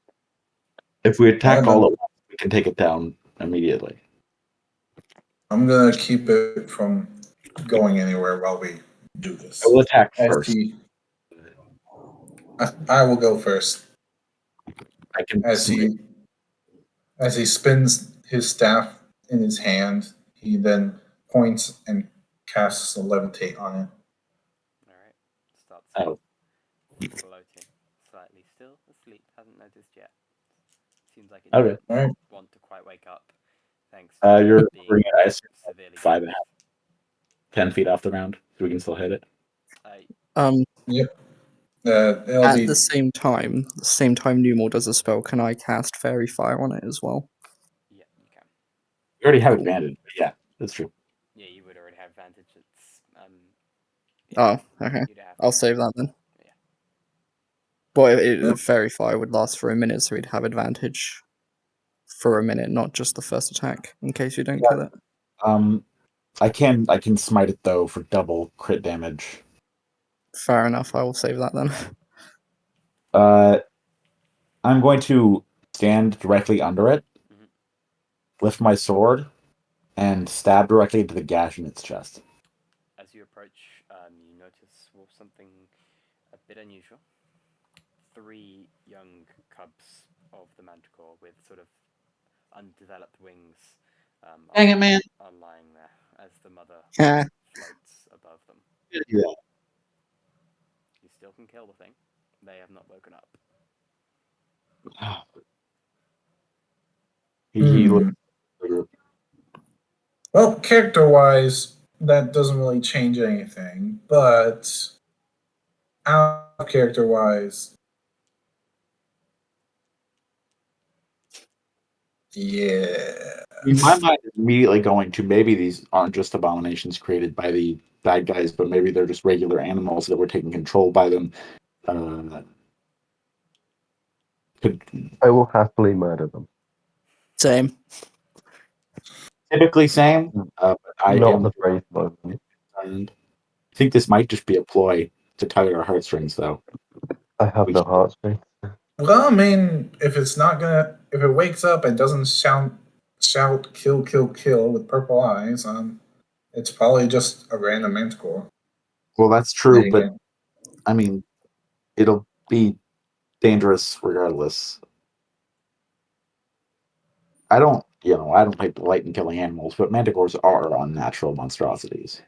If we attack Well, all at once, we can take it down immediately. I'm gonna keep it from going anywhere while we do this. I will attack As first. I will go first. I can As he spins his staff in his hand, he then points and casts a levitate on it. Alright. Starts Oh. floating. Slightly still asleep. Hasn't noticed yet. Seems like it Okay. doesn't All right. want to quite wake up. Thanks You're being bringing it, I assume, severely 5.5, damaged. 10 feet off the ground, so we can still hit it. Yep. It'll At be the same time Numor does a spell, can I cast Fairy Fire on it as well? Yeah, you can. We already have Cool. advantage, but yeah, that's true. Yeah, you would already have advantage. It's Oh, okay. you'd have I'll to- save that then. Yeah. But Fairy Fire would last for a minute, so he'd have advantage for a minute, not just the first attack, in case you don't kill it. I can smite it though for double crit damage. Fair enough, I will save that then. I'm going to stand directly under it, Mhm. lift my sword, and stab directly into the gash in its chest. As you approach, you notice something a bit unusual. 3 young cubs of the manticore with sort of undeveloped wings. Dang it, man! Are lying there as the mother Yeah. floats above them. Yeah. You still can kill the thing. They have not woken up. He Hmm. Well, character-wise, that doesn't really change anything, but out of character-wise, yeah. in my mind is immediately going to maybe these aren't just abominations created by the bad guys, but maybe they're just regular animals that were taking control by them. I will happily murder them. Same. Typically same. But I Not am the brave moment. concerned. I think this might just be a ploy to tug at our heartstrings, though. I have no heartstrings. Well, I mean, if it wakes up and doesn't shout, kill, kill, kill with purple eyes, it's probably just a random manticore. Well, that's true, There but you go. I mean, it'll be dangerous regardless. I don't take delight in killing animals, but manticores are unnatural monstrosities.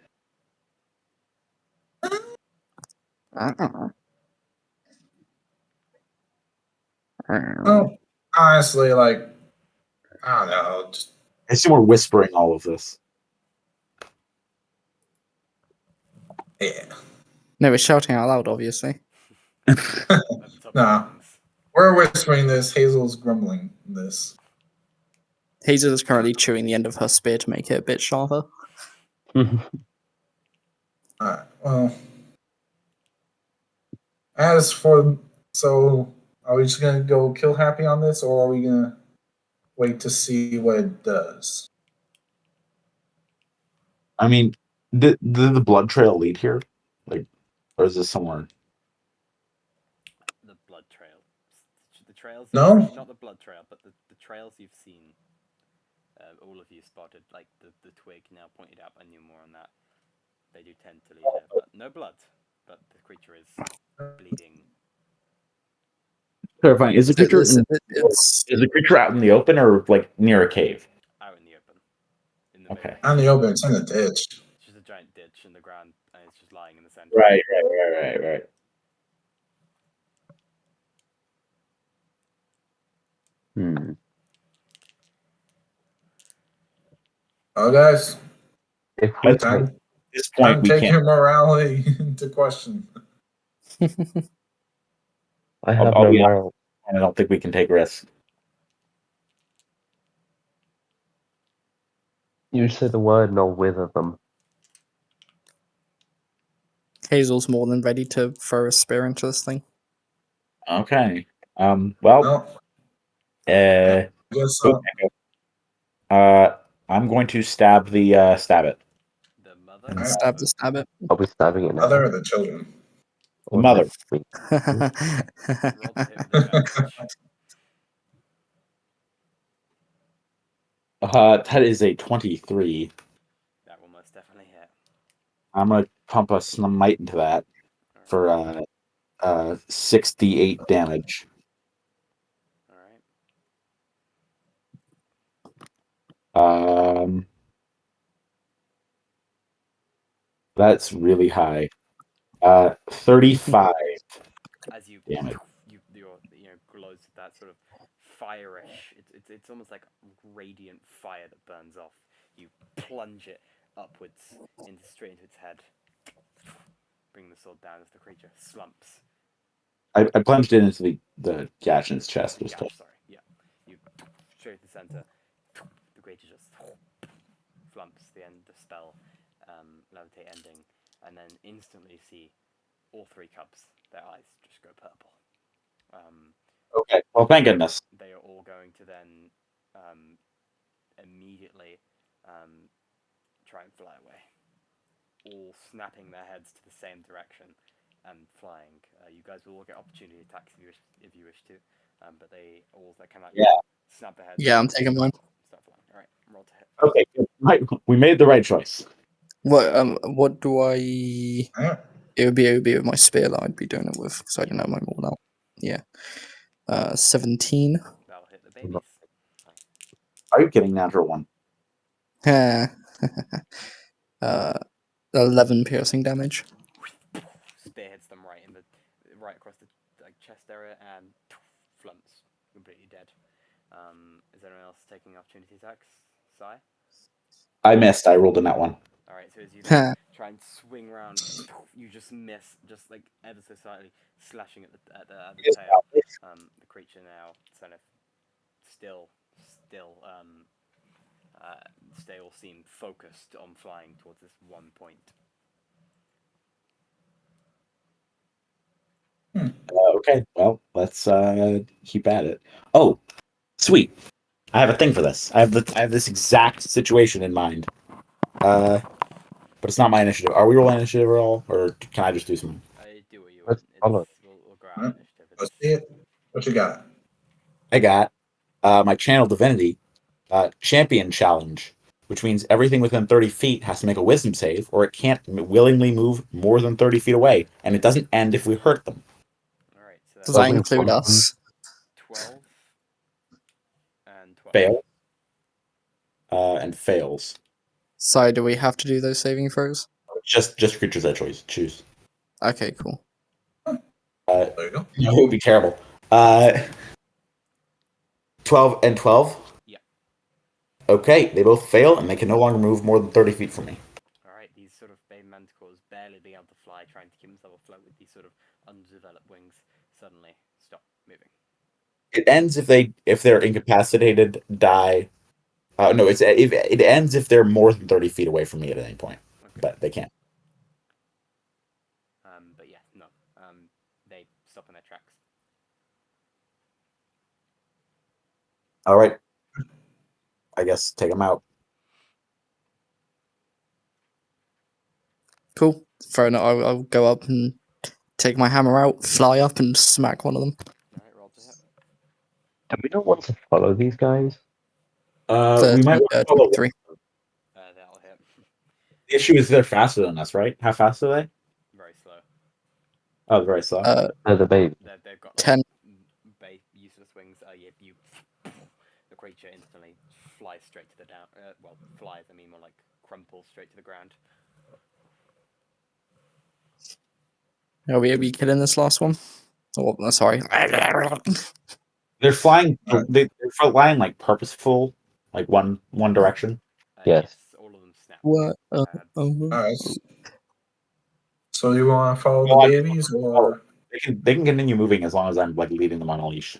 Well, honestly, like, I don't know. Just, I assume we're whispering all of this. yeah. No, we're shouting out loud, obviously. At the top Nah. of things. We're whispering this. Hazel's grumbling this. Hazel is currently chewing the end of her spear to make it a bit sharper. Alright, well. So, are we just gonna go kill Happy on this, or are we gonna wait to see what it does? I mean, did the blood trail lead here? Like, or is this somewhere? The blood trail. The trails. No? Not the blood trail, but the trails you've seen. All of you spotted, like the twig now pointed out by Numor on that. They do tend to lead here, but no blood. But the creature is bleeding. Clarifying: is the creature It's is the creature out in the open or like near a cave? Out in the open. In the Okay. On the open, it's in the ditch. It's just a giant ditch in the ground, and it's just lying in the center. Right. Oh, guys, If we At time, this time point, to we take can't. your morality into question. I have I'll no be honest, moral. I don't think we can take risks. You say the word and I'll wither them. Hazel's more than ready to throw a spear into this thing. Okay. Well, Well, uh, guess so. I'm going to stab it. The mother. And Alright. Stab to stab it. I'll be stabbing it now. Other of the children. The mother. Wait, Roll to hit with advantage. That is a 23. That will most definitely hit. I'm gonna pump a smite into that for 68 damage. All right. That's really high. 35 As you damage. your glows with that sort of fire-ish. It's almost like radiant fire that burns off. You plunge it upwards straight into its head. Bring the sword down as the creature slumps. I plunged it into the gash in its chest. Gosh, sorry. Yeah. You straight to the center. The creature just flumps the end of the spell, levitate ending, and then instantly see all three cubs. Their eyes just go purple. Okay. Well, thank goodness. They are all going to then immediately try and fly away, all snapping their heads to the same direction and flying. You guys will all get opportunity attacks if you wish to, but they all kind of snap their heads. Yeah, I'm taking mine. Start flying. All right, roll to hit. Okay, right. We made the right choice. What do I? Yeah. It would be with my spear that I'd be doing it with, because I don't know my more now. Yeah. 17. That'll hit the babies. Are you kidding? Natural one. 11 piercing damage. Spear hits them right across the chest area and flumps, completely dead. Is anyone else taking opportunity attacks? Sai? I missed. I rolled in that one. Alright, so as you then try and swing around, you just miss, just like ever so slightly, slashing at the tail. The creature now kind of still seem focused on flying towards this one point. Okay, well, let's keep at it. Oh, sweet! I have a thing for this. I have this exact situation in mind. But it's not my initiative. Are we rolling initiative at all, or can I just do something? I do what you Let's want. We'll go out initiative. Let's see it. What you got? I got my channel divinity champion challenge, which means everything within 30 feet has to make a wisdom save, or it can't willingly move more than 30 feet away, and it doesn't end if we hurt them. All right, so Does that's that include us? 12 and 12. Fail. And fails. So do we have to do those saving throws? Just creatures that choose. Okay, cool. There you go. That would be terrible. 12 and 12? Yeah. Okay, they both fail, and they can no longer move more than 30 feet from me. Alright, these sort of baby manticores barely being able to fly, trying to keep themselves afloat with these sort of undeveloped wings, suddenly stop moving. It ends if they're incapacitated, die. No, it ends if they're more than 30 feet away from me at any point. Okay. But they can't. But yeah, no. They stop in their tracks. All right. I guess take them out. Cool. Fair enough. I'll go up and take my hammer out, fly up, and smack one of them. Alright, roll to hit. do we not want to follow these guys? We might want to follow 23. That'll hit. The issue is they're faster than us, right? How fast are they? Very slow. Oh, they're very slow. The baby. They've got 10. useless wings. You the creature instantly flies straight to the down. Well, flies. I mean, more like crumples straight to the ground. Are we killing this last one? Oh, no, sorry. They're flying. Alright. They're flying like purposeful, like one direction. Yes. All of them snap. What? Alright. So you want to follow the Well, I- babies, or They can continue moving as long as I'm like leading them on a leash.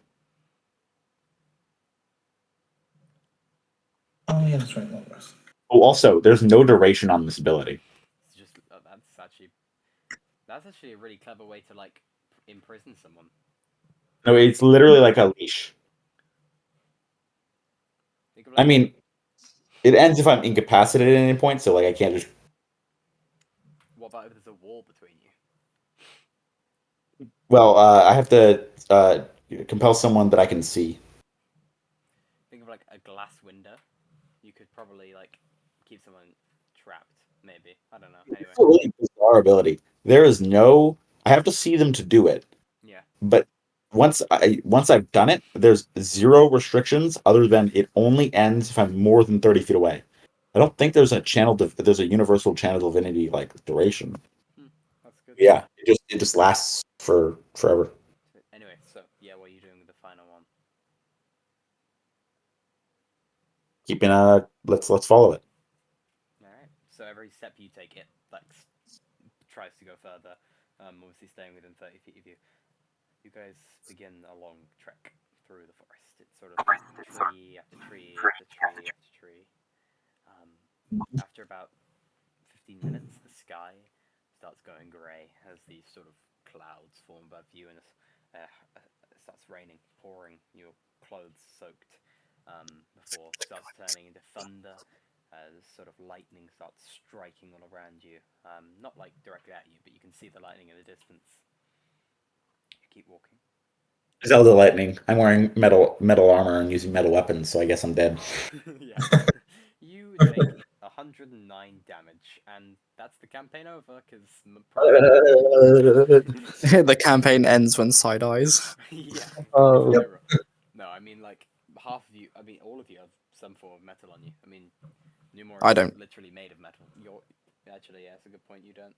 oh yeah, that's right. No rest. Oh, also, there's no duration on this ability. It's just that's actually a really clever way to like imprison someone. No, it's literally like a leash. Think of I like, mean, it ends if I'm incapacitated at any point, so like I can't just. what about if there's a wall between you? Well, I have to compel someone that I can see. Think of like a glass window. You could probably like keep someone trapped. Maybe, I don't know. Anyway, It's a really bizarre ability. There is no. I have to see them to do it, yeah. but once I've done it, there's zero restrictions other than it only ends if I'm more than 30 feet away. I don't think there's a there's a universal channel divinity like duration. That's good. Yeah, it just lasts for forever. Anyway, so yeah, what are you doing with the final one? Keeping let's follow it. All right. So every step you take, it like tries to go further. Obviously staying within 30 feet of you. You guys begin a long trek through the forest. It's sort of tree after tree after tree after tree. After about 15 minutes, the sky starts going grey as these sort of clouds form above you, and it starts raining, pouring, your clothes soaked, before it starts turning into thunder as sort of lightning starts striking all around you. Not like directly at you, but you can see the lightning in the distance. You keep walking. Zelda lightning. I'm wearing metal armor and using metal weapons, so I guess I'm dead. Yeah. You take 109 damage, and that's the campaign over, because The campaign ends when Side eyes. yeah. Oh. Yep. No, I mean, like, half of you, I mean, all of you have some form of metal on you. I mean, Numor I is don't. literally made of metal. Actually, yeah, that's a good point, you don't.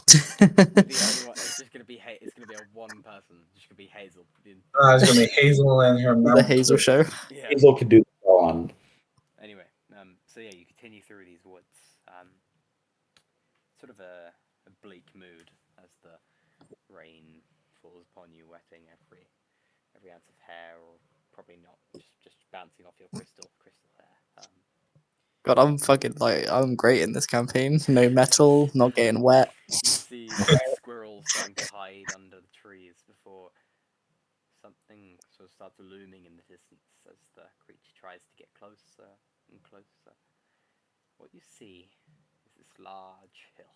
The only one, it's just gonna be, it's gonna be a one person, it's just gonna be Hazel. It's gonna be Hazel and her The mount. Hazel show. Yeah. Hazel could do on. Anyway, so yeah, you continue through these woods. Sort of a bleak mood as the rain falls upon you, wetting every ounce of hair, or probably not, just bouncing off your crystal hair. God, I'm fucking I'm great in this campaign. No metal, not getting wet. You see squirrels starting to hide under the trees before something sort of starts looming in the distance as the creature tries to get closer and closer. What you see is this large hill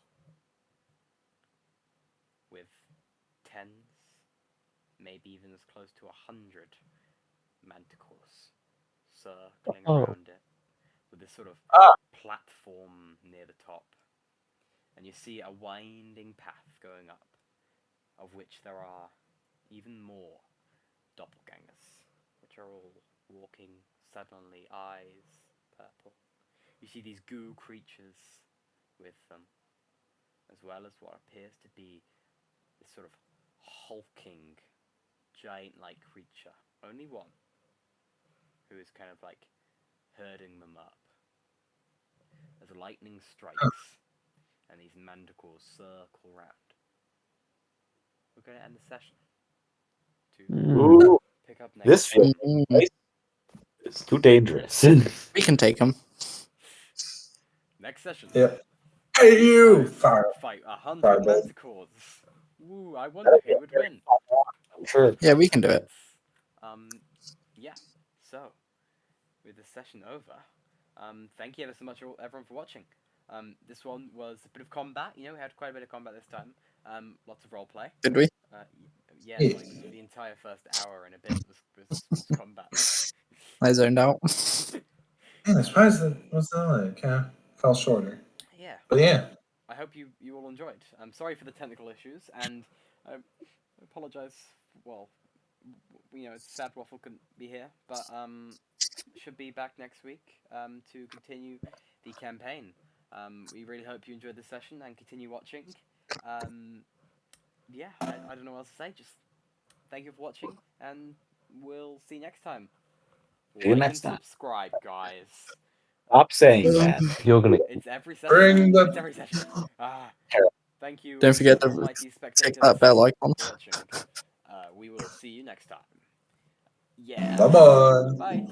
with tens, maybe even as close to 100 manticores circling Oh. around it, with this sort of platform near the top. And you see a winding path going up, of which there are even more doppelgangers, which are all walking suddenly, eyes purple. You see these goo creatures with them, as well as what appears to be this sort of hulking, giant-like creature. Only one, who is kind of like herding them up. As lightning strikes, and these manticores circle round. We're going to end the session. Ooh, Pick up next. this feels nice. It's too dangerous. We can take him. Next session. Yep. Hey you! Fire. Fight 100 Fireball. manticores. Woo! I wonder who would win. Sure. Yeah, we can do it. Yeah. So, with the session over, thank you ever so much, everyone, for watching. This one was a bit of combat. You know, we had quite a bit of combat this time. Lots of roleplay. Did we? Yeah, Yeah. like the entire first hour and a bit was combat. I zoned out. Man, I'm surprised that was like fell shorter. Yeah. But yeah. I hope you all enjoyed. I'm sorry for the technical issues, and I apologize. Well, you know, it's sad Waffle couldn't be here, but should be back next week to continue the campaign. We really hope you enjoyed this session and continue watching. Yeah, I don't know what else to say. Just thank you for watching, and we'll see you next time. See you Like next and time. subscribe, guys. Stop saying that. You're gonna. It's every Bring session. the- It's every session. Thank you, Don't forget to almighty tick spectators, that bell icon. for watching. We will see you next time. Yeah. Bye-bye. Bye.